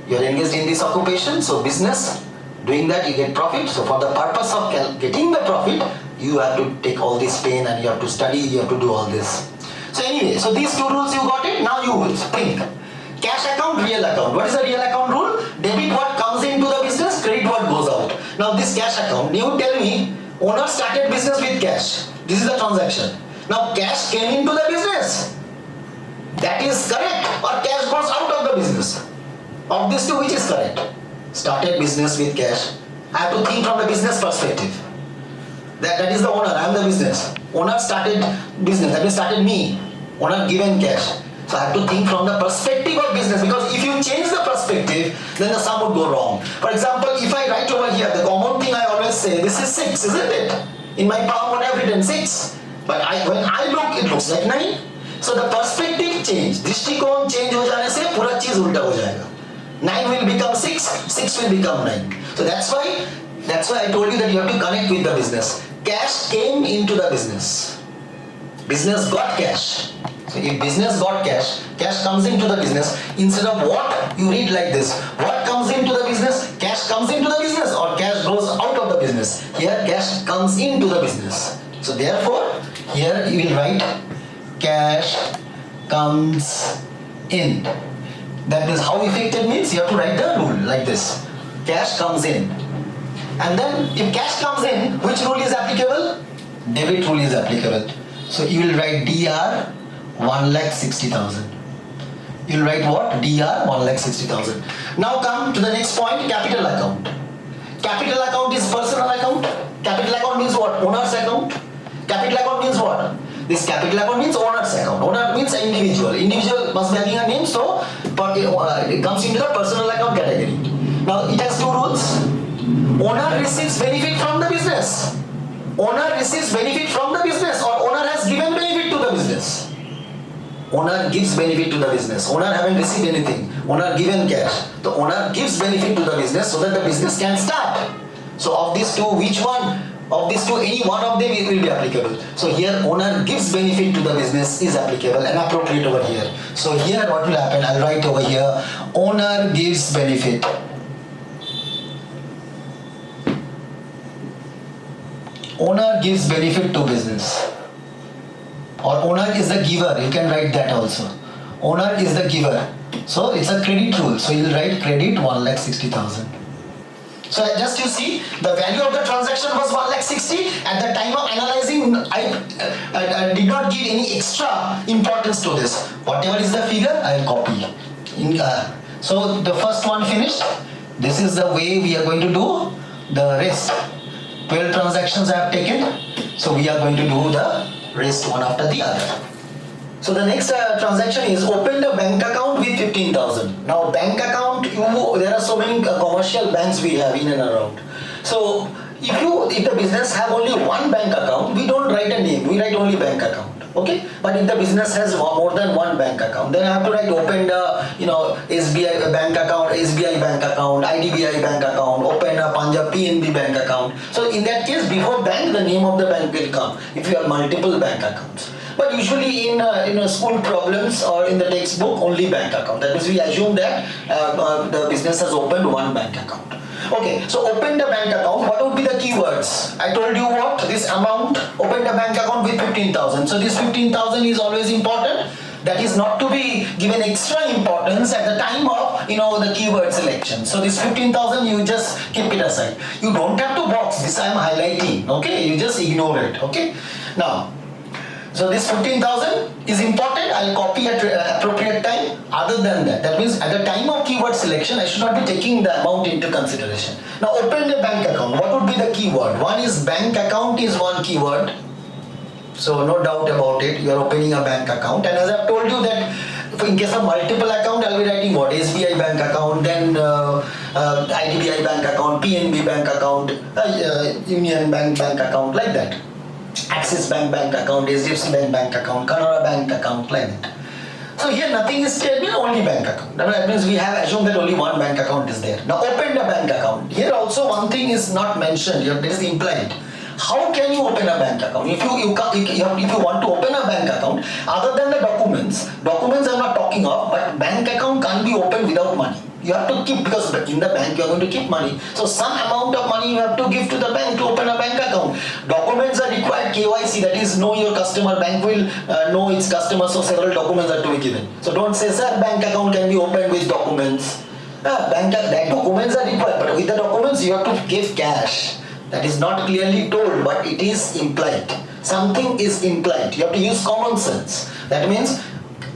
you are engaged in this occupation, so business, doing that you get profit. So for the purpose of getting the profit, you have to take all this pain and you have to study, you have to do all this. So anyway, so these two rules you got it. Now you will think. Cash account, real account. What is the real account rule? Debit what comes into the business, credit what goes out. Now this cash account, you tell me, owner started business with cash. This is the transaction. Now cash came into the business. That is correct, or cash goes out of the business. Of these two, which is correct? Started business with cash. I have to think from the business perspective. That is the owner, I am the business. Owner started business, that means started me. Owner given cash. So I have to think from the perspective of business, because if you change the perspective, then the sum would go wrong. For example, if I write over here, the common thing I always say, this is 6, isn't it? In my palm, what I have written 6. But when I look, it looks like 9. So the perspective change, दृष्टिकोण change हो जाने से पूरा चीज उल्टा हो जाएगा. 9 will become 6, 6 will become 9. So that's why I told you that you have to connect with the business. Cash came into the business. Business got cash. So if business got cash, cash comes into the business. Instead of what, you read like this. What comes into the business? Cash comes into the business, or cash goes out of the business. Here cash comes into the business. So therefore, here you will write cash comes in. That means how effective means you have to write the rule like this. Cash comes in. And then if cash comes in, which rule is applicable? Debit rule is applicable. So you will write DR 1,60,000. You will write what? DR 1,60,000. Now come to the next point, capital account. Capital account is personal account. Capital account means what? Owner's account. Capital account means what? This capital account means owner's account. Owner means individual. Individual must be having a name, so it comes into the personal account category. Now it has two rules. Owner receives benefit from the business. Owner receives benefit from the business, or owner has given benefit to the business. Owner gives benefit to the business. Owner haven't received anything. Owner given cash. The owner gives benefit to the business so that the business can start. So of these two, which one? Of these two, any one of them will be applicable. So here owner gives benefit to the business is applicable and appropriate over here. So here what will happen? I'll write over here, owner gives benefit. Owner gives benefit to business. Or owner is the giver, you can write that also. Owner is the giver. So it's a credit rule. So you'll write credit 1,60,000. So just you see, the value of the transaction was 1,60,000. At the time of analyzing, I did not give any extra importance to this. Whatever is the figure, I will copy. So the first one finished. This is the way we are going to do the rest. 12 transactions I have taken. So we are going to do the rest one after the other. So the next transaction is opened a bank account with 15,000. Now bank account, there are so many commercial banks we have in and around. So if the business have only one bank account, we don't write a name, we write only bank account. Okay, but if the business has more than one bank account, then I have to write open the SBI bank account, SBI bank account, IDBI bank account, open a Punjab PNB bank account. So in that case, before bank, the name of the bank will come if you have multiple bank accounts. But usually in school problems or in the textbook, only bank account. That means we assume that the business has opened one bank account. Okay, so open the bank account. What would be the keywords? I told you what? This amount, open the bank account with 15,000. So this 15,000 is always important. That is not to be given extra importance at the time of the keyword selection. So this 15,000 you just keep it aside. You don't have to box this. I am highlighting. Okay, you just ignore it. Okay, now. So this 15,000 is important. I'll copy at appropriate time. Other than that, that means at the time of keyword selection, I should not be taking the amount into consideration. Now open the bank account. What would be the keyword? One is bank account is one keyword. So no doubt about it. You are opening a bank account. And as I've told you that in case of multiple account, I'll be writing what? SBI bank account, then IDBI bank account, PNB bank account, Union bank account, like that. Axis Bank account, HDFC bank account, Canara bank account, like that. So here nothing is stated, only bank account. That means we have assumed that only one bank account is there. Now open the bank account. Here also one thing is not mentioned, here it is implied. How can you open a bank account? If you want to open a bank account, other than the documents I'm not talking of, but bank account can't be opened without money. You have to keep, because in the bank you are going to keep money. So some amount of money you have to give to the bank to open a bank account. Documents are required, KYC, that is know your customer. Bank will know its customer, so several documents are to be given. So don't say, sir, bank account can be opened with documents. Documents are required, but with the documents you have to give cash. That is not clearly told, but it is implied. Something is implied. You have to use common sense. That means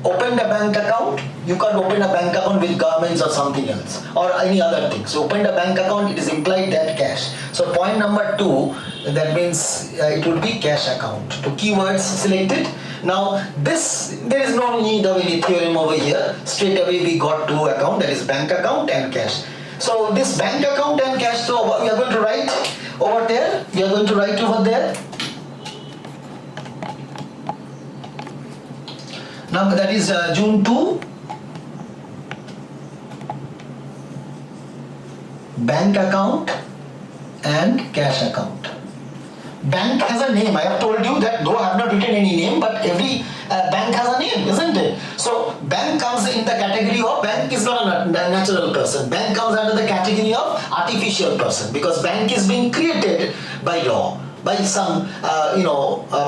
open the bank account. You can't open a bank account with garments or something else or any other thing. So open the bank account, it is implied that cash. So point number 2, that means it would be cash account. Two keywords selected. Now this, there is no need of any theorem over here. Straight away we got two account, that is bank account and cash. So this bank account and cash, so we are going to write over there. We are going to write over there. Now that is June 2. Bank account and cash account. Bank has a name. I have told you that though I have not written any name, but every bank has a name, isn't it? So bank comes in the category of, bank is not a natural person. Bank comes under the category of artificial person, because bank is being created by law, by some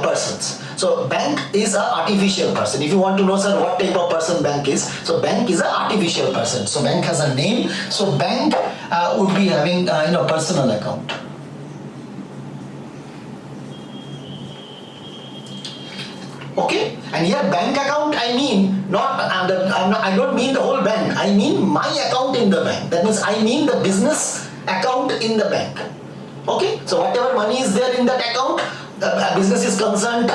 persons. So bank is an artificial person. If you want to know, sir, what type of person bank is, so bank is an artificial person. So bank has a name. So bank would be having personal account. Okay, and here bank account, I mean I don't mean the whole bank. I mean my account in the bank. That means I mean the business account in the bank. Okay, so whatever money is there in that account, the business is concerned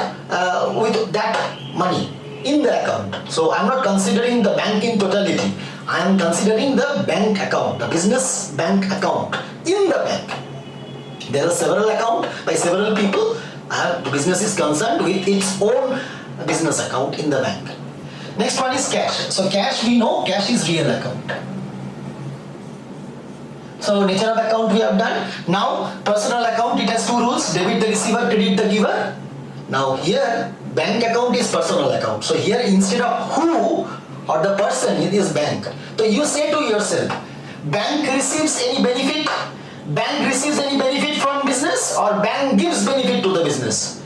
with that money in the account. So I'm not considering the bank in totality. I am considering the bank account, the business bank account in the bank. There are several accounts by several people. The business is concerned with its own business account in the bank. Next one is cash. So cash, we know cash is real account. So nature of account we have done. Now personal account, it has two rules: debit the receiver, credit the giver. Now here bank account is personal account. So here instead of who or the person, it is bank. So you say to yourself, bank receives any benefit? Bank receives any benefit from business, or bank gives benefit to the business?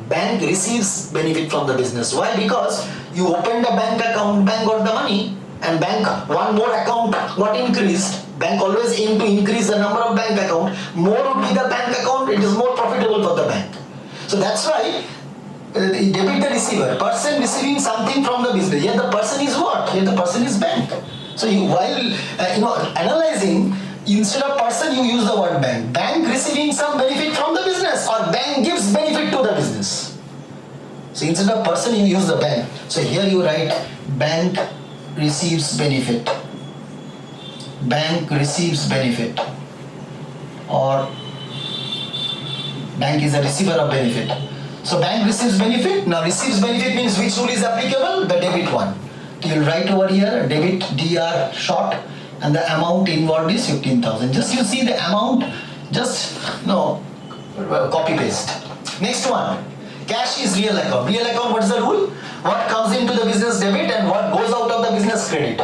Bank receives benefit from the business. Why? Because you opened a bank account, bank got the money, and bank, one more account got increased. Bank always aim to increase the number of bank account. More would be the bank account, it is more profitable for the bank. So that's why debit the receiver, person receiving something from the business. Here the person is what? Here the person is bank. So you, while analyzing, instead of person you use the word bank. Bank receiving some benefit from the business, or bank gives benefit to the business. So instead of person you use the bank. So here you write bank receives benefit. Bank receives benefit, or bank is a receiver of benefit. So bank receives benefit. Now receives benefit means which rule is applicable? The debit one. You'll write over here debit DR short, and the amount involved is 15,000. Just you see the amount, just no copy paste. Next one, cash is real account. Real account, what is the rule? What comes into the business debit and what goes out of the business credit.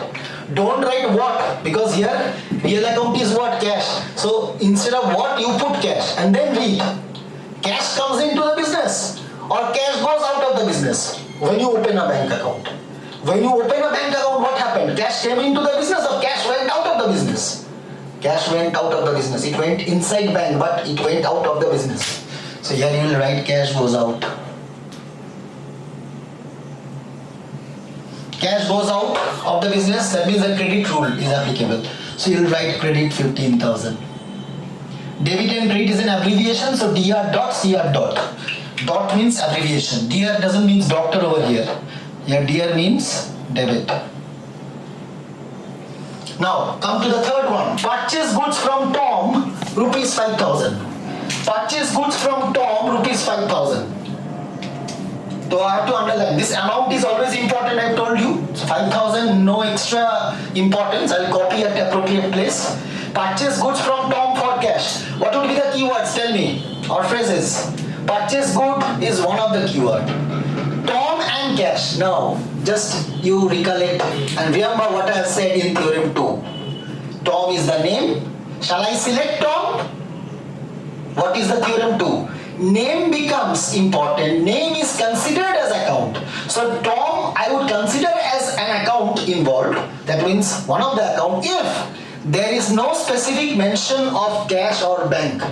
Don't write what, because here real account is what? Cash. So instead of what, you put cash and then read. Cash comes into the business or cash goes out of the business when you open a bank account. When you open a bank account, what happened? Cash came into the business or cash went out of the business? Cash went out of the business. It went inside bank, but it went out of the business. So here you will write cash goes out. Cash goes out of the business, that means the credit rule is applicable. So you will write credit 15,000. Debit and credit is an abbreviation, so DR dot CR dot. Dot means abbreviation. DR doesn't mean doctor over here. Here DR means debit. Now come to the third one. Purchase goods from Tom, rupees 5,000. Purchase goods from Tom, rupees 5,000. So I have to underline, this amount is always important, I have told you. So 5,000, no extra importance. I will copy at appropriate place. Purchase goods from Tom for cash. What would be the keywords? Tell me. Or phrases. Purchase good is one of the keyword. Tom and cash. Now, just you recollect and remember what I have said in theorem 2. Tom is the name. Shall I select Tom? What is the theorem 2? Name becomes important. Name is considered as account. So Tom I would consider as an account involved. That means one of the account if there is no specific mention of cash or bank.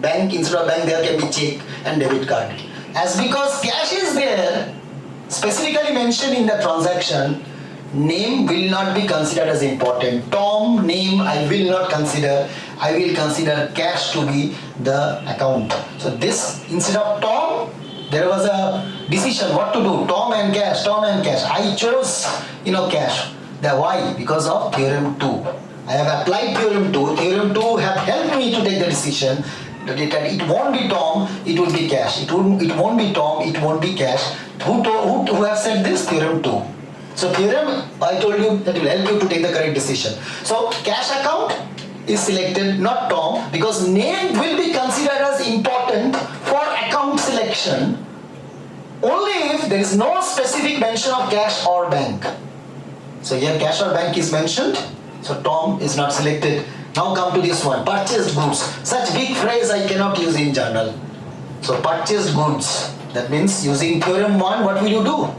Bank, instead of bank there can be check and debit card. As because cash is there specifically mentioned in the transaction, name will not be considered as important. Tom name I will not consider. I will consider cash to be the account. So this, instead of Tom, there was a decision what to do. Tom and cash, Tom and cash. I chose cash. Why? Because of theorem 2. I have applied theorem 2. Theorem 2 have helped me to take the decision that it won't be Tom, it will be cash. It won't be Tom, it won't be cash. Who have said this? Theorem 2. So theorem, I told you that will help you to take the correct decision. So cash account is selected, not Tom, because name will be considered as important for account selection only if there is no specific mention of cash or bank. So here cash or bank is mentioned, so Tom is not selected. Now come to this one, purchased goods. Such big phrase I cannot use in journal. So purchased goods, that means using theorem 1, what will you do?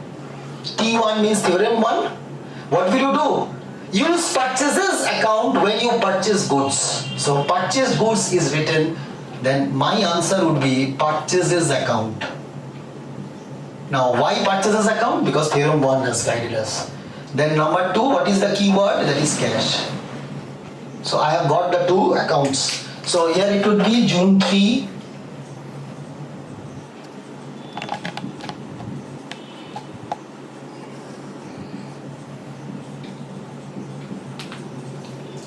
T1 means theorem 1. What will you do? Use purchases account when you purchase goods. So purchased goods is written, then my answer would be purchases account. Now why purchases account? Because theorem 1 has guided us. Then number 2, what is the keyword? That is cash. So I have got the 2 accounts. So here it would be June 3.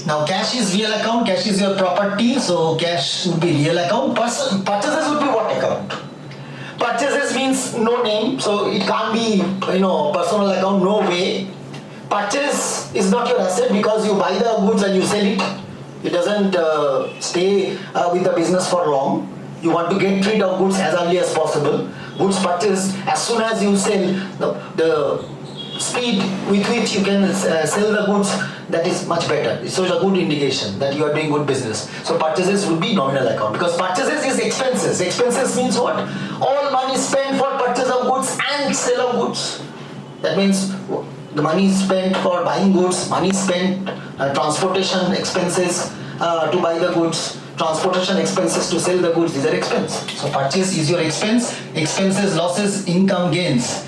Now cash is real account, cash is your property, so cash would be real account. Purchases would be what account? Purchases means no name, so it can't be personal account, no way. Purchase is not your asset because you buy the goods and you sell it. It doesn't stay with the business for long. You want to get rid of goods as early as possible. Goods purchased, as soon as you sell, the speed with which you can sell the goods, that is much better. So it's a good indication that you are doing good business. So purchases would be nominal account because purchases is expenses. Expenses means what? All money spent for purchase of goods and sale of goods. That means the money is spent for buying goods, money spent transportation expenses to buy the goods, transportation expenses to sell the goods. These are expense. So purchase is your expense. Expenses, losses, income, gains,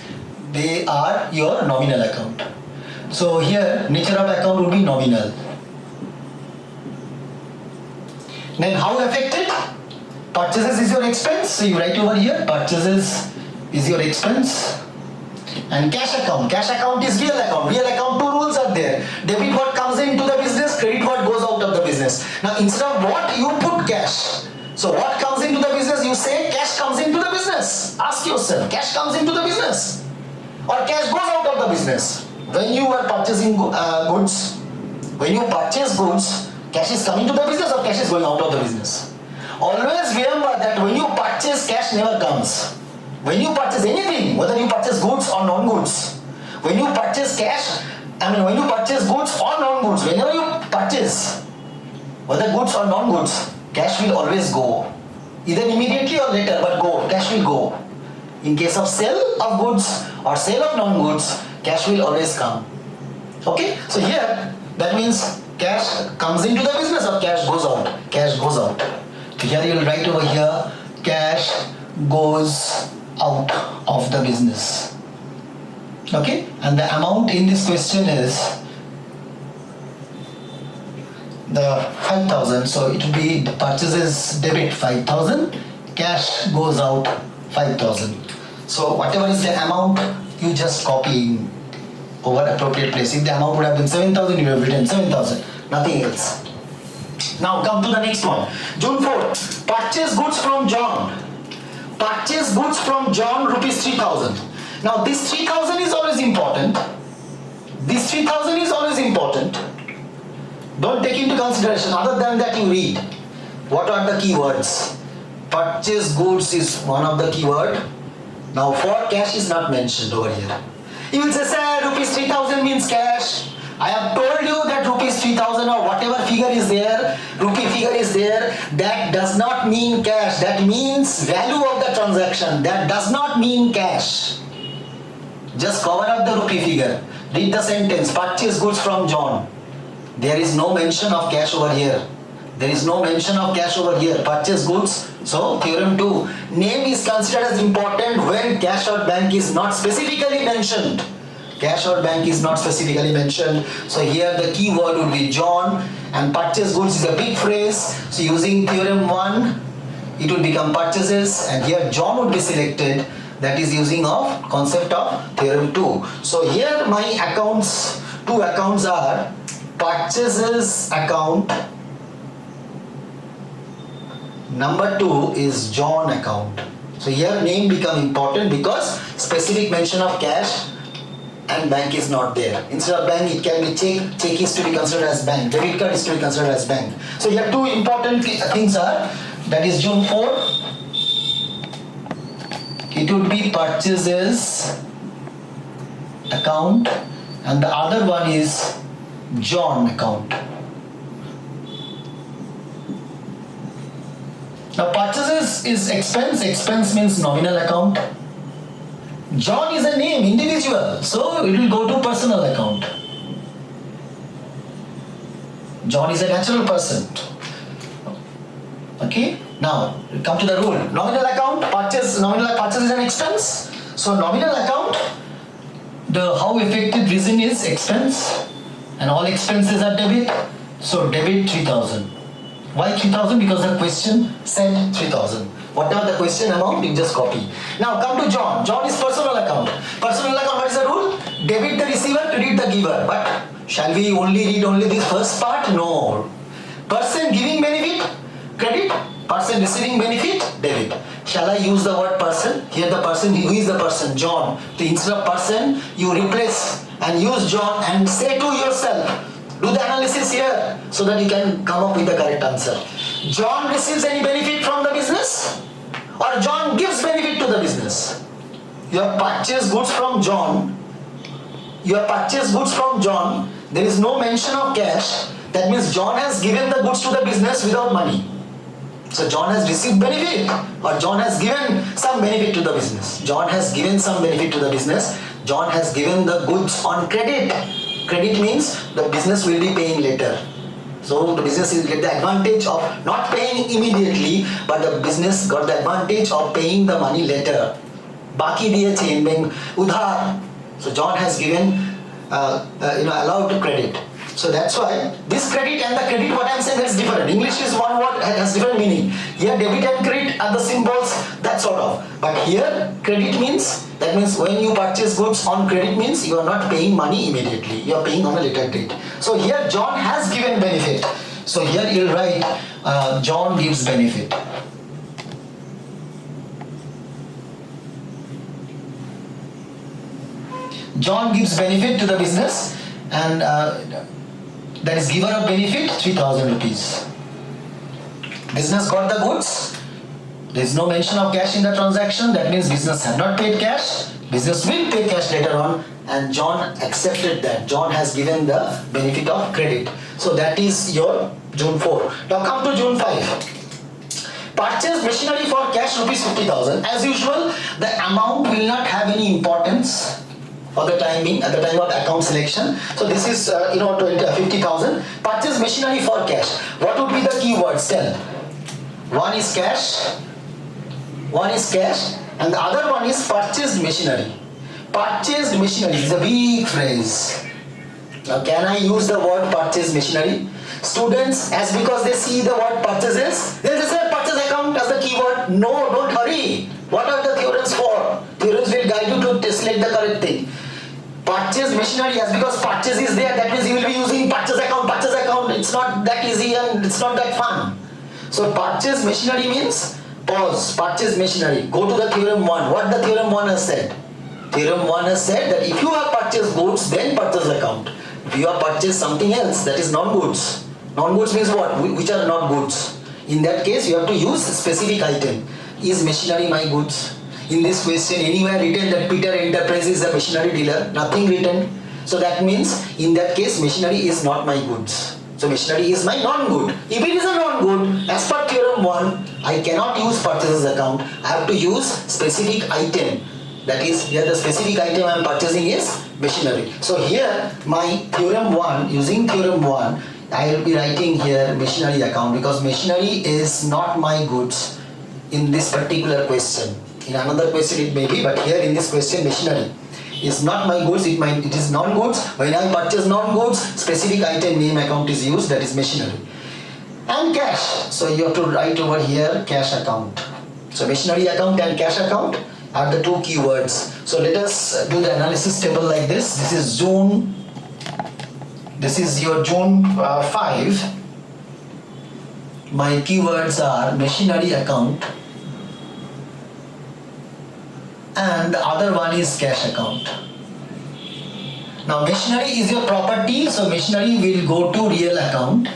they are your nominal account. So here nature of account would be nominal. Then how affected? Purchases is your expense. So you write over here purchases is your expense. And cash account. Cash account is real account. Real account, 2 rules are there. Debit what comes into the business, credit what goes out of the business. Now instead of what, you put cash. So what comes into the business, you say cash comes into the business. yourself. Cash comes into the business or cash goes out of the business. When you are purchasing goods, when you purchase goods, cash is coming to the business or cash is going out of the business. Always remember that when you purchase, cash never comes. When you purchase anything, whether you purchase goods or non-goods, when you purchase when you purchase goods or non-goods, whenever you purchase, whether goods or non-goods, cash will always go. Either immediately or later, but cash will go. In case of sale of goods or sale of non-goods, cash will always come. Okay, so here that means cash comes into the business or cash goes out. Cash goes out. So here you will write over here, cash goes out of the business. Okay, and the amount in this question is the 5,000. So it will be the purchases debit 5,000, cash goes out 5,000. So whatever is the amount, you just copy over appropriate place. If the amount would have been 7,000, you have written 7,000, nothing else. Now come to the next one. June 4, purchase goods from John. Purchase goods from John rupees 3,000. Now this 3,000 is always important. This 3,000 is always important. Don't take into consideration. Other than that, you read. What are the keywords? Purchase goods is one of the keyword. Now for cash is not mentioned over here. You will say, sir, rupees 3,000 means cash. I have told you that rupees 3,000 or whatever figure is there, rupee figure is there, that does not mean cash. That means value of the transaction. That does not mean cash. Just cover up the rupee figure. Read the sentence, purchase goods from John. There is no mention of cash over here. There is no mention of cash over here. Purchase goods. So theorem 2. Name is considered as important when cash or bank is not specifically mentioned. Cash or bank is not specifically mentioned. So here the key word would be John, and purchase goods is a big phrase. So using theorem 1, it will become purchases, and here John would be selected. That is using of concept of theorem 2. So here my accounts, 2 accounts are purchases account. Number 2 is John account. So here name become important because specific mention of cash and bank is not there. Instead of bank, it can be check is to be considered as bank, debit card is to be considered as bank. So here 2 important things are, that is June 4, it would be purchases account, and the other one is John account. Now purchases is expense means nominal account. John is a name, individual, so it will go to personal account. John is a natural person. Okay, now come to the rule. Nominal account, nominal purchase is an expense. So nominal account, the how effective reason is expense, and all expenses are debit. So debit 3,000. Why 3,000? Because the question said 3,000. Whatever the question amount, you just copy. Now come to John. John is personal account. Personal account, what is the rule? Debit the receiver, credit the giver. But shall we read only this first part? No. Person giving benefit, credit. Person receiving benefit, debit. Shall I use the word person? Here the person, who is the person? John. So instead of person, you replace and use John and say to yourself, do the analysis here so that you can come up with the correct answer. John receives any benefit from the business, or John gives benefit to the business? You have purchased goods from John. You have purchased goods from John. There is no mention of cash. That means John has given the goods to the business without money. So John has received benefit, or John has given some benefit to the business. John has given some benefit to the business. John has given the goods on credit. Credit means the business will be paying later. So the business will get the advantage of not paying immediately, but the business got the advantage of paying the money later. Baki diye chain being udhar. So John has given, allowed to credit. So that's why this credit and the credit, what I'm saying is different. English is one word, has different meaning. Here debit and credit are the symbols, that sort of. But here credit means, that means when you purchase goods on credit means you are not paying money immediately. You are paying on a later date. So here John has given benefit. So here you'll write John gives benefit. John gives benefit to the business, and that is giver of benefit 3,000 rupees. Business got the goods. There is no mention of cash in the transaction. That means business have not paid cash. Business will pay cash later on, and John accepted that. John has given the benefit of credit. So that is your June 4. Now come to June 5. Purchase machinery for cash rupees 50,000. As usual, the amount will not have any importance for the time being at the time of account selection. So this is 50,000. Purchase machinery for cash. What would be the keywords? Tell. One is cash. One is cash, and the other one is purchased machinery. Purchased machinery is a big phrase. Now, can I use the word purchased machinery? Students, as because they see the word purchases, they just say purchase account as the keyword. No, don't hurry. What are the theorems for? Theorems will guide you to select the correct thing. Purchase machinery, as because purchase is there, that means you will be using purchase account. Purchase account. It's not that easy and it's not that fun. So purchase machinery means pause. Purchase machinery. Go to the theorem 1. What the theorem 1 has said? Theorem 1 has said that if you have purchased goods, then purchase account. If you have purchased something else, that is non-goods. Non-goods means what? Which are not goods. In that case, you have to use specific item. Is machinery my goods? In this question, anywhere written that Peter Enterprises is a machinery dealer? Nothing written. So that means, in that case, machinery is not my goods. So machinery is my non-good. If it is a non-good, as per theorem 1, I cannot use purchases account. I have to use specific item. That is, here the specific item I am purchasing is machinery. So here, my theorem 1, using theorem 1, I will be writing here machinery account, because machinery is not my goods in this particular question. In another question it may be, but here in this question machinery is not my goods, it is non-goods. When I purchase non-goods, specific item name account is used, that is machinery. And cash, so you have to write over here cash account. So machinery account and cash account are the two keywords. So let us do the analysis table like this. This is your June 5. My keywords are machinery account, and the other one is cash account. Now machinery is your property, so machinery will go to real account.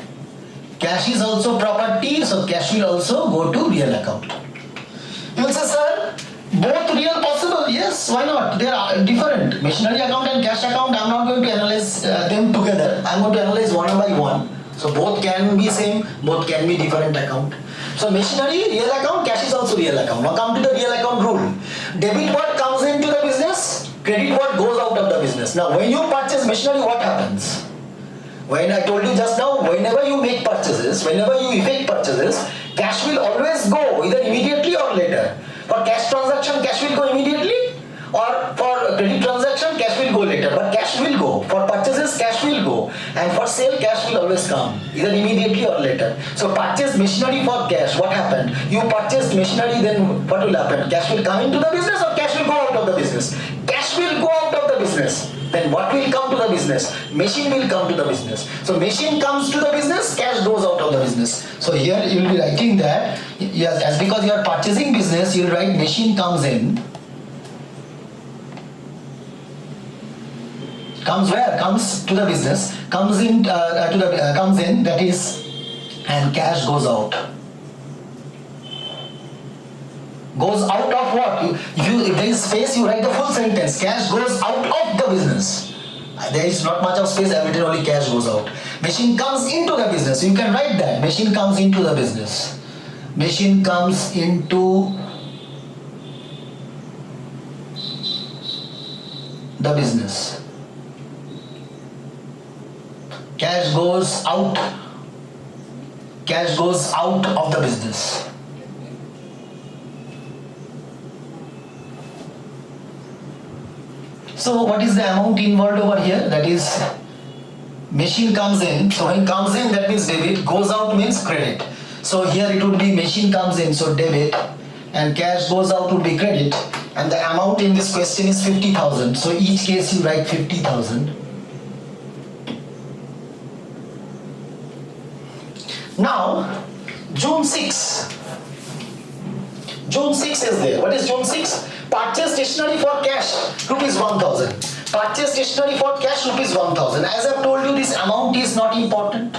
Cash is also property, so cash will also go to real account. You will say, sir, both real possible? Yes, why not? They are different. Machinery account and cash account, I am not going to analyze them together. I am going to analyze one by one. So both can be same, both can be different account. So machinery, real account, cash is also real account. Now come to the real account rule. Debit what comes into the business, credit what goes out of the business. Now when you purchase machinery, what happens? When I told you just now, whenever you make purchases, whenever you effect purchases, cash will always go either immediately or later. For cash transaction, cash will go immediately, or for credit transaction, cash will go later. But cash will go. For purchases, cash will go. And for sale, cash will always come, either immediately or later. So purchase machinery for cash. What happened? You purchased machinery, then what will happen? Cash will come into the business or cash will go out of the business? Cash will go out of the business. Then what will come to the business? Machine will come to the business. So machine comes to the business, cash goes out of the business. So here you will be writing that, yes, as because you are purchasing business, you will write machine comes in. Comes where? Comes to the business. Comes in comes in. That is, and cash goes out. Goes out of what? If there is space, you write the full sentence. Cash goes out of the business. There is not much of space. I have written only cash goes out. Machine comes into the business. You can write that. Machine comes into the business. Machine comes into the business. Cash goes out. Cash goes out of the business. So what is the amount involved over here? That is, machine comes in. So when comes in, that means debit. Goes out means credit. So here it would be machine comes in, so debit, and cash goes out would be credit. And the amount in this question is 50,000. So each case you write 50,000. Now, June 6. June 6 is there. What is June 6? Purchase stationery for cash, rupees 1,000. Purchase stationery for cash rupees 1000. As I've told you, this amount is not important.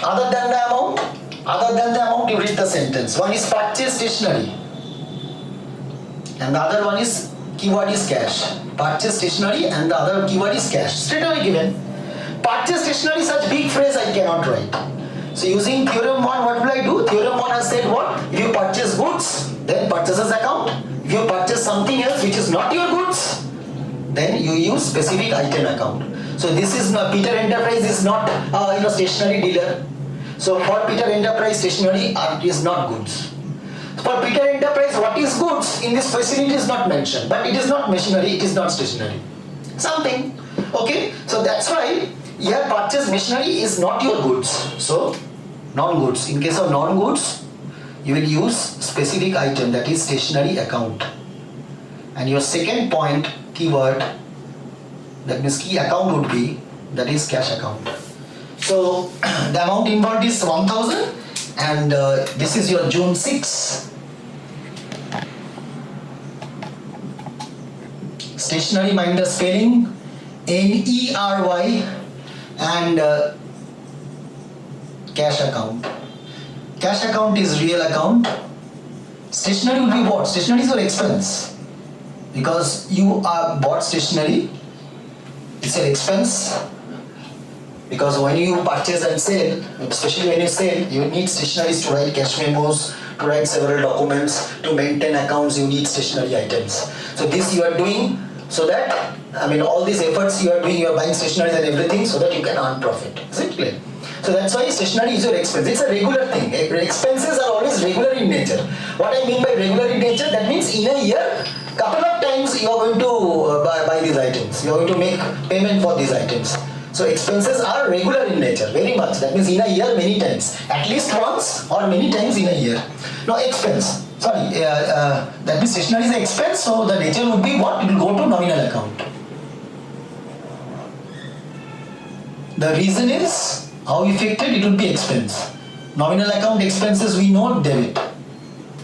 Other than the amount, you read the sentence. One is purchase stationery and the other one is keyword is cash. Purchase stationery and the other keyword is cash. Straight away given. Purchase stationery, such big phrase I cannot write. So using theorem 1, what will I do? Theorem 1 has said what? If you purchase goods, then purchases account. If you purchase something else which is not your goods, then you use specific item account. So this is not, Peter Enterprise is not stationery dealer. So for Peter Enterprise, stationery is not goods. For Peter Enterprise, what is goods in this question, it is not mentioned. But it is not machinery, it is not stationery. Something. Okay, so that's why here purchase machinery is not your goods. So non-goods. In case of non-goods, you will use specific item, that is stationery account. And your second point keyword, that means key account would be, that is cash account. So the amount involved is 1000 and this is your June 6. Stationery, mind the spelling, NERY, and cash account. Cash account is real account. Stationery will be what? Stationery is your expense. Because you are bought stationery, it's an expense. Because when you purchase and sell, especially when you sell, you need stationeries to write cash memos, to write several documents, to maintain accounts, you need stationery items. So this you are doing so that, all these efforts you are doing, you are buying stationeries and everything so that you can earn profit. Is it clear? So that's why stationery is your expense. It's a regular thing. Expenses are always regular in nature. What I mean by regular in nature, that means in a year, couple of times you are going to buy these items. You are going to make payment for these items. So expenses are regular in nature, very much. That means in a year, many times. At least once or many times in a year. Now expense. Sorry, that means stationery is an expense, so the nature would be what? It will go to nominal account. The reason is, how affected? It would be expense. Nominal account expenses we know debit.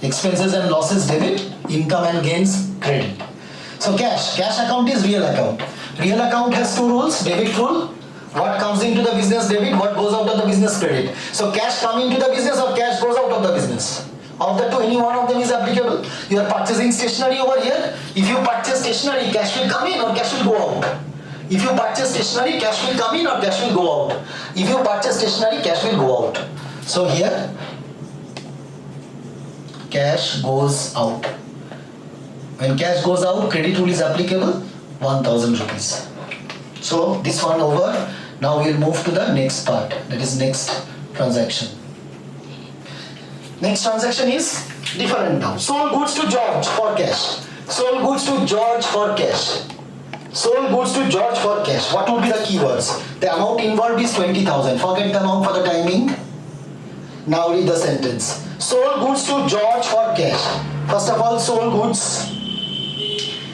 Expenses and losses debit, income and gains credit. So cash account is real account. Real account has two rules, debit rule. What comes into the business debit, what goes out of the business credit. So cash come into the business or cash goes out of the business. Of the two, any one of them is applicable. You are purchasing stationery over here. If you purchase stationery, cash will come in or cash will go out. If you purchase stationery, cash will come in or cash will go out. If you purchase stationery, cash will go out. So here, cash goes out. When cash goes out, credit rule is applicable, 1000 rupees. So this one over. Now we will move to the next part, that is next transaction. Next transaction is different now. Sold goods to George for cash. Sold goods to George for cash. Sold goods to George for cash. What would be the keywords? The amount involved is 20,000. Forget the amount for the timing. Now read the sentence. Sold goods to George for cash. First of all, sold goods.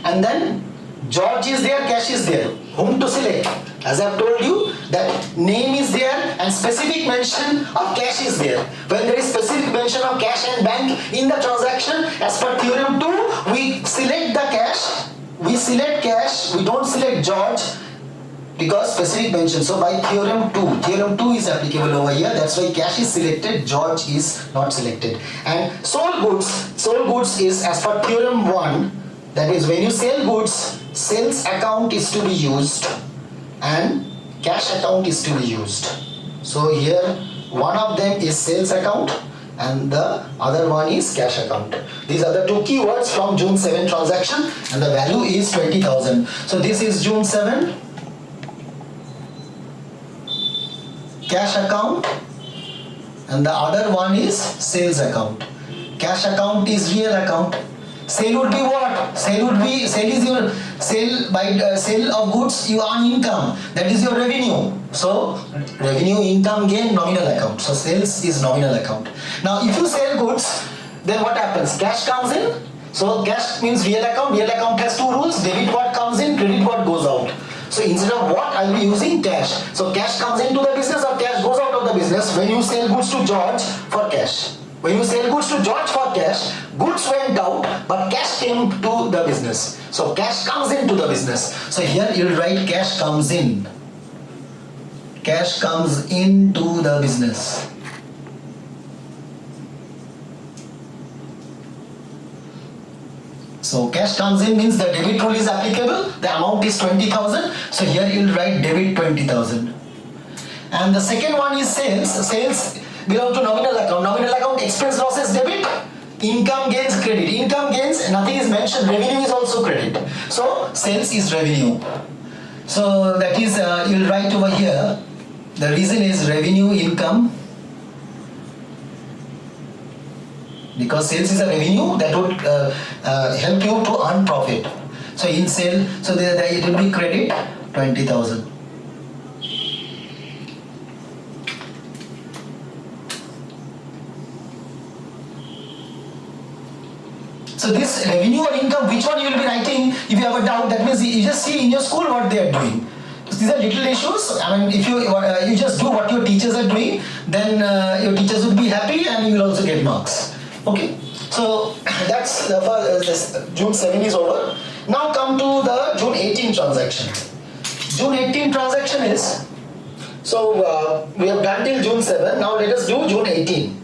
And then George is there, cash is there. Whom to select? As I have told you, that name is there and specific mention of cash is there. When there is specific mention of cash and bank in the transaction, as per theorem 2, we select the cash. We select cash, we don't select George because specific mention. So by theorem 2 is applicable over here. That's why cash is selected, George is not selected. And sold goods is as per theorem 1. That is, when you sell goods, sales account is to be used and cash account is to be used. So here one of them is sales account and the other one is cash account. These are the two keywords from June 7 transaction and the value is 20,000. So this is June 7 cash account and the other one is sales account. Cash account is real account. Sale would be what? Sale is your sale of goods, you earn income. That is your revenue. So revenue, income, gain, nominal account. So sales is nominal account. Now if you sell goods, then what happens? Cash comes in. So cash means real account. Real account has two rules. Debit what comes in, credit what goes out. So instead of what, I will be using cash. So cash comes into the business or cash goes out of the business when you sell goods to George for cash. When you sell goods to George for cash, goods went out, but cash came to the business. So cash comes into the business. So here you'll write cash comes in. Cash comes into the business. So cash comes in means the debit rule is applicable. The amount is 20,000. So here you'll write debit 20,000. And the second one is sales. Sales belong to nominal account. Nominal account, expense losses debit, income gains credit. Income gains, nothing is mentioned. Revenue is also credit. So sales is revenue. So that is you'll write over here. The reason is revenue income. Because sales is a revenue that would help you to earn profit. So in sale, so there it will be credit 20,000. So this revenue or income, which one you will be writing? If you have a doubt, that means you just see in your school what they are doing. So these are little issues. I mean, if you just do what your teachers are doing, then your teachers would be happy and you will also get marks. Okay, so that's this June 7 is over. Now come to the June 18 transaction. June 18 transaction is, so we have done till June 7. Now let us do June 18.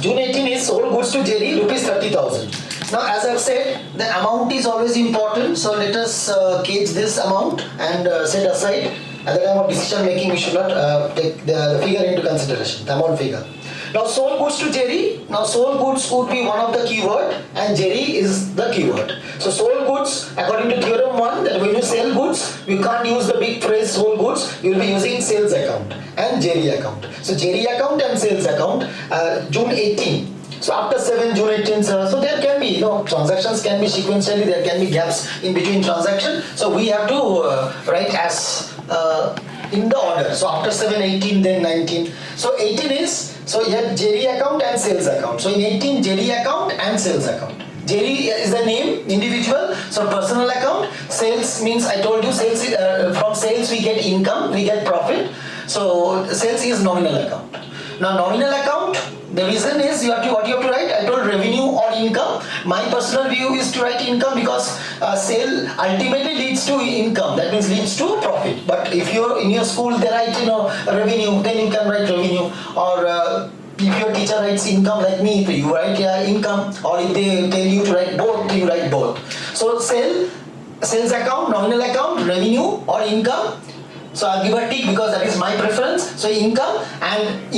June 18 is sold goods to Jerry, rupees 30,000. Now as I have said, the amount is always important. So let us gauge this amount and set aside. At the time of decision making, we should not take the figure into consideration, the amount figure. Now sold goods to Jerry. Now sold goods would be one of the keyword and Jerry is the keyword. So sold goods, according to theorem 1, that when you sell goods, you can't use the big phrase sold goods, you will be using sales account and Jerry account. So Jerry account and sales account, June 18. So after 7, June 18, so there can be, transactions can be sequentially, there can be gaps in between transaction. So we have to write as in the order. So after 7, 18, then 19. So 18 is, so here Jerry account and sales account. So in 18, Jerry account and sales account. Jerry is the name, individual, so personal account. Sales means, I told you, sales from sales we get income, we get profit. So sales is nominal account. Now nominal account, the reason is what you have to write. I told revenue or income. My personal view is to write income because sale ultimately leads to income. That means leads to profit. But if you're in your school, they write revenue, then you can write revenue. Or if your teacher writes income like me, you write income. Or if they tell you to write both, you write both. So sales account, nominal account, revenue or income. So I'll give a tick because that is my preference. So income and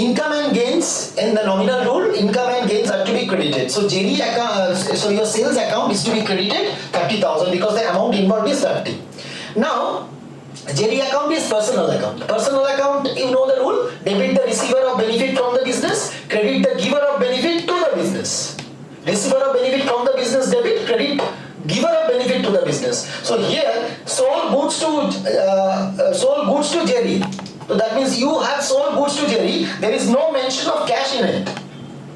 gains in the nominal rule, income and gains are to be credited. So Jerry account, so your sales account is to be credited 30,000 because the amount involved is 30. Now Jerry account is personal account. Personal account, you know the rule, debit the receiver of benefit from the business, credit the giver of benefit to the business. Receiver of benefit from the business debit, credit giver of benefit to the business. So here sold goods to Jerry. So that means you have sold goods to Jerry. There is no mention of cash in it.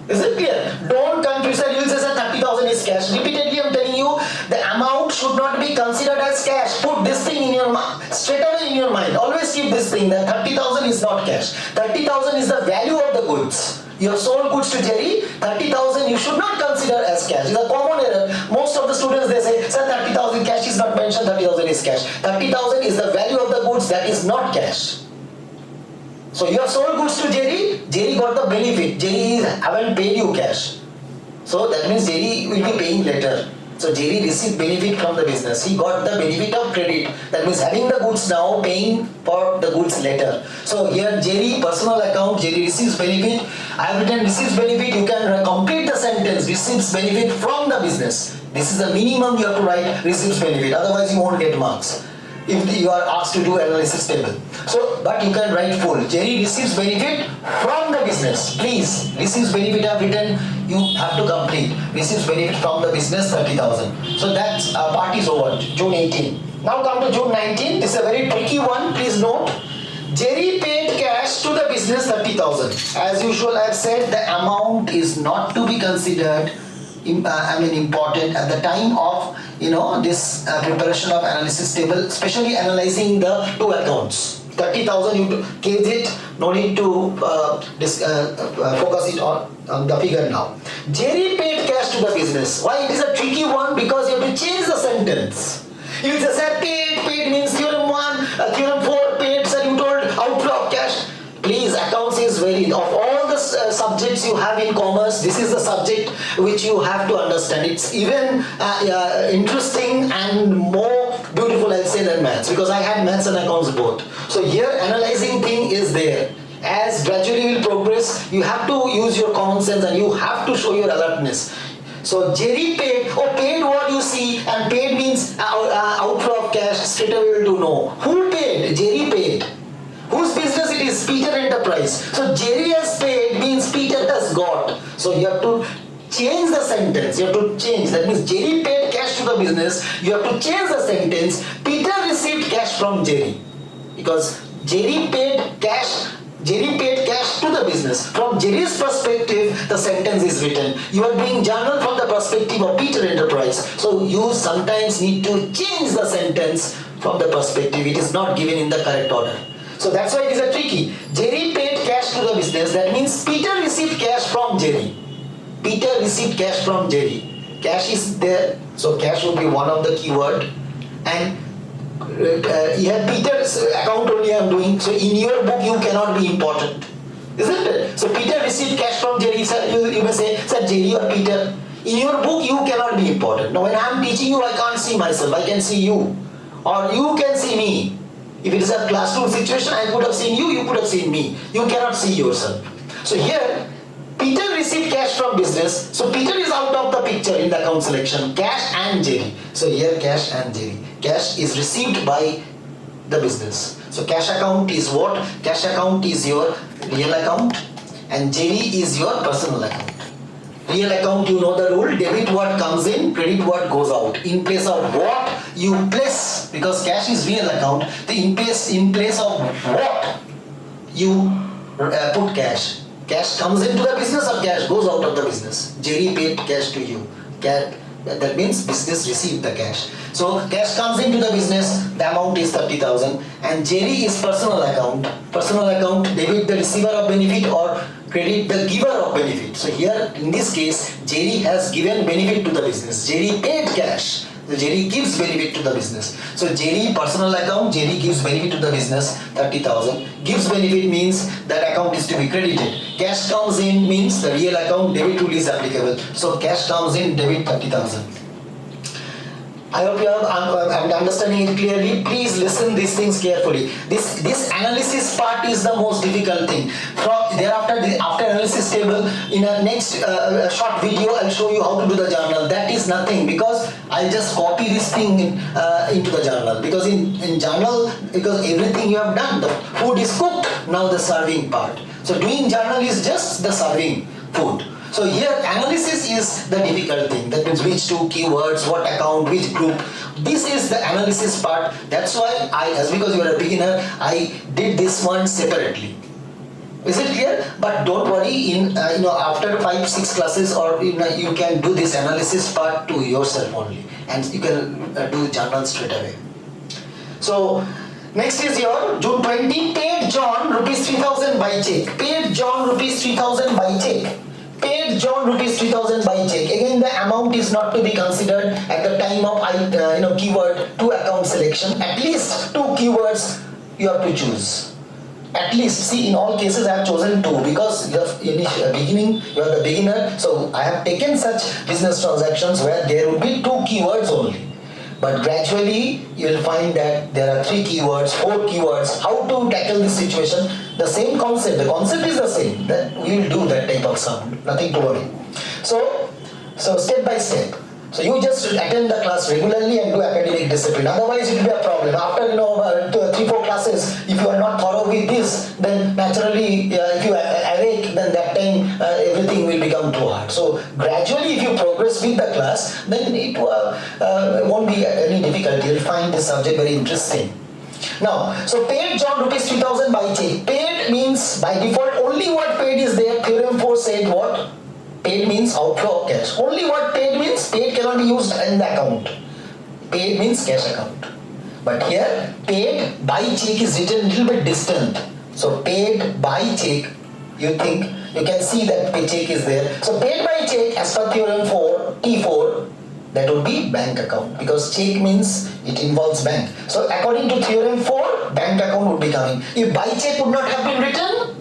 Is it clear? Don't confuse it. You will say 30,000 is cash. Repeatedly I am telling you, the amount should not be considered as cash. Put this thing in your mind, straight away in your mind. Always keep this thing that 30,000 is not cash. 30,000 is the value of the goods. You have sold goods to Jerry, 30,000 you should not consider as cash. It's a common error. Most of the students they say, sir, 30,000 cash is not mentioned, 30,000 is cash. 30,000 is the value of the goods, that is not cash. So you have sold goods to Jerry, Jerry got the benefit. Jerry haven't paid you cash. So that means Jerry will be paying later. So Jerry received benefit from the business. He got the benefit of credit. That means having the goods now, paying for the goods later. So here Jerry, personal account, Jerry receives benefit. I have written receives benefit. You can complete the sentence, receives benefit from the business. This is the minimum you have to write, receives benefit. Otherwise you won't get marks if you are asked to do analysis table. So, but you can write full. Jerry receives benefit from the business. Please, receives benefit I have written, you have to complete. Receives benefit from the business 30,000. So that part is over, June 18. Now come to June 19. This is a very tricky one. Please note. Jerry paid cash to the business 30,000. As usual, I have said the amount is not to be considered important at the time of this preparation of analysis table, especially analyzing the two accounts, 30 30,000, you cage it, no need to focus it on the figure now. Jerry paid cash to the business. Why it is a tricky one? Because you have to change the sentence. If you say paid means theorem 1, theorem 4, paid, sir, you told outflow of cash. Please, accounts is very, of all the subjects you have in commerce, this is the subject which you have to understand. It's even interesting and more beautiful, I'll say, than maths, because I had maths and accounts both. So here analyzing thing is there. As gradually will progress, you have to use your common sense and you have to show your alertness. So Jerry paid, paid what you see, and paid means outflow of cash, straight away you will know. Who paid? Jerry paid. Whose business it is? Peter Enterprise. So Jerry has paid means Peter has got. So you have to change the sentence. You have to change. That means Jerry paid cash to the business. You have to change the sentence. Peter received cash from Jerry. Because Jerry paid cash to the business. From Jerry's perspective, the sentence is written. You are doing journal from the perspective of Peter Enterprise. So you sometimes need to change the sentence from the perspective. It is not given in the correct order. So that's why it is a tricky. Jerry paid cash to the business. That means Peter received cash from Jerry. Peter received cash from Jerry. Cash is there. So cash will be one of the keyword. And here Peter's account only I am doing. So in your book you cannot be important. Isn't it? So Peter received cash from Jerry. You may say, sir, Jerry or Peter. In your book you cannot be important. Now when I am teaching you, I can't see myself. I can see you. Or you can see me. If it is a classroom situation, I could have seen you, you could have seen me. You cannot see yourself. So here, Peter received cash from business. So Peter is out of the picture in the account selection. Cash and Jerry. So here cash and Jerry. Cash is received by the business. So cash account is what? Cash account is your real account and Jerry is your personal account. Real account, you know the rule, debit what comes in, credit what goes out. In place of what you place, because cash is real account, in place of what you put cash. Cash comes into the business or cash goes out of the business. Jerry paid cash to you. That means business received the cash. So cash comes into the business, the amount is 30,000 and Jerry is personal account. Personal account, debit the receiver of benefit or credit the giver of benefit. So here in this case, Jerry has given benefit to the business. Jerry paid cash. So Jerry gives benefit to the business. So Jerry personal account, Jerry gives benefit to the business, 30,000. Gives benefit means that account is to be credited. Cash comes in means the real account, debit rule is applicable. So cash comes in, debit 30,000. I hope you are understanding it clearly. Please listen these things carefully. This analysis part is the most difficult thing. Thereafter, after analysis table, in a next short video, I'll show you how to do the journal. That is nothing because I'll just copy this thing into the journal. Because in journal, because everything you have done, the food is cooked, now the serving part. So doing journal is just the serving food. So here analysis is the difficult thing. That means which two keywords, what account, which group. This is the analysis part. That's why because you are a beginner, I did this one separately. Is it clear? But don't worry. After 5-6 classes, or you can do this analysis part to yourself only, and you can do journal straight away. So next is your June 20 paid John rupees 3,000 by check. Paid John rupees 3,000 by check. Paid John rupees 3,000 by check. Again, the amount is not to be considered at the time of keyword to account selection. At least 2 keywords you have to choose. At least, see, in all cases I have chosen 2 because you are the beginner. So I have taken such business transactions where there would be 2 keywords only. But gradually you will find that there are 3 keywords, 4 keywords. How to tackle this situation? The same concept. The concept is the same. That we will do that type of sum. Nothing to worry. So step by step. So you just attend the class regularly and do academic discipline. Otherwise it will be a problem. After 3-4 classes, if you are not thorough with this, then naturally if you are awake, then that time everything will become too hard. So gradually if you progress with the class, then it won't be any difficulty. You will find this subject very interesting. Now, so paid John rupees 3,000 by check. Paid means by default only what paid is there. Theorem 4 said what? Paid means outflow of cash. Only what paid means, paid cannot be used in the account. Paid means cash account. But here paid by check is written a little bit distant. So paid by check, you can see that check is there. So paid by check as per theorem 4, T4, that would be bank account, because check means it involves bank. So according to theorem 4, bank account would be coming. If by check would not have been written,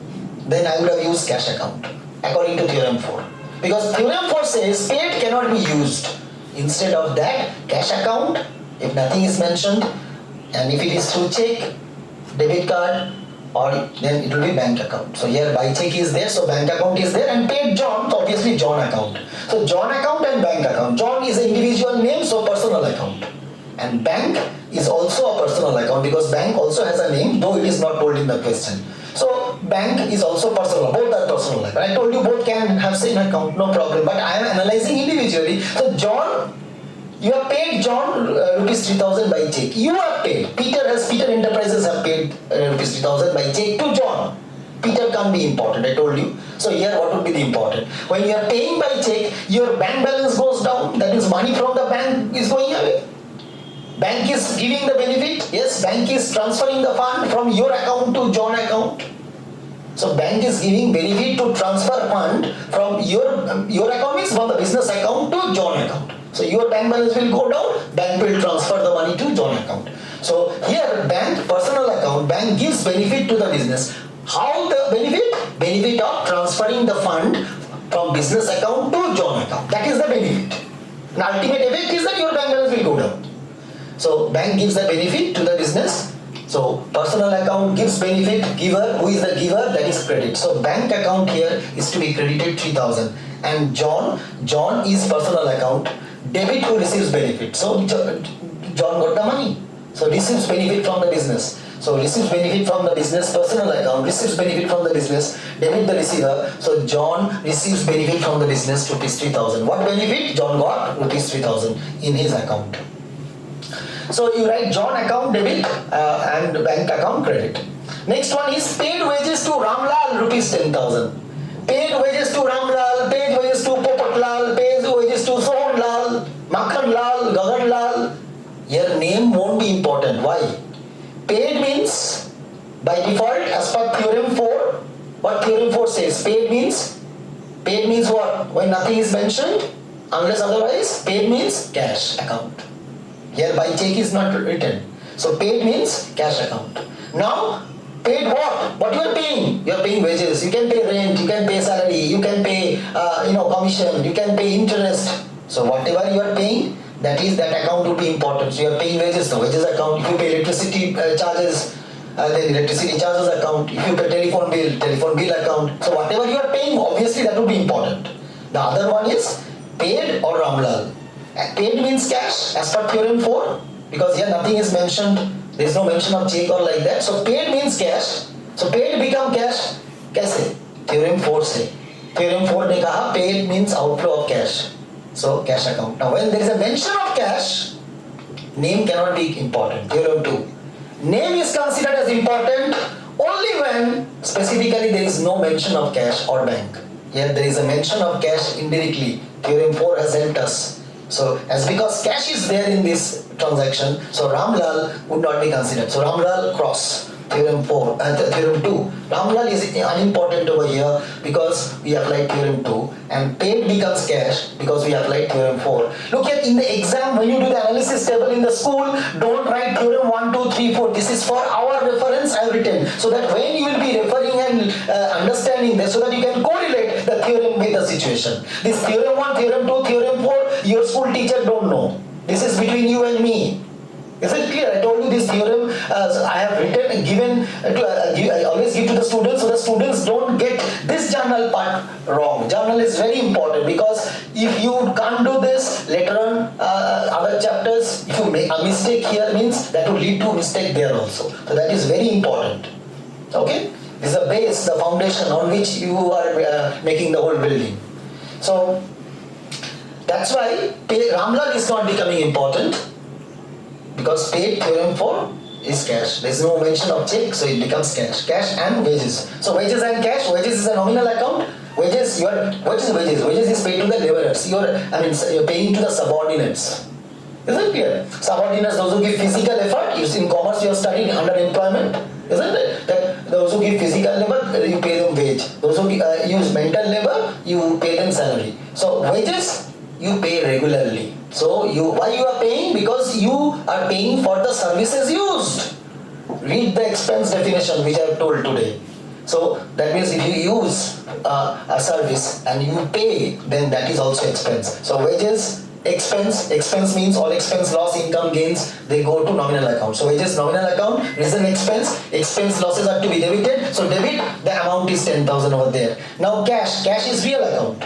then I would have used cash account according to theorem 4. Because theorem 4 says paid cannot be used. Instead of that, cash account, if nothing is mentioned, and if it is through check, debit card, or then it will be bank account. So here by check is there, so bank account is there, and paid John, so obviously John account. So John account and bank account. John is an individual name, so personal account. And bank is also a personal account, because bank also has a name, though it is not told in the question. So bank is also personal, both are personal account. I told you both can have same account, no problem, but I am analyzing individually. So John, you have paid John rupees 3,000 by check. You have paid. Peter Enterprises have paid rupees 3,000 by check to John. Peter can't be important, I told you. So here what would be the important? When you are paying by check, your bank balance goes down. That means money from the bank is going away. Bank is giving the benefit. Yes, bank is transferring the fund from your account to John account. So bank is giving benefit to transfer fund from your account, means from the business account to John account. So your bank balance will go down, bank will transfer the money to John account. So here bank, personal account, bank gives benefit to the business. How the benefit? Benefit of transferring the fund from business account to John account. That is the benefit. The ultimate effect is that your bank balance will go down. So bank gives the benefit to the business. So personal account gives benefit, giver, who is the giver? That is credit. So bank account here is to be credited 3,000. And John is personal account, debit who receives benefit. So John got the money. So receives benefit from the business. So receives benefit from the business, personal account, receives benefit from the business, debit the receiver. So John receives benefit from the business, rupees 3,000. What benefit? John got rupees 3,000 in his account. So you write John account debit and bank account credit. Next one is paid wages to Ramlal, rupees 10,000. Paid wages to Ramlal, paid wages to Popatlal, paid wages to Sohanlal, Makhanlal, Gaganlal. Your name won't be important. Why? Paid means by default as per theorem 4. What theorem 4 says? Paid means what? When nothing is mentioned, unless otherwise, paid means cash account. Here by check is not written. So paid means cash account. Now paid what? What you are paying? You are paying wages. You can pay rent. You can pay salary. You can pay commission. You can pay interest. So whatever you are paying, that account would be important. So you are paying wages. The wages account. If you pay electricity charges, then electricity charges account. If you pay telephone bill account. So whatever you are paying, obviously that would be important. The other one is paid or Ramlal. Paid means cash as per theorem 4, because here nothing is mentioned. There is no mention of check or like that. So paid means cash. So paid become cash. कैसे? Theorem 4 से. Theorem 4 ने कहा paid means outflow of cash. So cash account. Now when there is a mention of cash, name cannot be important. Theorem 2. Name is considered as important only when specifically there is no mention of cash or bank. Here there is a mention of cash indirectly. Theorem 4 has helped us. So as because cash is there in this transaction, so Ramlal would not be considered. So Ramlal cross. Theorem 4, Theorem 2. Ramlal is unimportant over here because we applied Theorem 2, and paid becomes cash because we applied Theorem 4. Look here in the exam, when you do the analysis table in the school, don't write Theorem 1, 2, 3, 4. This is for our reference I have written, so that when you will be referring and understanding this, so that you can correlate the theorem with the situation. This Theorem 1, Theorem 2, Theorem 4, your school teacher don't know. This is between you and me. Is it clear? I told you this theorem I have written and given I always give to the students, so the students don't get this journal part wrong. Journal is very important because if you can't do this later on other chapters, if you make a mistake here, means that will lead to mistake there also. So that is very important. Okay? This is the base, the foundation on which you are making the whole building. So that's why Ramlal is not becoming important. Because paid Theorem 4 is cash. There is no mention of check, so it becomes cash. Cash and wages. So wages and cash. Wages is a nominal account. Wages, what is wages? Wages is paid to the laborers. You're paying to the subordinates. Isn't it clear? Subordinates, those who give physical effort. In commerce, you are studying under employment. Isn't it? That those who give physical labor, you pay them wage. Those who use mental labor, you pay them salary. So wages, you pay regularly. So why you are paying? Because you are paying for the services used. Read the expense definition which I have told today. So that means if you use a service and you pay, then that is also expense. So wages, expense means all expense, loss, income, gains, they go to nominal account. So wages, nominal account, reason expense losses are to be debited. So debit, the amount is 10,000 over there. Now cash is real account.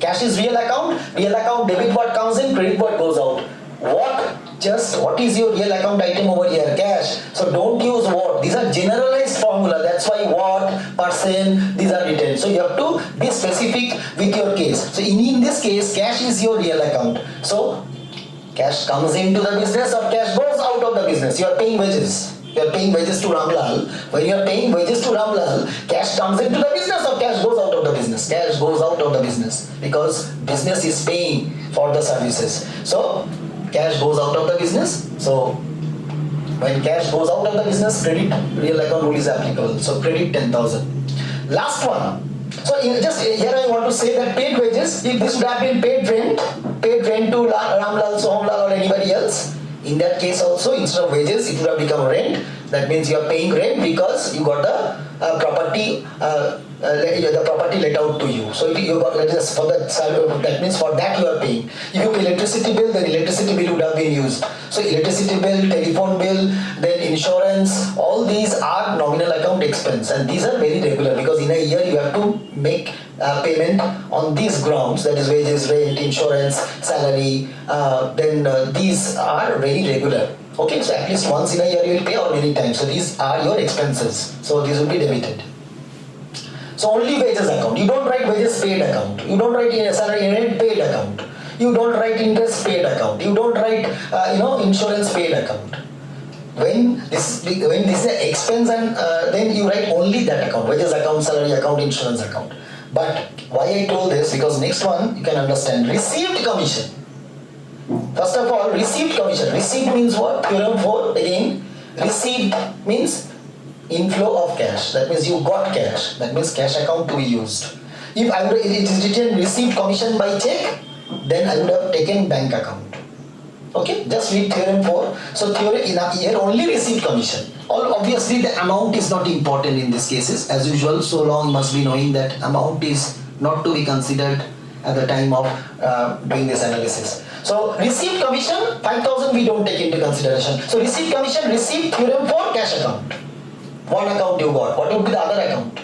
Cash is real account, debit what comes in, credit what goes out. What is your real account item over here? Cash. So don't use what. These are generalized formula. That's why what, percent, these are written. So you have to be specific with your case. So in this case, cash is your real account. So cash comes into the business or cash goes out of the business. You are paying wages. You are paying wages to Ramlal. When you are paying wages to Ramlal, cash comes into the business or cash goes out of the business? Cash goes out of the business because business is paying for the services. So cash goes out of the business. So when cash goes out of the business, credit real account rule is applicable. So credit 10,000. Last one. So just here I want to say that paid wages, if this would have been paid rent to Ramlal, Sohamlal or anybody else, in that case also instead of wages it would have become rent. That means you are paying rent because you got the property let out to you. So if you got for that means for that you are paying. If you pay electricity bill, then electricity bill would have been used. So electricity bill, telephone bill, then insurance, all these are nominal account expense and these are very regular because in a year you have to make payment on these grounds, that is wages, rent, insurance, salary, then these are very regular. Okay, so at least once in a year you will pay or many times. So these are your expenses. So these will be debited. So only wages account. You don't write wages paid account. You don't write salary rent paid account. You don't write interest paid account. You don't write insurance paid account. When this is an expense and then you write only that account, wages account, salary account, insurance account. But why I told this? Because next one you can understand. Received commission. First of all, received commission. Received means what? Theorem 4 again. Received means inflow of cash. That means you got cash. That means cash account to be used. If it is written received commission by check, then I would have taken bank account. Okay, just read theorem 4. So theorem here only received commission. Obviously the amount is not important in these cases. As usual, so long you must be knowing that amount is not to be considered at the time of doing this analysis. So received commission 5,000 we don't take into consideration. So received commission, received theorem 4 cash account. One account you got. What would be the other account?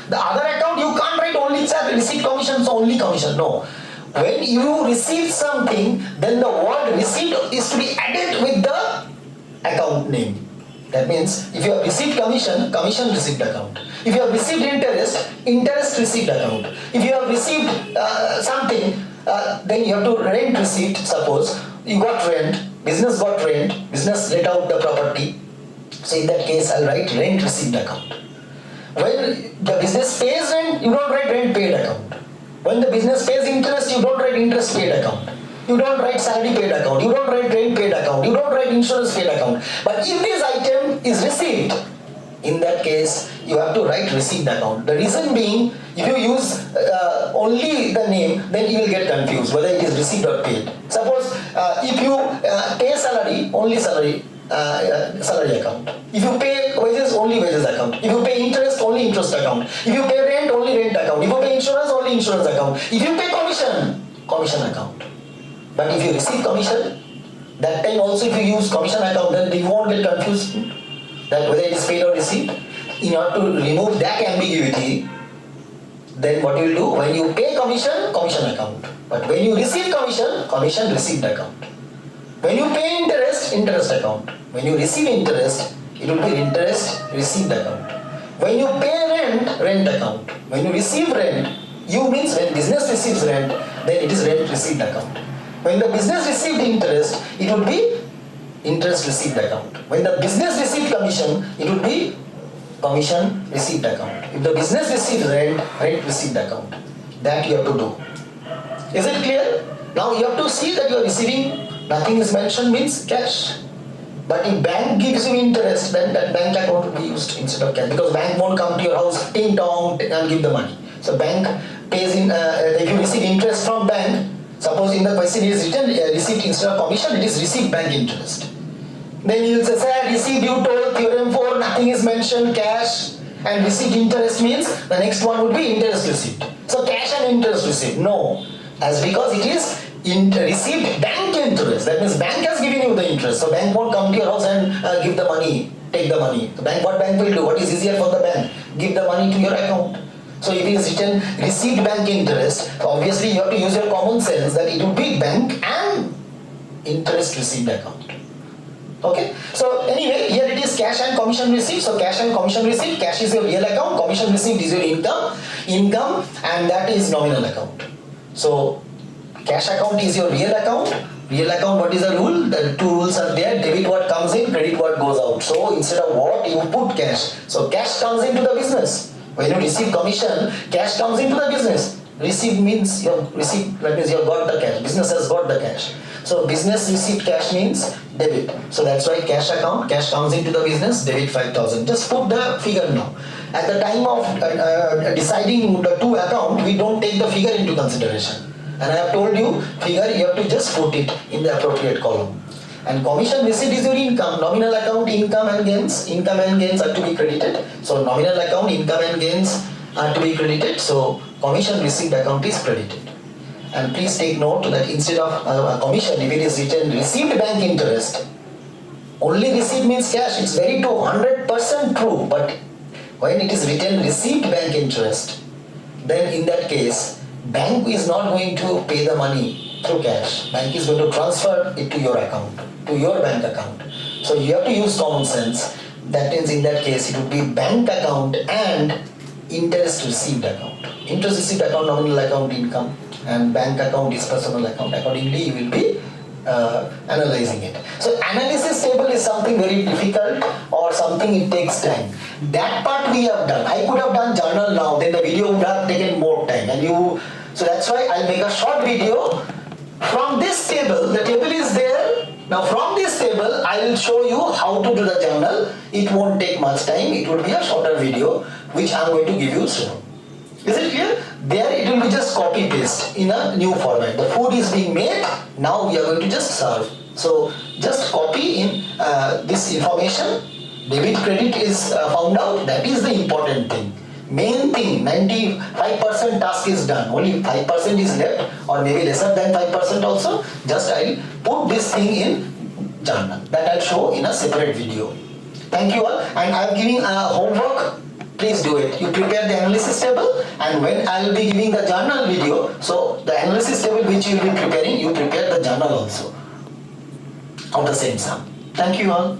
The other account you can't write only received commission, so only commission. No. When you receive something, then the word received is to be added with the account name. That means if you have received commission, commission received account. If you have received interest, interest received account. If you have received something, then you have to rent received. Suppose you got rent, business got rent, business let out the property. So in that case, I'll write rent received account. When the business pays rent, you don't write rent paid account. When the business pays interest, you don't write interest paid account. You don't write salary paid account. You don't write rent paid account. You don't write insurance paid account. But if this item is received, in that case, you have to write received account. The reason being, if you use only the name, then you will get confused whether it is received or paid. Suppose if you pay salary, only salary account. If you pay wages, only wages account. If you pay interest, only interest account. If you pay rent, only rent account. If you pay insurance, only insurance account. If you pay commission account. But if you receive commission, that time also if you use commission account, then you won't get confused that whether it is paid or received. In order to remove that ambiguity, then what you will do, when you pay commission, commission account. But when you receive commission, commission received account. When you pay interest, interest account. When you receive interest, it will be interest received account. When you pay rent, rent account. When you receive rent, you means when business receives rent, then it is rent received account. When the business received interest, it would be interest received account. When the business received commission, it would be commission received account. If the business receives rent, rent received account. That you have to do. Is it clear? Now you have to see that you are receiving Nothing is mentioned means cash. But if bank gives you interest, then that bank account will be used instead of cash, because bank won't come to your house ting tong and give the money. So bank pays in. If you receive interest from bank, suppose in the question is written receipt instead of commission, it is received bank interest. Then you will say, sir, receipt you told theorem 4, nothing is mentioned, cash and receipt interest means the next one would be interest receipt. So cash and interest receipt. No, as because it is received bank interest. That means bank has given you the interest. So bank won't come to your house and give the money, take the money. The bank, what bank will do? What is easier for the bank? Give the money to your account. So if it is written received bank interest, so obviously you have to use your common sense that it would be bank and interest received account. Okay. So anyway, here it is cash and commission received. So cash and commission received. Cash is your real account. Commission received is your income, and that is nominal account. So cash account is your real account. Real account, what is the rule? The two rules are there. Debit what comes in, credit what goes out. So instead of what, you put cash. So cash comes into the business. When you receive commission, cash comes into the business. Receive means you have received, that means you have got the cash. Business has got the cash. So business received cash means debit. So that's why cash account, cash comes into the business, debit 5,000. Just put the figure now. At the time of deciding the two account, we don't take the figure into consideration. And I have told you, figure you have to just put it in the appropriate column. And commission receipt is your income. Nominal account, income and gains. Income and gains are to be credited. So nominal account, income and gains are to be credited. So commission received account is credited. And please take note that instead of a commission, if it is written received bank interest, only receipt means cash. It's very true, 100% true. But when it is written received bank interest, then in that case, bank is not going to pay the money through cash. Bank is going to transfer it to your account, to your bank account. So you have to use common sense. That means in that case, it would be bank account and interest received account. Interest received account, nominal account, income, and bank account is personal account. Accordingly, you will be analyzing it. So analysis table is something very difficult or something it takes time. That part we have done. I could have done journal now, then the video would have taken more time. So that's why I'll make a short video. From this table, the table is there. Now from this table, I will show you how to do the journal. It won't take much time. It would be a shorter video, which I'm going to give you soon. Is it clear? There it will be just copy paste in a new format. The food is being made. Now we are going to just serve. So just copy in this information. Debit credit is found out. That is the important thing. Main thing, 95% task is done. Only 5% is left, or maybe lesser than 5% also. Just I'll put this thing in journal. That I'll show in a separate video. Thank you all. And I'm giving homework. Please do it. You prepare the analysis table, and when I will be giving the journal video, so the analysis table which you will be preparing, you prepare the journal also of the same sum. Thank you all.